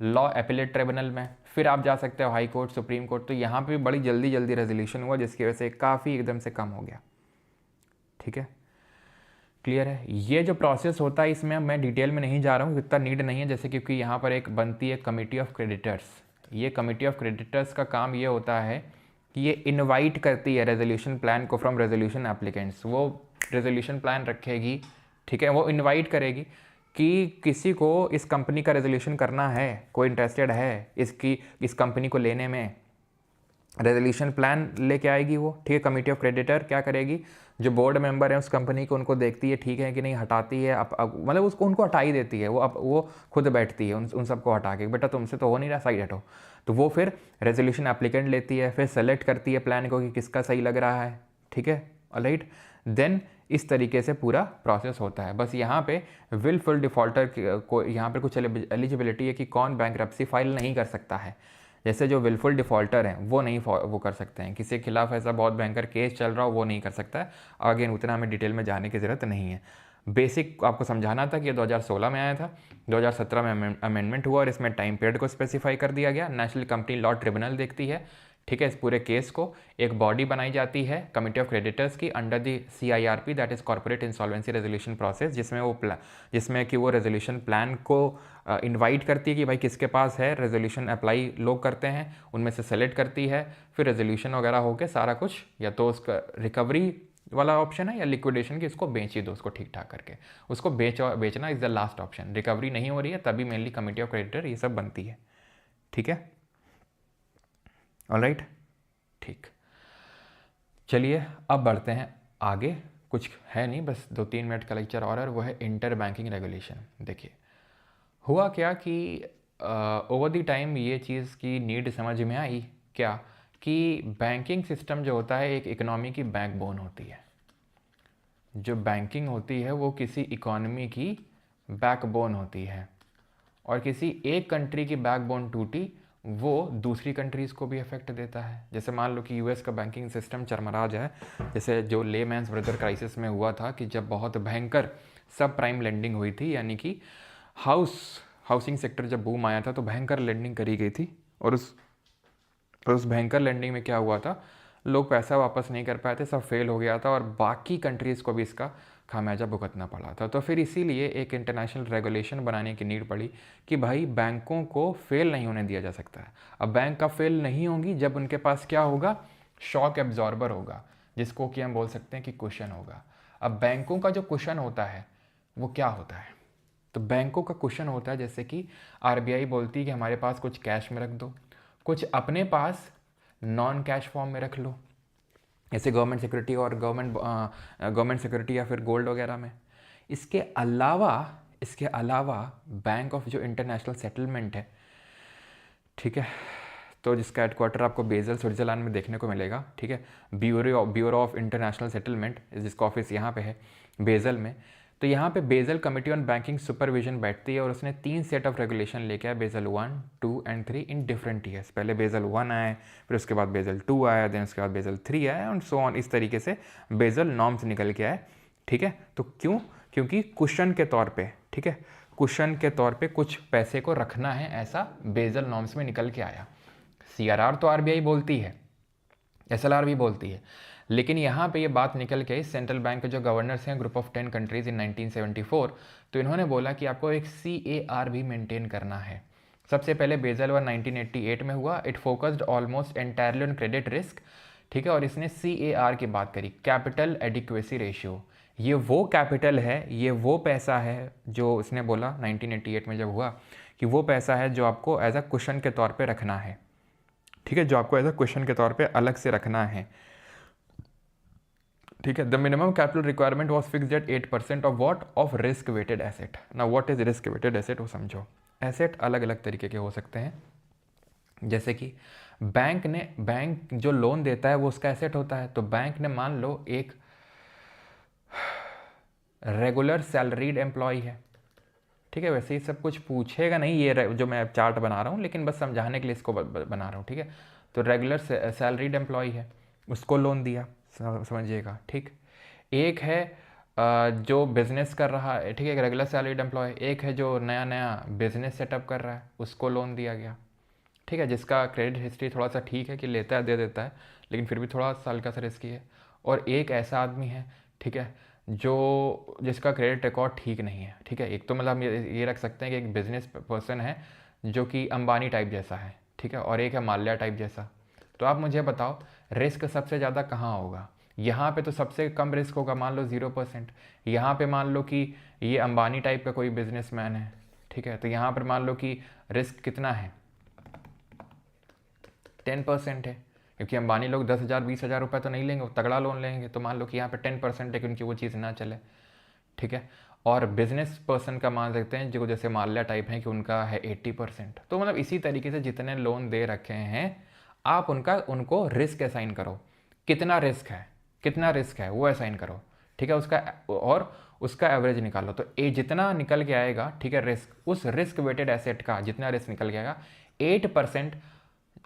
law appellate tribunal में, फिर आप जा सकते हो हाई कोर्ट, सुप्रीम कोर्ट। तो यहाँ पे भी बड़ी जल्दी जल्दी रेजोल्यूशन हुआ, जिसकी वजह से काफ़ी एकदम से कम हो गया, ठीक है। क्लियर है? ये जो प्रोसेस होता है इसमें मैं डिटेल में नहीं जा रहा हूँ, इतना नीड नहीं है, जैसे क्योंकि यहाँ पर एक बनती है कमेटी ऑफ क्रेडिटर्स। ये कमेटी ऑफ क्रेडिटर्स का काम ये होता है कि ये इनवाइट करती है रेजोल्यूशन प्लान को फ्रॉम रेजोल्यूशन एप्लीकेंट्स। वो रेजोल्यूशन प्लान रखेगी, ठीक है, वो इनवाइट करेगी कि किसी को इस कंपनी का रेजोल्यूशन करना है, कोई इंटरेस्टेड है इस कंपनी को लेने में, रेजोल्यूशन प्लान लेके आएगी वो, ठीक है। कमेटी ऑफ क्रेडिटर क्या करेगी? जो बोर्ड मेंबर है उस कंपनी को, उनको देखती है ठीक है कि नहीं, हटाती है, मतलब उसको उनको हटा ही देती है वो खुद बैठती है उन सबको हटा के, बेटा तुमसे तो हो नहीं रहा, साइड हटो। तो वो फिर रेजोल्यूशन एप्लीकेंट लेती है, फिर सेलेक्ट करती है प्लान को कि किसका सही लग रहा है, ठीक है, ऑलराइट। देन इस तरीके से पूरा प्रोसेस होता है। बस यहाँ पे विलफुल डिफॉल्टर को यहाँ पर कुछ एलिजिबिलिटी है कि कौन बैंकरप्सी फाइल नहीं कर सकता है। जैसे जो विलफुल डिफ़ॉल्टर हैं वो नहीं वो कर सकते हैं, किसी के खिलाफ ऐसा बहुत भयंकर केस चल रहा हो वो नहीं कर सकता है। अगेन उतना हमें डिटेल में जाने की ज़रूरत नहीं है। बेसिक आपको समझाना था कि ये 2016 में आया था, 2017 में अमेंडमेंट हुआ और इसमें टाइम पीरियड को स्पेसिफाई कर दिया गया। नेशनल कंपनी लॉ ट्रिब्यूनल देखती है, ठीक है, इस पूरे केस को। एक बॉडी बनाई जाती है कमेटी ऑफ क्रेडिटर्स की under the CIRP that is corporate insolvency resolution process, जिसमें कि वो रेजोल्यूशन प्लान को इनवाइट करती है कि भाई किसके पास है, रेजोल्यूशन अप्लाई लोग करते हैं, उनमें से सेलेक्ट करती है, फिर रेजोल्यूशन वगैरह होकर सारा कुछ या तो उसका रिकवरी वाला ऑप्शन है या लिक्विडेशन की, उसको बेच ही दो उसको ठीक ठाक करके, उसको बेचना is the last option. Recovery नहीं हो रही है तभी मेनली कमेटी ऑफ क्रेडिटर ये सब बनती है, ठीक है, ऑलराइट, ठीक। चलिए अब बढ़ते हैं आगे, कुछ है नहीं, बस 2-3 मिनट का लेक्चर और वो है इंटर बैंकिंग रेगुलेशन। देखिए हुआ क्या कि ओवर द टाइम ये चीज़ की नीड समझ में आई क्या, कि बैंकिंग सिस्टम जो होता है एक इकोनॉमी की बैकबोन होती है। जो बैंकिंग होती है वो किसी इकोनॉमी की बैकबोन होती है, और किसी एक कंट्री की बैकबोन टूटी वो दूसरी कंट्रीज़ को भी अफेक्ट देता है। जैसे मान लो कि US का बैंकिंग सिस्टम चरमरा जाए, जैसे जो लेमैन्स ब्रदर क्राइसिस में हुआ था कि जब बहुत भयंकर सब प्राइम लेंडिंग हुई थी, यानी कि हाउसिंग सेक्टर जब बूम आया था तो भयंकर लेंडिंग करी गई थी, और उस भयंकर लेंडिंग में क्या हुआ था, लोग पैसा वापस नहीं कर पाए थे, सब फेल हो गया था, और बाकी कंट्रीज़ को भी इसका खामियाजा भुगतना पड़ा था। तो फिर इसीलिए एक इंटरनेशनल रेगुलेशन बनाने की नीड पड़ी कि भाई बैंकों को फेल नहीं होने दिया जा सकता है। अब बैंक का फेल नहीं होगी जब उनके पास क्या होगा, शॉक एब्जॉर्बर होगा, जिसको कि हम बोल सकते हैं कि कुशन होगा। अब बैंकों का जो कुशन होता है वो क्या होता है, तो बैंकों का कुशन होता है जैसे कि RBI बोलती है कि हमारे पास कुछ कैश में रख दो, कुछ अपने पास नॉन कैश फॉर्म में रख लो, जैसे गवर्नमेंट सिक्योरिटी और गवर्नमेंट सिक्योरिटी या फिर गोल्ड वगैरह में। इसके अलावा बैंक ऑफ जो इंटरनेशनल सेटलमेंट है, ठीक है, तो जिसका हेडक्वार्टर आपको बेजल स्विट्जरलैंड में देखने को मिलेगा, ठीक है, ब्यूरो ऑफ इंटरनेशनल सेटलमेंट, जिसका ऑफिस यहाँ पे है बेजल में। तो यहाँ पे Basel committee on banking supervision बैठती है, और उसने 3 सेट ऑफ रेगुलेशन लेके आया, Basel 1, 2 and 3 in different years. पहले बेजल 1 आया, फिर उसके बाद बेजल 2 आया, देन उसके बाद बेजल 3 आया, एंड सो ऑन। इस तरीके से बेजल नॉर्म्स निकल के आए, ठीक है। तो क्योंकि कुशन के तौर पर, ठीक है, कुशन के तौर पर कुछ पैसे को रखना है, ऐसा बेजल नॉर्म्स में निकल के आया। CRR तो RBI बोलती है, SLR भी बोलती है, लेकिन यहाँ पे ये बात निकल के सेंट्रल बैंक के जो गवर्नर्स हैं ग्रुप ऑफ 10 कंट्रीज़ इन 1974, तो इन्होंने बोला कि आपको एक CAR भी मेंटेन करना है। सबसे पहले बेजल 1 1988 में हुआ, it focused almost entirely on credit risk, ठीक है, और इसने CAR की बात करी, कैपिटल एडिक्वेसी रेशियो। ये वो कैपिटल है, ये वो पैसा है जो इसने बोला 1988 में जब हुआ कि वो पैसा है जो आपको एज अ कुशन के तौर पर रखना है, ठीक है, जो आपको एज अ क्वेश्चन के तौर पे अलग से रखना है। ठीक है, the minimum capital requirement was fixed at 8% of what, of risk weighted asset. ना what is risk weighted asset वो समझो। एसेट अलग अलग तरीके के हो सकते हैं, जैसे कि बैंक जो लोन देता है वो उसका एसेट होता है। तो बैंक ने मान लो एक रेगुलर सैलरीड एम्प्लॉय है, ठीक है, वैसे ही सब कुछ पूछेगा नहीं ये जो मैं चार्ट बना रहा हूँ, लेकिन बस समझाने के लिए इसको बना रहा हूँ, ठीक है। तो रेगुलर सैलरीड एम्प्लॉय है, उसको लोन दिया, समझिएगा, ठीक। एक है जो बिजनेस कर रहा है, ठीक है, एक रेगुलर सैलरीड एम्प्लॉय। एक है जो नया नया बिजनेस सेटअप कर रहा है, उसको लोन दिया गया, ठीक है, जिसका क्रेडिट हिस्ट्री थोड़ा सा ठीक है कि लेता है दे देता है, लेकिन फिर भी थोड़ा सा हल्का सा रिस्की है। और एक ऐसा आदमी है, ठीक है, जिसका क्रेडिट रिकॉर्ड ठीक नहीं है, ठीक है। एक तो मतलब हम ये रख सकते हैं कि एक बिजनेस पर्सन है जो कि अंबानी टाइप जैसा है, ठीक है, और एक है माल्या टाइप जैसा। तो आप मुझे बताओ रिस्क सबसे ज़्यादा कहाँ होगा? यहाँ पे तो सबसे कम रिस्क होगा, मान लो 0%। यहाँ पे मान लो कि ये अंबानी टाइप का कोई बिजनेसमैन है, ठीक है, तो यहाँ पर मान लो कि रिस्क कितना है, 10% है, क्योंकि अंबानी लोग 10,000 20,000 रुपये तो नहीं लेंगे, वो तगड़ा लोन लेंगे। तो मान लो कि यहाँ पे 10% है कि उनकी वो चीज़ ना चले, ठीक है। और बिजनेस पर्सन का मान सकते हैं जो जैसे माल्या टाइप है कि उनका है 80%। तो मतलब इसी तरीके से जितने लोन दे रखे हैं आप उनको रिस्क असाइन करो, कितना रिस्क है वो असाइन करो, ठीक है, और उसका एवरेज निकालो। तो जितना निकल के आएगा, ठीक है, रिस्क, उस रिस्क वेटेड एसेट का जितना रिस्क निकल के आएगा 8%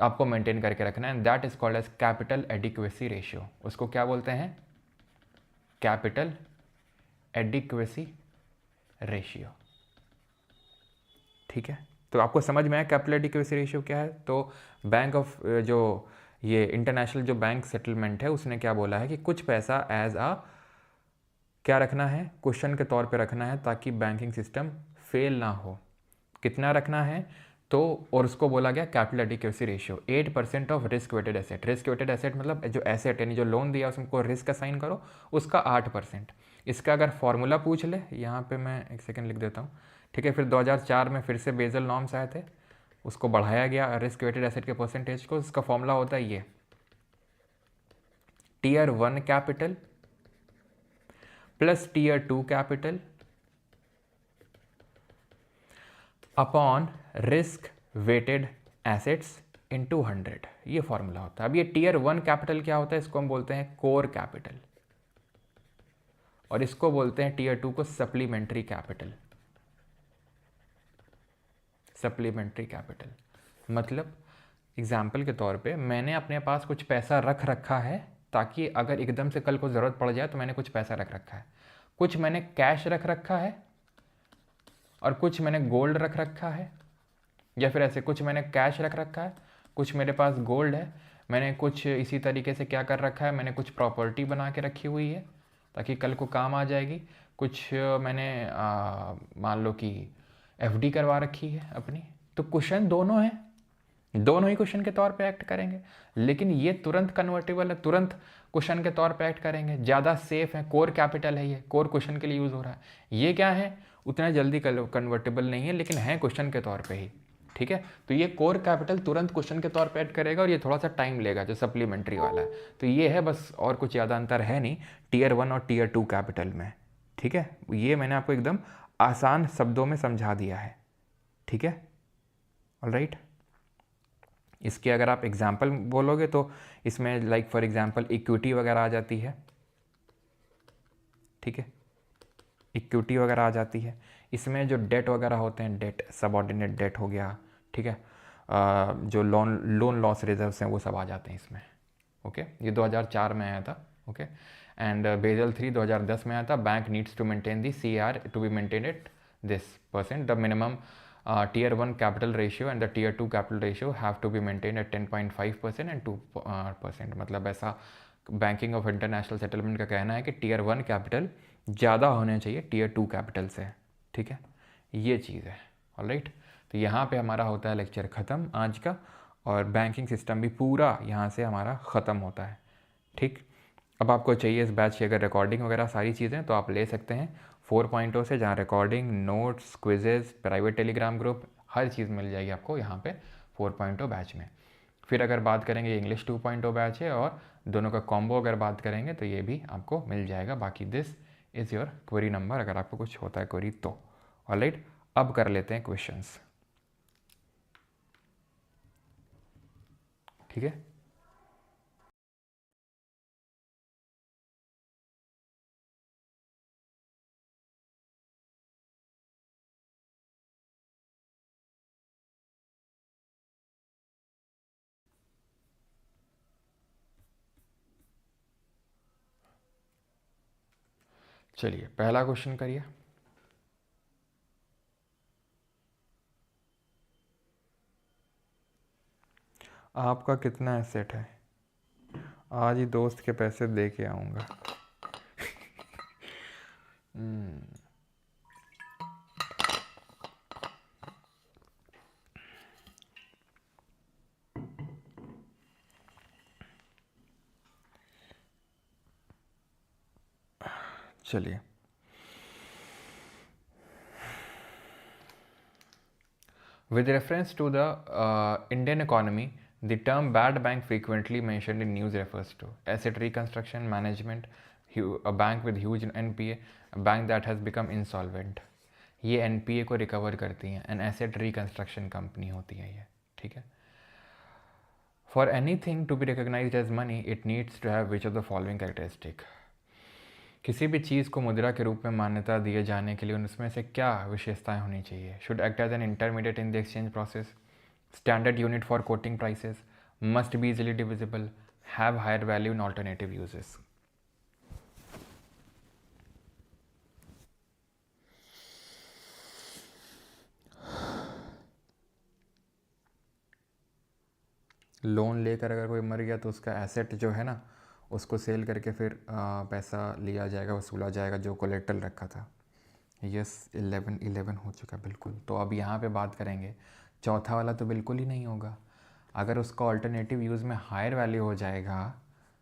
आपको मेंटेन करके रखना है। That is called as capital adequacy ratio. उसको क्या बोलते हैं? कैपिटल एडिक्वेसी रेशियो, ठीक है। तो आपको समझ में आया कैपिटल एडिक्वेसी रेशियो क्या है? तो बैंक ऑफ जो ये इंटरनेशनल जो बैंक सेटलमेंट है उसने क्या बोला है कि कुछ पैसा एज आ क्या रखना है, क्वेश्चन के तौर पे रखना है ताकि बैंकिंग सिस्टम फेल ना हो। कितना रखना है? तो और उसको बोला गया capital adequacy ratio 8% of risk weighted asset. Risk weighted asset मतलब जो एसेट यानी जो लोन दिया उसको रिस्क असाइन करो, उसका 8%। इसका अगर फॉर्मूला पूछ ले, यहाँ पे मैं एक सेकेंड लिख देता हूँ, ठीक है। फिर 2004 में फिर से बेजल नॉर्म्स आए थे, उसको बढ़ाया गया रिस्क वेटेड एसेट के परसेंटेज को। इसका फॉर्मूला होता है ये, tier 1 capital plus tier 2 capital upon risk weighted assets into 100, ये फॉर्मूला होता है। अब ये टीयर 1 कैपिटल क्या होता है? इसको हम बोलते हैं कोर कैपिटल, और इसको बोलते हैं टीयर 2 को सप्लीमेंट्री कैपिटल। सप्लीमेंट्री कैपिटल मतलब एग्जाम्पल के तौर पे मैंने अपने पास कुछ पैसा रख रखा है ताकि अगर एकदम से कल को ज़रूरत पड़ जाए तो मैंने कुछ पैसा रख रखा है। कुछ मैंने कैश रख रखा है और कुछ मैंने गोल्ड रख रखा है, या फिर ऐसे कुछ मैंने कैश रख रखा है, कुछ मेरे पास गोल्ड है, मैंने कुछ इसी तरीके से क्या कर रखा है, मैंने कुछ प्रॉपर्टी बना के रखी हुई है ताकि कल को काम आ जाएगी। कुछ मैंने मान लो कि एफडी करवा रखी है अपनी। तो क्वेश्चन दोनों हैं, दोनों ही क्वेश्चन के तौर पे एक्ट करेंगे, लेकिन ये तुरंत कन्वर्टेबल है, तुरंत क्वेश्चन के तौर पे एक्ट करेंगे, ज़्यादा सेफ है। कोर कैपिटल है, ये कोर क्वेश्चन के लिए यूज़ हो रहा है। ये क्या है, उतना जल्दी कन्वर्टेबल नहीं है, लेकिन है क्वेश्चन के तौर पे ही, ठीक है। तो ये कोर कैपिटल तुरंत क्वेश्चन के तौर पे ऐड करेगा और ये थोड़ा सा टाइम लेगा जो सप्लीमेंट्री वाला है। तो ये है बस, और कुछ ज़्यादा अंतर है नहीं टीयर 1 और टीयर 2 कैपिटल में, ठीक है। ये मैंने आपको एकदम आसान शब्दों में समझा दिया है, ठीक है, ऑलराइट। इसके अगर आप एग्जाम्पल बोलोगे तो इसमें लाइक फॉर एग्जाम्पल इक्विटी वगैरह आ जाती है, ठीक है, इक्विटी वगैरह आ जाती है। इसमें जो डेट वगैरह होते हैं, डेट सबऑर्डिनेट डेट हो गया, ठीक है, जो लोन लॉस रिजर्व्स हैं वो सब आ जाते हैं इसमें, ओके। ये 2004 में आया था, ओके। एंड बेजल 3 2010 में आया था। Bank needs to maintain the CR to be maintain at this percent. The minimum tier 1 capital ratio and the tier 2 capital ratio have to be maintain at 10.5% and 2%। मतलब ऐसा banking of international settlement का कहना है कि tier 1 capital ज़्यादा होने चाहिए tier 2 capital से, ठीक है, ये चीज़ है, ऑलराइट। तो यहाँ पे हमारा होता है लेक्चर ख़त्म आज का, और बैंकिंग सिस्टम भी पूरा यहाँ से हमारा ख़त्म होता है, ठीक। अब आपको चाहिए इस बैच की अगर रिकॉर्डिंग वगैरह सारी चीज़ें तो आप ले सकते हैं 4.0 से, जहाँ recording, notes, quizzes, private Telegram group, हर चीज़ मिल जाएगी आपको यहाँ पे 4.0 बैच में। फिर अगर बात करेंगे इंग्लिश 2.0 बैच है और दोनों का कॉम्बो अगर बात करेंगे तो ये भी आपको मिल जाएगा। बाकी this is your query number अगर आपको कुछ होता है क्वेरी तो। ऑलराइट, अब कर लेते हैं क्वेश्चंस। ठीक है, चलिए पहला क्वेश्चन करिए। आपका कितना एसेट है? आज ही दोस्त के पैसे दे के आऊँगा। चलिए, with reference to the Indian economy, the term bad bank frequently mentioned in news refers to asset reconstruction management, a bank with huge NPA, a bank that has become insolvent. ये NPA को recover करती हैं, an asset reconstruction company होती है ये। ठीक है, for anything to be recognise as money it needs to have which of the following characteristic. किसी भी चीज़ को मुद्रा के रूप में मान्यता दिए जाने के लिए उसमें से क्या विशेषताएं होनी चाहिए? Should act as an intermediate in the exchange process, standard unit for quoting prices, must be easily divisible, have higher value in alternative uses. Loan लेकर अगर कोई मर गया तो उसका एसेट जो है ना उसको सेल करके फिर पैसा लिया जाएगा, वसूला जाएगा जो कोलेट्रल रखा था। यस, 11 हो चुका बिल्कुल। तो अब यहाँ पे बात करेंगे, चौथा वाला तो बिल्कुल ही नहीं होगा। अगर उसका ऑल्टरनेटिव यूज़ में हायर वैल्यू हो जाएगा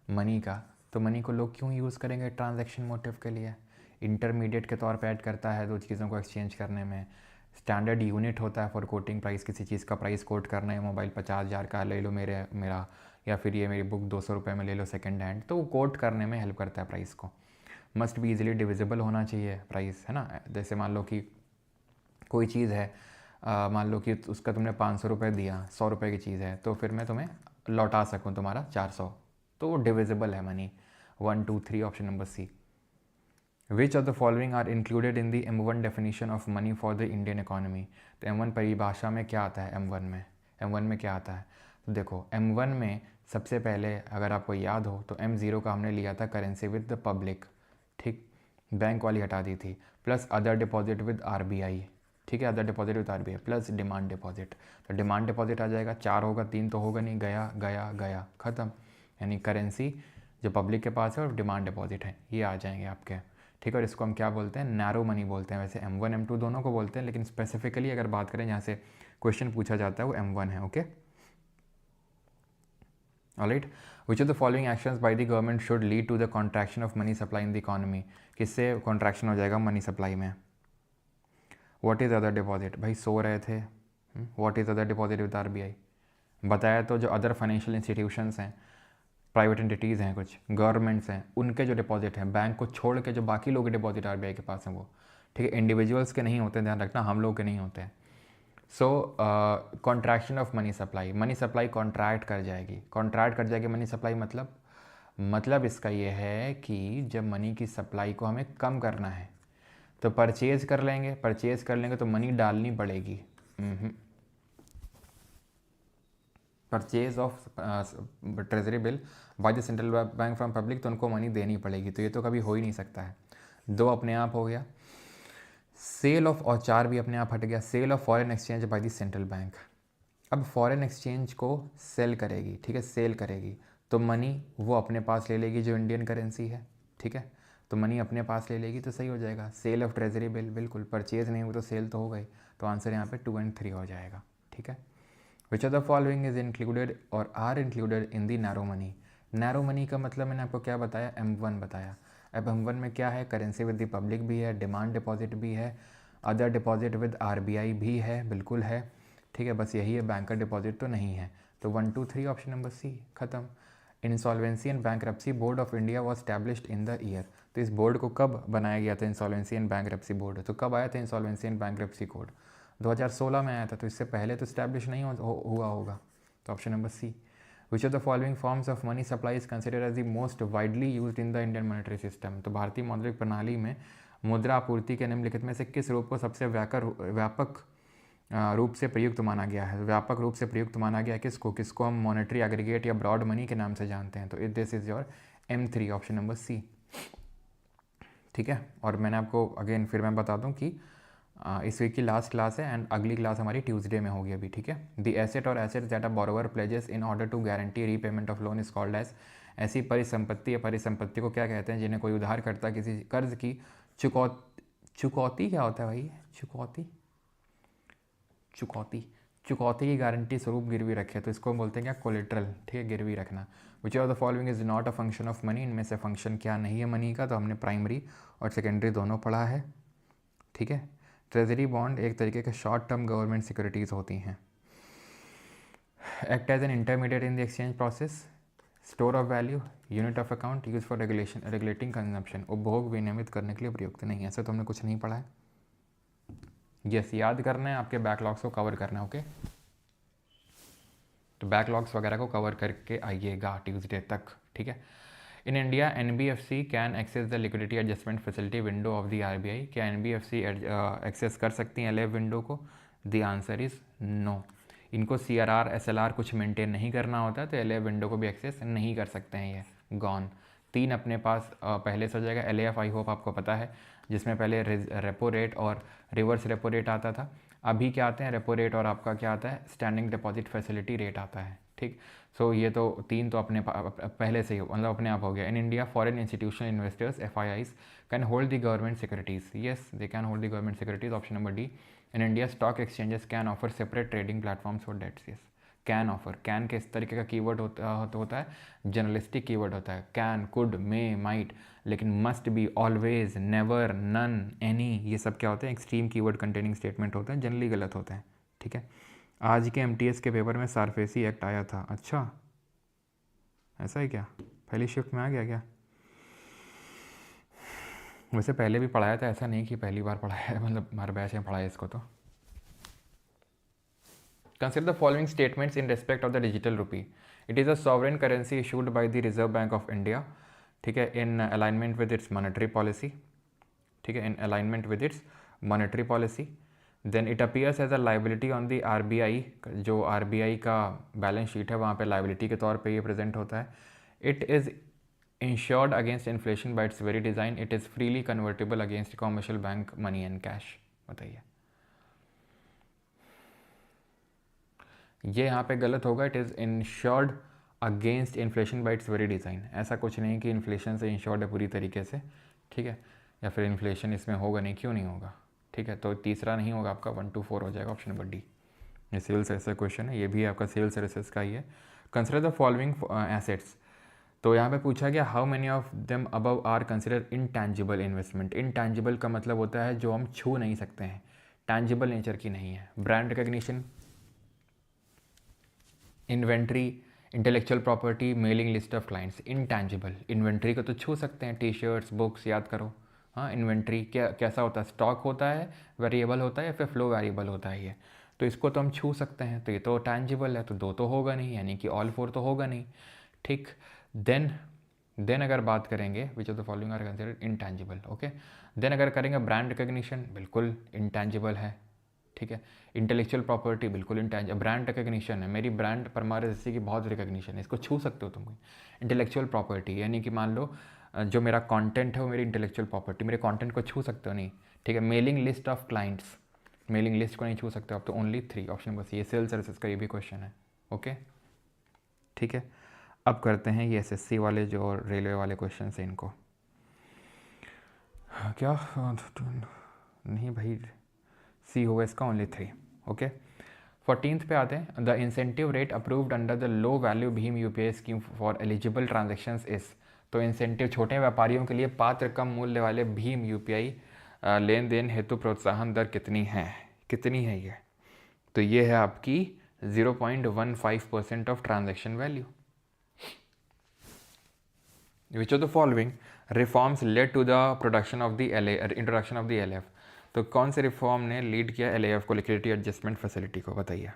मनी का, तो मनी को लोग क्यों यूज़ करेंगे? ट्रांजैक्शन मोटिव के लिए, इंटरमीडिएट के तौर पे ऐड करता है दो चीज़ों को एक्सचेंज करने में। स्टैंडर्ड यूनिट होता है फॉर कोटिंग प्राइस, किसी चीज़ का प्राइस कोट करना है, मोबाइल 50,000 का ले लो मेरा, या फिर ये मेरी बुक 200 रुपये में ले लो सेकेंड हैंड, तो वो कोट करने में हेल्प करता है प्राइस को। मस्ट भी इजीली डिविजिबल होना चाहिए प्राइस, है ना। जैसे मान लो कि कोई चीज़ है, मान लो कि उसका तुमने 500 रुपये दिया, 100 रुपये की चीज़ है, तो फिर मैं तुम्हें लौटा सकूँ तुम्हारा 400, तो वो डिविजिबल है money. 1 2 3 option number C. Which of the following are included in the M1 definition of money for the Indian economy. तो M1 परिभाषा में क्या आता है? M1 में क्या आता है? तो देखो M1 में सबसे पहले अगर आपको याद हो तो M0 का हमने लिया था करेंसी विद द पब्लिक, ठीक, बैंक वाली हटा दी थी, plus other deposit with RBI, ठीक है, other deposit with RBI plus demand deposit. तो डिमांड डिपॉजिट आ जाएगा, 4 होगा, 3 तो होगा नहीं, गया गया गया ख़त्म। यानी करेंसी जो पब्लिक के पास है और डिमांड डिपॉजिट है, ये आ जाएंगे आपके। ठीक है, और इसको हम क्या बोलते हैं? नैरो मनी बोलते हैं। वैसे M1 M2 दोनों को बोलते हैं, लेकिन स्पेसिफिकली अगर बात करें जहाँ से क्वेश्चन पूछा जाता है वो M1 है। Okay, alright. Which of the following actions by the government should lead to the contraction of money supply in the economy. किससे कॉन्ट्रैक्शन हो जाएगा मनी सप्लाई में? What is other deposit? भाई सो रहे थे, what is other deposit with RBI बताया। तो जो अदर फाइनेंशियल इंस्टीट्यूशंस हैं, प्राइवेट एंटिटीज़ हैं, कुछ गवर्नमेंट्स हैं, उनके जो डिपॉजिट हैं बैंक को छोड़ के जो बाकी लोग डिपॉजिट RBI के पास हैं वो, ठीक है, इंडिविजुअल्स के नहीं होते, ध्यान रखना, हम लोग के नहीं होते हैं। So contraction of money supply contract कर जाएगी मनी सप्लाई। मतलब इसका ये है कि जब मनी की सप्लाई को हमें कम करना है तो परचेज़ कर लेंगे तो मनी डालनी पड़ेगी। Purchase of treasury bill bye the central bank from public, तो उनको मनी देनी पड़ेगी, तो ये तो कभी हो ही नहीं सकता है। 2 अपने आप हो गया, सेल ऑफ, और 4 भी अपने आप हट गया, sell off foreign exchange by the central bank. अब फॉरेन एक्सचेंज को सेल करेगी, ठीक है, सेल करेगी, तो मनी वो अपने पास ले लेगी जो इंडियन करेंसी है, ठीक है, तो मनी अपने पास ले लेगी तो सही हो जाएगा। सेल ऑफ ट्रेजरी बिल, बिल्कुल, परचेज नहीं हुई तो सेल तो हो गई, तो आंसर यहाँ पे 2 और 3 हो जाएगा। ठीक है, which of the following is included or are included in the narrow money. Narrow money का मतलब मैंने आपको क्या बताया? M1 बताया। अब M1 में क्या है? करेंसी विद द पब्लिक भी है, डिमांड डिपॉजिट भी है, अदर डिपॉजिट विद RBI भी है, बिल्कुल है, ठीक है, बस यही है, बैंक का डिपॉजिट तो नहीं है। तो 1 2 3 ऑप्शन नंबर सी खत्म। Insolvency and bankruptcy board of India was established in the year. तो इस बोर्ड को कब बनाया गया था, इंसॉल्वेंसी एंड बैंकरप्सी बोर्ड? तो कब आया था इंसॉल्वेंसी एंड बैंकरप्सी कोड? 2016 में आया था, तो इससे पहले तो स्टैब्लिश नहीं हुआ होगा। तो option number C. Which of the following forms of money supply is considered as the most widely used in the Indian monetary system? तो भारतीय मौद्रिक प्रणाली में मुद्रा आपूर्ति के निम्नलिखित में से किस रूप को सबसे व्यापक रूप से प्रयुक्त माना गया है? व्यापक रूप से प्रयुक्त माना गया है किसको हम मॉनेटरी एग्रीगेट या ब्रॉड मनी के नाम से जानते हैं। तो this is your M3 option number C. ठीक है, और मैंने आपको अगेन फिर मैं बता दूं कि इस वीक की लास्ट क्लास है एंड अगली क्लास हमारी ट्यूसडे में होगी अभी। ठीक है, द एसेट और assets that a borrower pledges in order to guarantee repayment of loan is called as. ऐसी परिसंपत्ति या परिसंपत्ति को क्या कहते हैं जिन्हें कोई उधारकर्ता किसी कर्ज की चुकौती क्या होता है भाई? चुकौती की गारंटी स्वरूप गिरवी रखे, तो इसको बोलते हैं क्या? कोलेट्रल। ठीक है, गिरवी रखना। विच of the following is not a function of money? इनमें से फंक्शन क्या नहीं है मनी का? तो हमने प्राइमरी और सेकेंडरी दोनों पढ़ा है। ठीक है, ट्रेजरी बॉन्ड एक तरीके के शॉर्ट टर्म गवर्नमेंट सिक्योरिटीज़ होती हैं। Act as an intermediate in the exchange process, store of value, unit of account, use for regulating consumption. उपभोग विनियमित करने के लिए प्रयुक्त नहीं है। ऐसा तो हमने कुछ नहीं पढ़ा है। यस, याद करना है, आपके बैकलॉग्स को कवर करना है। ओके, तो बैकलॉग्स वगैरह को कवर करके आइएगा ट्यूसडे तक। ठीक है। In India NBFC can access the liquidity adjustment facility window of the RBI। क्या NBFC एक्सेस कर सकती हैं LF विंडो को? The answer is no. इनको CRR SLR कुछ मेंटेन नहीं करना होता, तो LF विंडो को भी एक्सेस नहीं कर सकते हैं, ये गॉन। 3 अपने पास पहले से हो जाएगा। LAF आई होप आपको पता है, जिसमें पहले रेपो रेट और रिवर्स रेपो रेट आता था। अभी क्या आते हैं? रेपो रेट और आपका क्या आता है? स्टैंडिंग डिपॉजिट फैसिलिटी रेट आता है। ठीक, सो ये तो 3 तो अपने पहले से ही मतलब अपने आप हो गया। In India foreign institutional investors FIIs can hold the government securities. Yes, they can hold the government securities. Option number D. In India stock exchanges can offer separate trading platforms for debts. Yes, can offer. Can के इस तरीके का keyword होता है, journalistic keyword होता है। Can, could, may, might, लेकिन must be, always, never, none, any, ये सब क्या होते हैं? एक्सट्रीम कीवर्ड कंटेनिंग स्टेटमेंट होते हैं, जनरली गलत होते हैं। ठीक है, आज के MTS के पेपर में सारफेसी एक्ट आया था। अच्छा, ऐसा है क्या? पहली शिफ्ट में आ गया क्या? वैसे पहले भी पढ़ाया था, ऐसा नहीं कि पहली बार पढ़ाया है, मतलब हमारे बैच में पढ़ाया इसको। तो consider the following statements in respect of the digital rupee. It is a sovereign currency issued by the Reserve Bank of India. ठीक है, in alignment with its monetary policy. ठीक है, in alignment with its monetary policy. Then it appears as a liability on the RBI। जो RBI का balance sheet है वहाँ पे liability के तौर पे ये प्रेजेंट होता है। It is insured against inflation bye it's very design. It is freely convertible against commercial bank money and cash. बताइए, ये यहाँ पे गलत होगा। It is insured against inflation bye it's very design. ऐसा कुछ नहीं कि इन्फ्लेशन से इंश्योर्ड है पूरी तरीके से। ठीक है, या फिर इन्फ्लेशन इसमें होगा नहीं, क्यों नहीं होगा? ठीक है, तो तीसरा नहीं होगा आपका, 1 2 4 हो जाएगा ऑप्शन नंबर डी। ये सिविल सर्विसेज क्वेश्चन है, ये भी आपका सिविल सर्विसेज का ही है। Consider the following assets. तो यहाँ पे पूछा गया how many of them above are consider intangible investment. Intangible का मतलब होता है जो हम छू नहीं सकते हैं, टैंजिबल नेचर की नहीं है। Brand recognition, inventory, intellectual property, mailing list of clients. Intangible, inventory को तो छू सकते हैं, T-shirts, बुक्स, याद करो। हाँ, इन्वेंट्री कैसा होता है? स्टॉक होता है, वेरिएबल होता है, या फिर फ्लो वेरिएबल होता है ये। तो इसको तो हम छू सकते हैं, तो ये तो टैंजिबल है, तो 2 तो होगा नहीं, यानी कि ऑल 4 तो होगा नहीं। ठीक, देन अगर बात करेंगे which of the following are considered intangible. Okay, then अगर करेंगे ब्रांड रिकग्निशन, बिल्कुल इनटैंजिबल है। ठीक है, इंटेलेक्चुअल प्रॉपर्टी बिल्कुल इंटैंजिबल। ब्रांड रिकग्निशन है, मेरी ब्रांड परमार जैसी की बहुत रिकग्निशन है, इसको छू सकते हो तुम। इंटेलेक्चुअल प्रॉपर्टी यानी कि मान लो जो मेरा कंटेंट है वो मेरी इंटेलेक्चुअल प्रॉपर्टी, मेरे कंटेंट को छू सकते हो नहीं। ठीक है, mailing list of clients, mailing list को नहीं छू सकते आप, तो ओनली 3 ऑप्शन बस। ये सेल्स सर्विसेज का ये भी क्वेश्चन है। ओके, ठीक है, अब करते हैं ये SSC वाले जो रेलवे वाले क्वेश्चन है इनको। क्या नहीं भाई, सी होगा इसका, ओनली 3। ओके, 14th पे आते हैं। The incentive rate approved under the low value Bhim UPI scheme for eligible transactions is. तो इंसेंटिव छोटे व्यापारियों के लिए पात्र कम मूल्य वाले भीम UPI लेन देन हेतु प्रोत्साहन दर कितनी है ये? तो ये है आपकी 0.15% of transaction value. Which of the following reforms led to the production of the introduction of the LAF। तो कौन से रिफॉर्म ने लीड किया LAF को, लिक्विडिटी एडजस्टमेंट फैसिलिटी को, बताइए।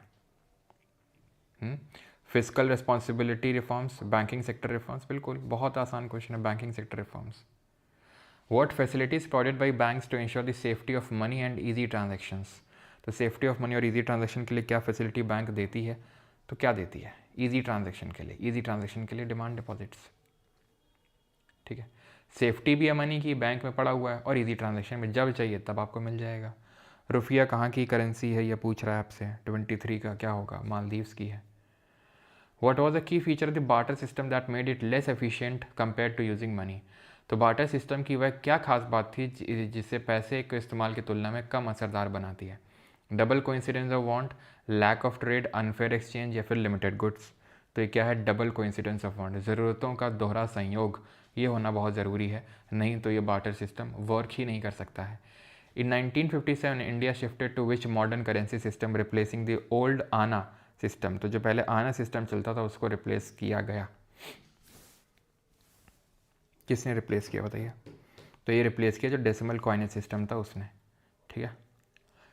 Physical responsibility reforms, banking sector reforms, बिल्कुल बहुत आसान क्वेश्चन है, banking sector reforms. What facilities provided by banks to ensure the safety of money and easy transactions? तो सेफ्टी ऑफ मनी और easy transaction के लिए क्या फैसिलिटी बैंक देती है? तो क्या देती है? इजी ट्रांजेक्शन के लिए, इजी ट्रांजेक्शन के लिए डिमांड डिपॉजिट्स। ठीक है, सेफ्टी भी है मनी की, बैंक में पड़ा हुआ है, और इजी ट्रांजेक्शन में जब चाहिए तब आपको मिल जाएगा। रुपया कहाँ की करेंसी है ये पूछ रहा है आपसे, 23 का क्या होगा? मालदीव्स की है। What was the key feature of the barter system that made it less efficient compared to using money? तो बार्टर सिस्टम की वह क्या खास बात थी जिससे पैसे के इस्तेमाल की तुलना में कम असरदार बनाती है? Double coincidence of want, lack of trade, unfair exchange, या फिर लिमिटेड गुड्स। तो ये क्या है? डबल कोइंसिडेंस ऑफ वांट, ज़रूरतों का दोहरा संयोग, ये होना बहुत ज़रूरी है, नहीं तो ये बार्टर सिस्टम वर्क ही नहीं कर सकता है। In 1957 India shifted to which modern currency system replacing the old anna system. तो जो पहले आना सिस्टम चलता था उसको रिप्लेस किया गया। किसने रिप्लेस किया बताइए? तो ये रिप्लेस किया जो डेसिमल कॉइनेज सिस्टम था उसने। ठीक है,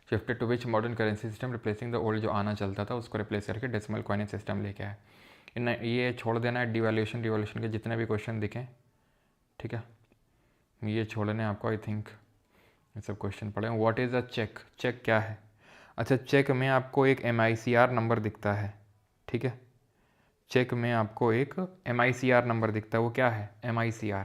shifted to which modern currency system replacing the old, जो आना चलता था उसको रिप्लेस करके डेसिमल कॉइनेज सिस्टम लेके आया। ये छोड़ देना है डिवैल्यूएशन रिवॉल्यूशन के जितने भी क्वेश्चन दिखें। ठीक है, ये छोड़ने आपको, आई थिंक ये सब क्वेश्चन पढ़े। What is a cheque? Cheque क्या है? अच्छा, चेक में आपको एक MICR नंबर दिखता है। ठीक है, चेक में आपको एक MICR नंबर दिखता है, वो क्या है? MICR,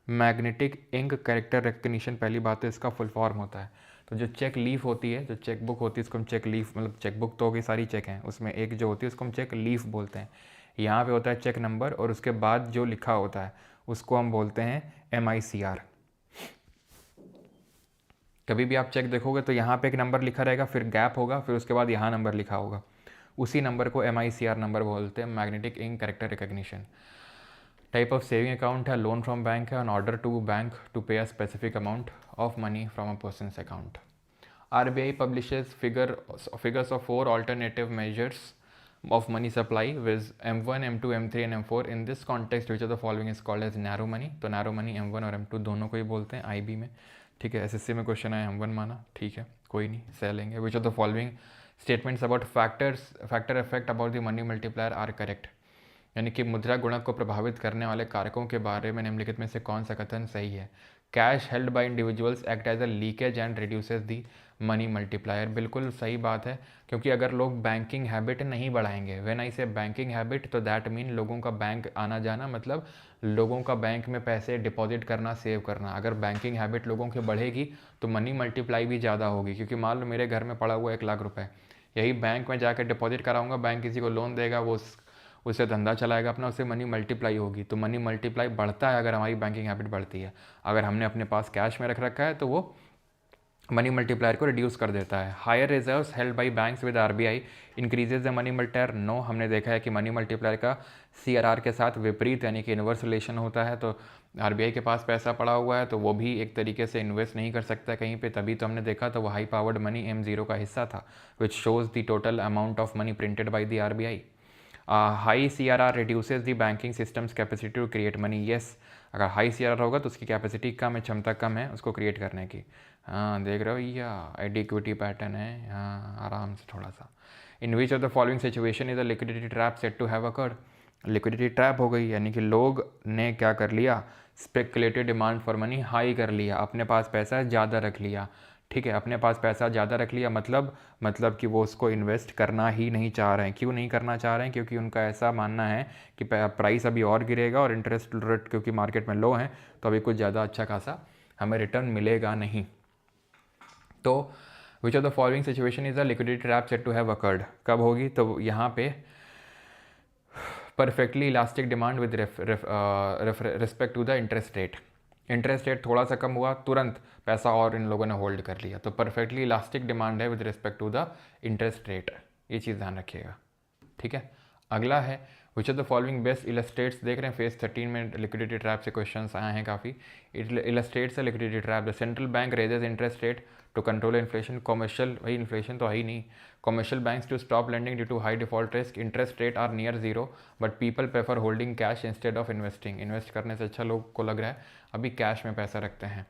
magnetic ink character recognition. पहली बात तो इसका फुल फॉर्म होता है। तो जो चेक लीफ होती है, जो चेक बुक होती है, उसको हम चेक लीफ, मतलब चेक बुक तो होगी, सारी चेक हैं, उसमें एक जो होती है उसको हम चेक लीफ बोलते हैं। यहाँ पे होता है चेक नंबर, और उसके बाद जो लिखा होता है उसको हम बोलते हैं MICR। कभी भी आप चेक देखोगे तो यहाँ पे एक नंबर लिखा रहेगा, फिर गैप होगा, फिर उसके बाद यहाँ नंबर लिखा होगा, उसी नंबर को MICR नंबर बोलते हैं, magnetic ink character recognition. Type of saving account है, लोन फ्रॉम बैंक है, on order to bank to pay a specific amount of money from a person's account. RBI publishes figures of 4 alternative measures of money supply with M1, M2, M3 and M4. In this context, which of the following is called as narrow money? तो narrow money M1 और M2 दोनों को ही बोलते हैं IB में। ठीक है, SSC में क्वेश्चन आया, M1 माना, ठीक है, कोई नहीं, सह लेंगे। Which of the following statements about factor effect about the money multiplier are correct? यानी कि मुद्रा गुणक को प्रभावित करने वाले कारकों के बारे में निम्नलिखित में से कौन सा कथन सही है? Cash held by individuals act as a leakage and reduces the money multiplier. बिल्कुल सही बात है, क्योंकि अगर लोग बैंकिंग हैबिट नहीं बढ़ाएंगे, व्हेन आई से बैंकिंग हैबिट, तो दैट मीन लोगों का बैंक आना जाना, मतलब लोगों का बैंक में पैसे डिपॉजिट करना, सेव करना। अगर बैंकिंग हैबिट लोगों की बढ़ेगी तो मनी मल्टीप्लाई भी ज़्यादा होगी, क्योंकि मान लो मेरे घर में पड़ा हुआ 1 लाख रुपये, यही बैंक में जाकर डिपॉजिट कराऊंगा, बैंक किसी को लोन देगा, वो उससे धंधा चलाएगा अपना, उससे मनी मल्टीप्लाई होगी। तो मनी मल्टीप्लाई बढ़ता है अगर हमारी बैंकिंग हैबिट बढ़ती है। अगर हमने अपने पास कैश में रख रखा है तो वो मनी मल्टीप्लायर को रिड्यूस कर देता है। Higher reserves held by banks with RBI increases the money multiplier. No, हमने देखा है कि मनी मल्टीप्लायर का CRR के साथ विपरीत यानी कि इन्वर्स रिलेशन होता है। तो RBI के पास पैसा पड़ा हुआ है तो वो भी एक तरीके से इन्वेस्ट नहीं कर सकता कहीं पे, तभी तो हमने देखा तो वो हाई पावर्ड मनी M0 का हिस्सा था, which shows the total amount of money printed by the RBI। High CRR reduces the banking systems capacity to create money. Yes, अगर हाई CRR होगा तो उसकी कैपेसिटी कम है, क्षमता कम है उसको क्रिएट करने की। हाँ, देख रहे हो, या एडिक्विटी पैटर्न है, हाँ आराम से थोड़ा सा। In which of the following situation is a liquidity trap set to have occurred. Liquidity trap हो गई, यानी कि लोग ने क्या कर लिया, speculative demand for money high कर लिया, अपने पास पैसा ज़्यादा रख लिया। ठीक है, अपने पास पैसा ज़्यादा रख लिया, मतलब कि वो उसको इन्वेस्ट करना ही नहीं चाह रहे हैं। क्यों नहीं करना चाह रहे हैं? क्योंकि उनका ऐसा मानना है कि प्राइस अभी और गिरेगा और इंटरेस्ट रेट क्योंकि मार्केट में लो है तो अभी कुछ ज़्यादा अच्छा खासा हमें रिटर्न मिलेगा नहीं। तो which of the following situation is a liquidity trap set to have occurred. कब होगी? तो यहाँ पे perfectly elastic demand with respect to the interest rate. Interest rate थोड़ा सा कम हुआ, तुरंत पैसा और इन लोगों ने होल्ड कर लिया, तो परफेक्टली इलास्टिक डिमांड है with respect to the interest rate. ये चीज़ ध्यान रखिएगा। ठीक है, अगला है which of the following best illustrates, देख रहे हैं फेज 13 में लिक्विडिटी ट्रैप से क्वेश्चंस आए हैं काफ़ी। Illustrates liquidity trap, the central bank raises interest rate to control inflation, commercial, वही इन्फ्लेशन तो है ही नहीं, commercial banks to stop lending due to high default risk, interest rate are near zero but people prefer holding cash instead of investing, invest करने से अच्छा लोग को लग रहा है अभी कैश में पैसा रखते हैं।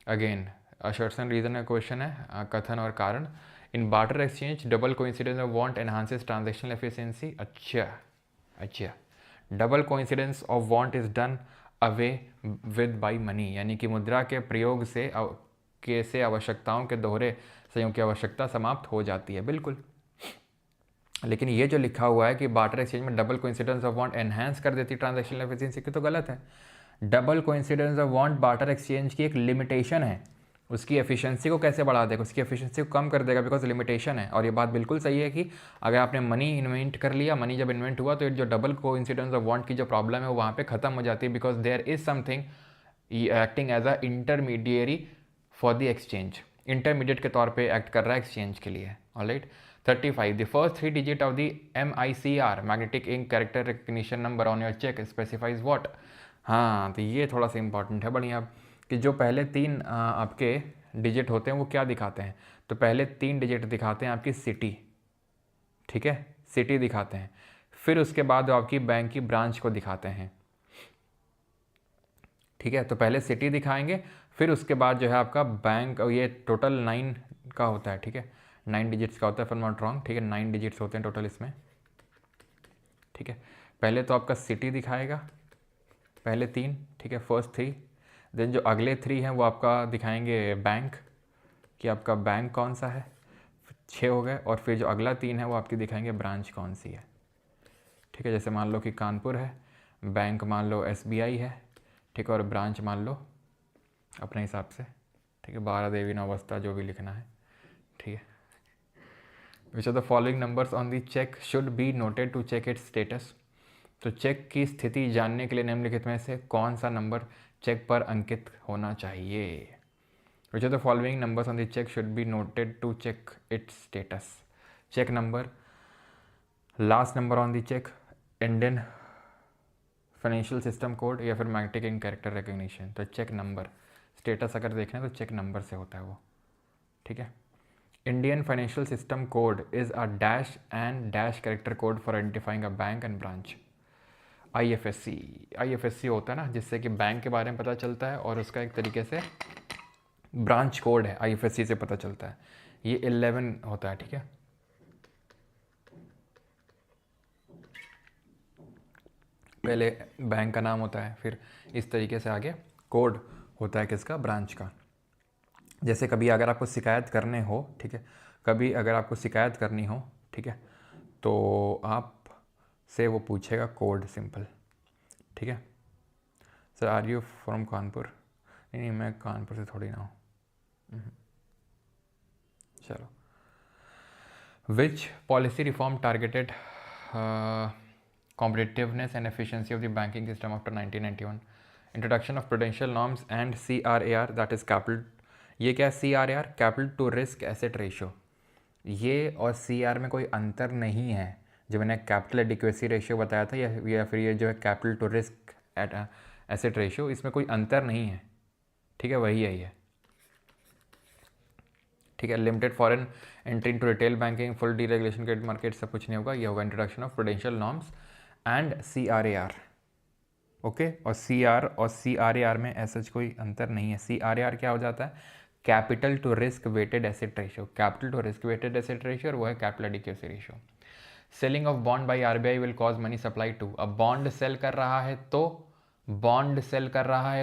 अगेन असर्शन रीजन का क्वेश्चन है, कथन और कारण। In barter exchange double coincidence of want enhances transactional efficiency, अच्छा double coincidence of want is done away with by money, यानी कि मुद्रा के प्रयोग से कैसे आवश्यकताओं के दोहरे संयोग की आवश्यकता समाप्त हो जाती है, बिल्कुल। लेकिन ये जो लिखा हुआ है कि बार्टर एक्सचेंज में double coincidence of want enhance कर देती ट्रांजैक्शनल एफिशिएंसी की, तो गलत है। Double coincidence of want barter exchange की एक लिमिटेशन है, उसकी एफिशिएंसी को कैसे बढ़ा देगा, उसकी एफिशिएंसी को कम कर देगा, बिकॉज लिमिटेशन है। और ये बात बिल्कुल सही है कि अगर आपने मनी इन्वेंट कर लिया, मनी जब इन्वेंट हुआ तो जो डबल कोइंसिडेंस ऑफ वांट की जो प्रॉब्लम है वो वहाँ पे खत्म हो जाती है, because there is something acting as a intermediary for the exchange, intermediate के तौर पे एक्ट कर रहा है एक्सचेंज के लिए। Alright. 35 the first 3 digit of the MICR magnetic ink character recognition number on your cheque specifies what. हाँ, तो ये थोड़ा सा इंपॉर्टेंट है बढ़िया, कि जो पहले 3 आपके डिजिट होते हैं वो क्या दिखाते हैं, तो पहले 3 डिजिट दिखाते हैं आपकी सिटी, ठीक है, सिटी दिखाते हैं, फिर उसके बाद आपकी बैंक की ब्रांच को दिखाते हैं, ठीक है। तो पहले सिटी दिखाएंगे, फिर उसके बाद जो है आपका बैंक, ये टोटल 9 का होता है, ठीक है, 9 डिजिट्स का होता है, फॉर नॉट रॉन्ग, ठीक है, 9 डिजिट्स होते हैं टोटल इसमें, ठीक है। पहले तो आपका सिटी दिखाएगा, पहले 3, ठीक है, फर्स्ट 3, देन जो अगले 3 हैं वो आपका दिखाएंगे बैंक, कि आपका बैंक कौन सा है, 6 हो गए, और फिर जो अगला 3 है वो आपकी दिखाएंगे ब्रांच कौन सी है, ठीक है। जैसे मान लो कि कानपुर है, बैंक मान लो SBI है, ठीक है, और ब्रांच मान लो अपने हिसाब से, ठीक है, 12 देवी नवस्ता जो भी लिखना है, ठीक है। Which are the following numbers on the cheque should be noted to check its status, तो चेक की स्थिति जानने के लिए निम्नलिखित में से कौन सा नंबर चेक पर अंकित होना चाहिए। Which are the following numbers on the cheque should be noted to check its status, cheque number, last number on the cheque, Indian financial system code, या फिर मैग्नेटिक इंक कैरेक्टर रिकग्निशन। तो cheque number, status अगर देखना है तो cheque number से होता है वो, ठीक है। Indian financial system code is a dash and dash character code for identifying a bank and branch. IFSC होता है ना, जिससे कि बैंक के बारे में पता चलता है, और उसका एक तरीके से ब्रांच कोड है, IFSC से पता चलता है। ये 11 होता है, ठीक है। पहले बैंक का नाम होता है, फिर इस तरीके से आगे कोड होता है किसका, ब्रांच का। जैसे कभी अगर आपको शिकायत करने हो, ठीक है, कभी अगर आपको शिकायत करनी हो, ठीक है, तो आप से वो पूछेगा कोड, सिंपल, ठीक है। Sir are you from Kanpur, नहीं मैं कानपुर से थोड़ी ना हूँ। चलो, which policy reform targeted competitiveness and efficiency of the banking system after 1991, introduction of prudential norms and CRAR, that is capital, ये क्या है CRAR, capital to risk asset ratio. ये और CR में कोई अंतर नहीं है, जो मैंने कैपिटल एडिक्वेसी रेशियो बताया था, या फिर ये जो है capital to risk asset ratio, इसमें कोई अंतर नहीं है, ठीक है, वही है ये, ठीक है। Limited foreign entry into retail banking, full deregulation credit market, सब कुछ नहीं होगा, ये होगा introduction of prudential norms and CRAR, okay. और CR और CRAR में ऐसा कोई अंतर नहीं है। CRAR क्या हो जाता है, capital to risk weighted asset ratio, capital to risk weighted asset ratio, और वो है capital adequacy ratio. Selling of bond by RBI will cause money supply to, अब बॉन्ड सेल कर रहा है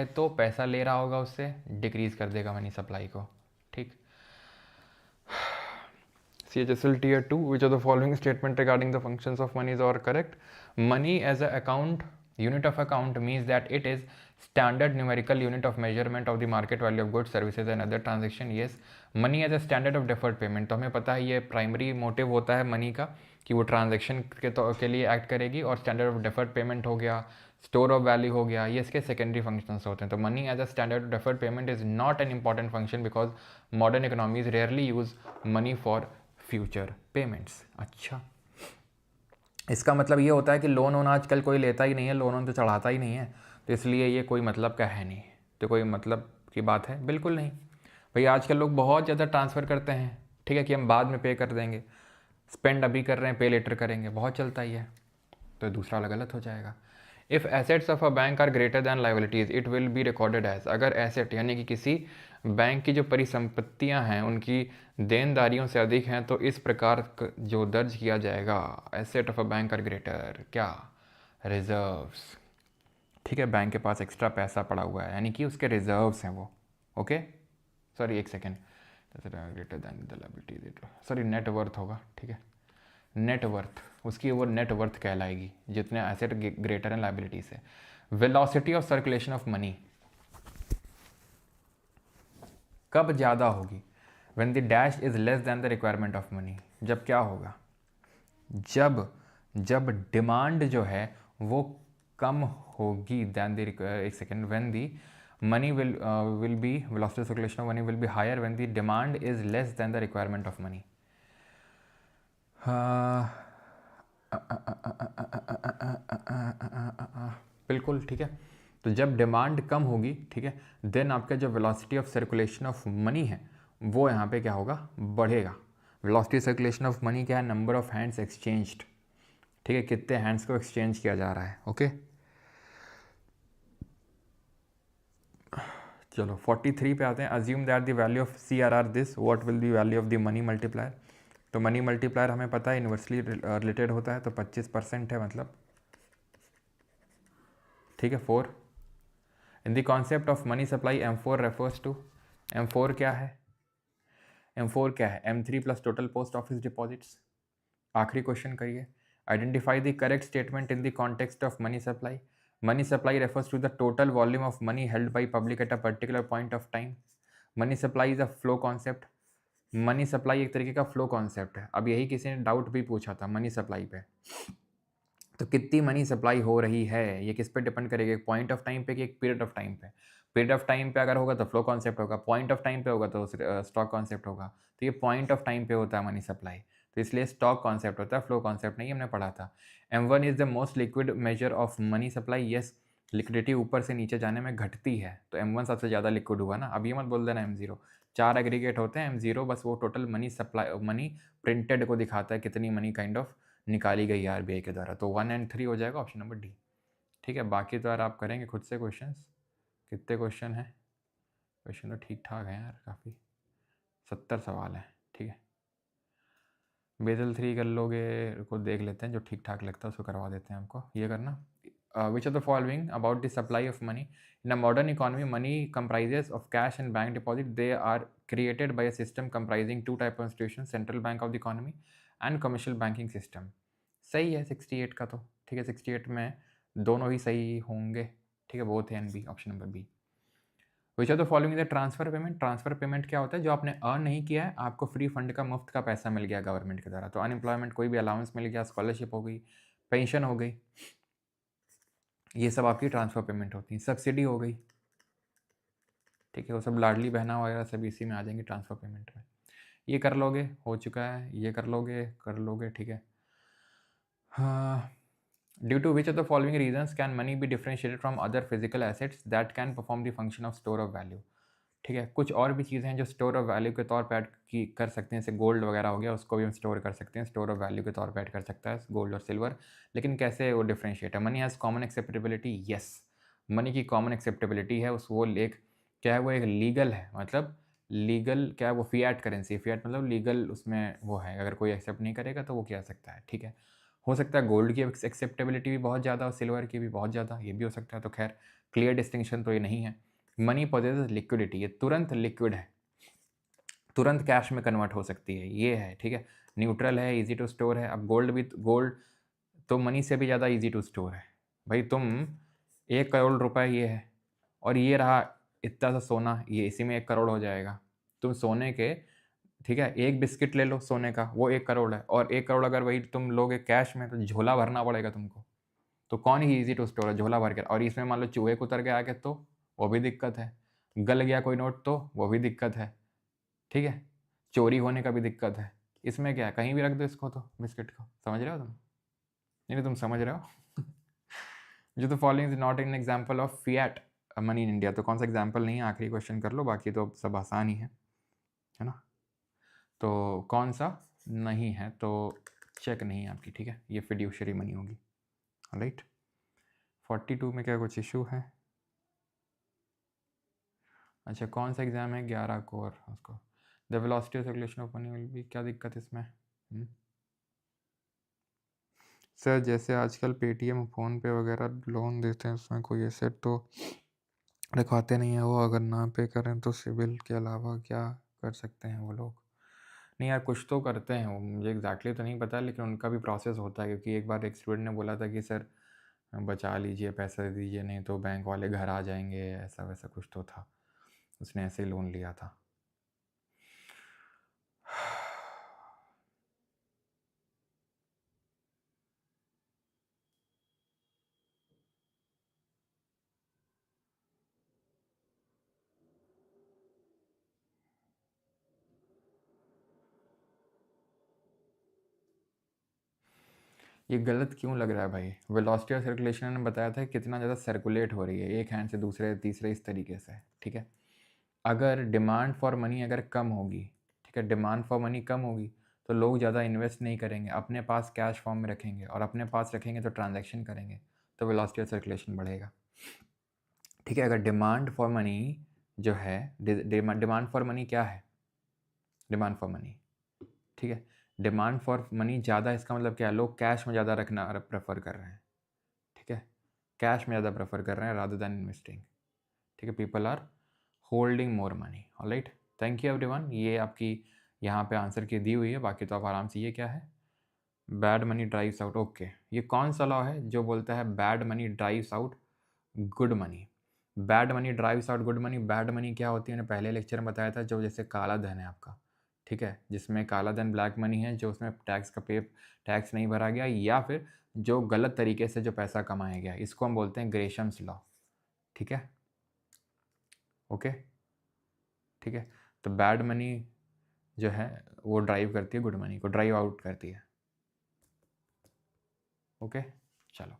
तो पैसा ले रहा होगा उससे, डिक्रीज कर देगा मनी सप्लाई को, ठीक। CHSL Tier 2, which of the following statement regarding the functions of money is all correct? Money as a account, unit of account means that it is standard numerical unit of measurement of the market value of goods, services and other transaction. Yes, money as a standard of deferred payment, तो हमें पता है ये primary motive होता है money का, कि वो ट्रांजेक्शन के लिए एक्ट करेगी, और स्टैंडर्ड ऑफ डेफर्ड पेमेंट हो गया, स्टोर ऑफ वैल्यू हो गया, ये इसके सेकेंडरी फंक्शंस होते हैं। तो money as a standard of deferred payment is not an important function, because modern economies rarely use money for future payments. अच्छा, इसका मतलब ये होता है कि लोन वोन आजकल कोई लेता ही नहीं है, लोन वोन तो चढ़ाता ही नहीं है, तो इसलिए ये कोई मतलब का है नहीं। तो कोई मतलब की बात है बिल्कुल नहीं भाई। आजकल लोग बहुत ज़्यादा ट्रांसफ़र करते हैं, ठीक है, कि हम बाद में पे कर देंगे, स्पेंड अभी कर रहे हैं पे लेटर करेंगे, बहुत चलता ही है, तो दूसरा वाला गलत हो जाएगा। If assets of a bank are greater than liabilities it will be recorded as, अगर एसेट यानी कि किसी बैंक की जो परिसंपत्तियां हैं उनकी देनदारियों से अधिक हैं तो इस प्रकार जो दर्ज किया जाएगा, asset of a bank are greater क्या, रिजर्व्स, ठीक है, बैंक के पास एक्स्ट्रा पैसा पड़ा हुआ है यानी कि उसके रिजर्व्स हैं वो। ओके, सॉरी एक second, greater than the liabilities, sorry net worth होगा, ठीक है, नेट वर्थ, उसकी वो नेट वर्थ कहलाएगी जितने एसेट ग्रेटर हैं लायबिलिटी से। Velocity of circulation of money कब ज़्यादा होगी, when the dash is less than the requirement of money, जब क्या होगा, जब जब डिमांड जो है वो कम होगी दैन द, एक second, when the money will be, velocity of circulation of money will be higher when the demand is less than the requirement of money. बिल्कुल ठीक है, तो जब डिमांड कम होगी, ठीक है, देन आपका जो velocity of circulation of money है वो यहाँ पे क्या होगा, बढ़ेगा। वेलोसिटी सर्कुलेशन ऑफ मनी क्या है, नंबर ऑफ हैंड्स एक्सचेंज्ड, ठीक है, कितने हैंड्स को एक्सचेंज किया जा रहा है। ओके चलो 43 पे आते हैं। Assume that the value of CRR this, what will be value of the money multiplier. तो मनी मल्टीप्लायर हमें पता है इन्वर्सली रिलेटेड होता है, तो 25% है मतलब, ठीक है, 4। In the concept of money supply M4 refers to, M4 क्या है, M4 क्या है, M3 plus total post office deposits. आखिरी क्वेश्चन करिए, identify the correct statement in the context of money supply. Money supply refers to the total volume of money held by public at a particular point of time. Money supply is a flow concept, money supply एक तरीके का flow concept है। अब यही किसी ने doubt भी पूछा था मनी सप्लाई पे, तो कितनी मनी सप्लाई हो रही है ये किस पे डिपेंड करेगा, एक पॉइंट ऑफ टाइम पे कि एक पीरियड ऑफ टाइम पे। पीरियड ऑफ टाइम पे अगर होगा तो फ्लो कॉन्सेप्ट होगा, पॉइंट ऑफ टाइम पे होगा तो स्टॉक कॉन्सेप्ट होगा। तो ये पॉइंट ऑफ टाइम पे होता है मनी सप्लाई, तो इसलिए स्टॉक कॉन्सेप्ट होता है, फ्लो कॉन्सेप्ट नहीं, हमने पढ़ा था। M1 is the most liquid measure of money supply. Yes, liquidity ऊपर से नीचे जाने में घटती है, तो M1 सबसे ज़्यादा लिक्विड हुआ ना। अब ये मत बोल देना M0, 4 एग्रीगेट होते हैं, M0 बस वो total money supply, money printed को दिखाता है, कितनी मनी काइंड ऑफ निकाली गई है RBI के द्वारा। तो 1 और 3 हो जाएगा ऑप्शन नंबर डी, ठीक है। बाकी तो यार आप करेंगे खुद से क्वेश्चंस। कितने क्वेश्चन हैं, क्वेश्चन तो ठीक ठाक है यार, काफ़ी 70 सवाल हैं, ठीक है। बेदल 3 कर लोगे, को देख लेते हैं, जो ठीक ठाक लगता है उसको करवा देते हैं हमको। ये करना, which of the following about the supply of money in a modern economy, money comprises of cash and bank deposit. They are created by a system comprising two type of institutions, central bank of the economy and commercial banking system. सही है 68 का, तो ठीक है, 68 में दोनों ही सही होंगे, ठीक है, both A and B, option number B. Which of the following the transfer payment. Transfer payment क्या होता है, जो आपने अर्न नहीं किया है, आपको फ्री फंड का मुफ्त का पैसा मिल गया गवर्नमेंट के द्वारा। तो अनएम्प्लॉयमेंट कोई भी अलाउंस मिल गया, स्कॉलरशिप हो गई, पेंशन हो गई, ये सब आपकी ट्रांसफ़र पेमेंट होती है। सब्सिडी हो गई, ठीक है, वो सब लाडली बहना वगैरह सब इसी में आ जाएंगे ट्रांसफ़र पेमेंट में। ये कर लोगे, हो चुका है, ये कर लोगे, ठीक है। हाँ, due to which of the following reasons can money be differentiated from other physical assets that can perform the function of store of value. ठीक है, कुछ और भी चीज़ें हैं जो स्टोर ऑफ वैल्यू के तौर पर ऐड की कर सकते हैं, जैसे गोल्ड वगैरह हो गया, उसको भी हम स्टोर कर सकते हैं, स्टोर ऑफ वैल्यू के तौर पर ऐड कर सकता है गोल्ड और सिल्वर। लेकिन कैसे वो डिफ्रेंशिएट है, money has common acceptability. Yes, money की कॉमन एक्सेप्टेबिलिटी है, उस वो एक क्या है, वो एक लीगल है, मतलब लीगल क्या है, वो फिएट करेंसी, फिएट मतलब लीगल, उसमें वो है, अगर कोई एक्सेप्ट नहीं करेगा तो वो क्या सकता है, ठीक है। हो सकता है गोल्ड की एक्सेप्टेबिलिटी भी बहुत ज़्यादा और सिल्वर की भी बहुत ज़्यादा, ये भी हो सकता है। तो खैर क्लियर डिस्टिंक्शन तो ये नहीं है। मनी पोजेसेस लिक्विडिटी, ये तुरंत लिक्विड है, तुरंत कैश में कन्वर्ट हो सकती है, ये है, ठीक है। न्यूट्रल है, इजी टू स्टोर है। अब गोल्ड भी, गोल्ड तो मनी से भी ज़्यादा इजी टू स्टोर है भाई। तुम 1 करोड़ रुपए ये है, और ये रहा इतना सा सोना, ये इसी में 1 करोड़ हो जाएगा। तुम सोने के, ठीक है, एक बिस्किट ले लो सोने का, वो 1 करोड़ है, और 1 करोड़ अगर वही तुम लोगे कैश में तो झोला भरना पड़ेगा तुमको। तो कौन ही ईजी टू स्टोर है, झोला भर के। और इसमें मान लो चूहे को उतर के आके तो वो भी दिक्कत है, गल गया कोई नोट तो वो भी दिक्कत है, ठीक है, चोरी होने का भी दिक्कत है। इसमें क्या है, कहीं भी रख दो इसको तो, बिस्किट को, समझ रहे हो तुम। नहीं तुम समझ रहे हो जो तो following is not an example of fiat money in India, तो कौन सा एग्जाम्पल नहीं है, आखिरी क्वेश्चन कर लो, बाकी तो सब आसान ही है ना। तो कौन सा नहीं है, तो चेक नहीं है आपकी, ठीक है, ये फिड्यूशरी मनी होगी, राइट। 42 में क्या कुछ इशू है? अच्छा कौन सा एग्जाम है? 11 को, और उसको the velocity of circulation of money will be, क्या दिक्कत है इसमें? सर जैसे आजकल पेटीएम फ़ोन पे वगैरह लोन देते हैं, उसमें कोई एसेट तो दिखाते नहीं है वो, अगर ना पे करें तो सिविल के अलावा क्या कर सकते हैं वो लोग? नहीं यार कुछ तो करते हैं वो, मुझे एग्जैक्टली तो नहीं पता, लेकिन उनका भी प्रोसेस होता है, क्योंकि एक बार एक स्टूडेंट ने बोला था कि सर बचा लीजिए, पैसा दे दीजिए, नहीं तो बैंक वाले घर आ जाएंगे, ऐसा वैसा कुछ तो था, उसने ऐसे ही लोन लिया था। ये गलत क्यों लग रहा है भाई? वेलोसिटी ऑफ सर्कुलेशन ने बताया था कितना ज़्यादा सर्कुलेट हो रही है, एक हैंड से दूसरे तीसरे इस तरीके से, ठीक है। अगर डिमांड फॉर मनी अगर कम होगी, ठीक है, डिमांड फॉर मनी कम होगी तो लोग ज़्यादा इन्वेस्ट नहीं करेंगे, अपने पास कैश फॉर्म में रखेंगे, और अपने पास रखेंगे तो ट्रांजैक्शन करेंगे, तो वेलोसिटी ऑफ सर्कुलेशन बढ़ेगा, ठीक है। अगर डिमांड फॉर मनी जो है, डिमांड फॉर मनी क्या है? डिमांड फॉर मनी, ठीक है, डिमांड फॉर मनी ज़्यादा, इसका मतलब क्या है? लोग कैश में ज़्यादा रखना प्रेफर कर रहे हैं, ठीक है, कैश में ज़्यादा प्रेफर कर रहे हैं रादर देन इन्वेस्टिंग, ठीक है। People are holding more money, alright. Thank you everyone, ये आपकी यहाँ पे आंसर की दी हुई है, बाकी तो आप आराम से, ये क्या है? Bad money drives out, okay. ये कौन सा लॉ है जो बोलता है bad money drives out good money? Bad money drives out good money, bad money क्या होती है, मैंने पहले लेक्चर में बताया था, जो जैसे काला धन है आपका, ठीक है, जिसमें काला धन ब्लैक मनी है, जो उसमें टैक्स नहीं भरा गया, या फिर जो गलत तरीके से जो पैसा कमाया गया, इसको हम बोलते हैं ग्रेशम्स लॉ, ठीक है, ओके, ठीक है। तो बैड मनी जो है वो ड्राइव करती है गुड मनी को, ड्राइव आउट करती है, ओके। चलो,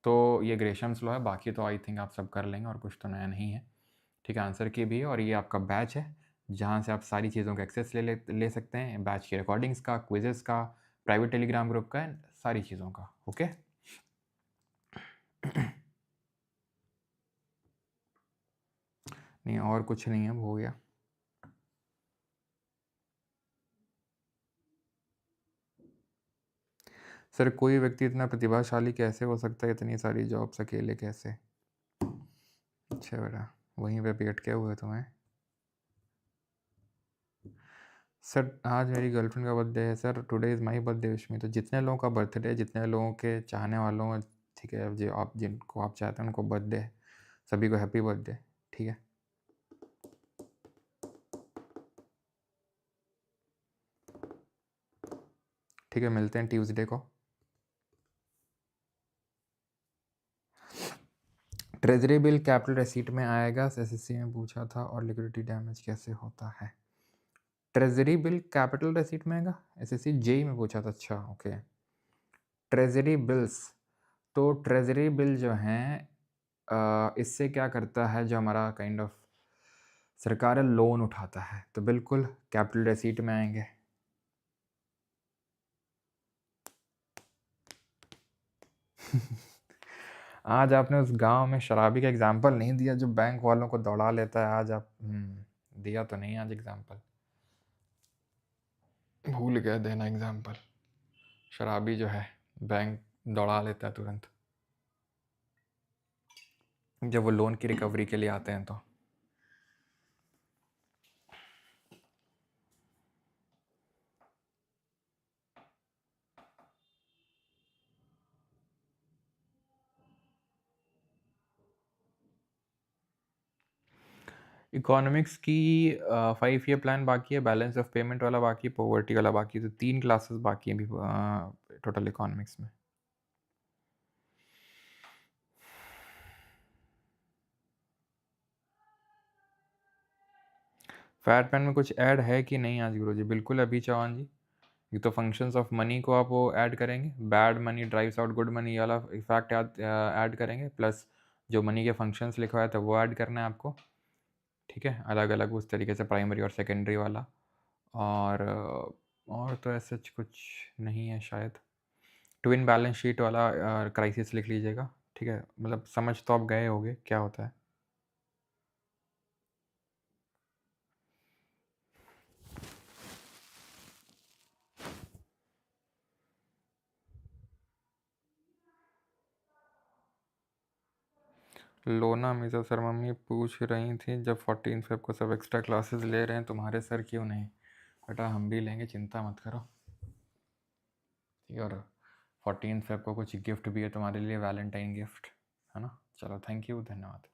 तो ये ग्रेशम्स लॉ है, बाकी तो आई थिंक आप सब कर लेंगे, और कुछ तो नया नहीं है, ठीक है। आंसर की भी, और ये आपका बैच है जहाँ से आप सारी चीज़ों का एक्सेस ले सकते हैं, बैच की रिकॉर्डिंग्स का, क्विजेस का, प्राइवेट टेलीग्राम ग्रुप का, सारी चीज़ों का, ओके। नहीं और कुछ नहीं है, हो गया। सर कोई व्यक्ति इतना प्रतिभाशाली कैसे हो सकता है, इतनी सारी जॉब्स अकेले कैसे? अच्छा बेटा, वहीं पे पेट क्या हुआ तुम्हें? सर आज मेरी गर्लफ्रेंड का बर्थडे है sir, today is my birthday wish me. तो जितने लोगों का बर्थडे, जितने लोगों के चाहने वालों, ठीक है, जो आप जिनको आप चाहते हैं उनको बर्थडे है, सभी को हैप्पी बर्थडे, ठीक है। ठीक है, मिलते हैं ट्यूसडे को। ट्रेजरी बिल कैपिटल रेसीट में आएगा, एसएससी में पूछा था, और लिक्विडिटी डैमेज कैसे होता है? ट्रेजरी बिल कैपिटल रेसीट में आएगा, एसएससी जेई में पूछा था, अच्छा ओके। ट्रेजरी बिल्स, तो ट्रेजरी बिल जो हैं इससे क्या करता है, जो हमारा काइंड ऑफ सरकार लोन उठाता है, तो बिल्कुल कैपिटल रेसीट में आएंगे। आज आपने उस गांव में शराबी का एग्जाम्पल नहीं दिया जो बैंक वालों को दौड़ा लेता है, आज आप दिया तो नहीं आज एग्जाम्पल, भूल गया देना एग्जाम्पल। शराबी जो है बैंक दौड़ा लेता है तुरंत जब वो लोन की रिकवरी के लिए आते हैं तो। इकोनॉमिक्स की 5 ईयर प्लान बाकी है, बैलेंस ऑफ पेमेंट वाला बाकी, पॉवर्टी वाला बाकी, तो 3 क्लासेस बाकी हैं अभी टोटल इकोनॉमिक्स में। फैट पैन में कुछ ऐड है कि नहीं आज गुरुजी? बिल्कुल अभी चौहान जी, ये तो फंक्शंस ऑफ मनी को आप वो ऐड करेंगे, bad money drives out good money, ये वाला इफेक्ट ऐड करेंगे, प्लस जो मनी के फंक्शंस लिखवाया था वो ऐड करना है आपको, ठीक है, अलग अलग उस तरीके से प्राइमरी और सेकेंडरी वाला। और तो ऐसा कुछ नहीं है शायद। ट्विन बैलेंस शीट वाला क्राइसिस लिख लीजिएगा, ठीक है, मतलब समझ तो आप गए होगे क्या होता है। लोना मिर्ज़ा सर मम्मी पूछ रही थी जब 14 फेब को सब एक्स्ट्रा क्लासेस ले रहे हैं तुम्हारे सर क्यों नहीं? बेटा हम भी लेंगे, चिंता मत करो, ठीक है। और 14 फेब को कुछ गिफ्ट भी है तुम्हारे लिए, वैलेंटाइन गिफ्ट, है ना। चलो थैंक यू, धन्यवाद।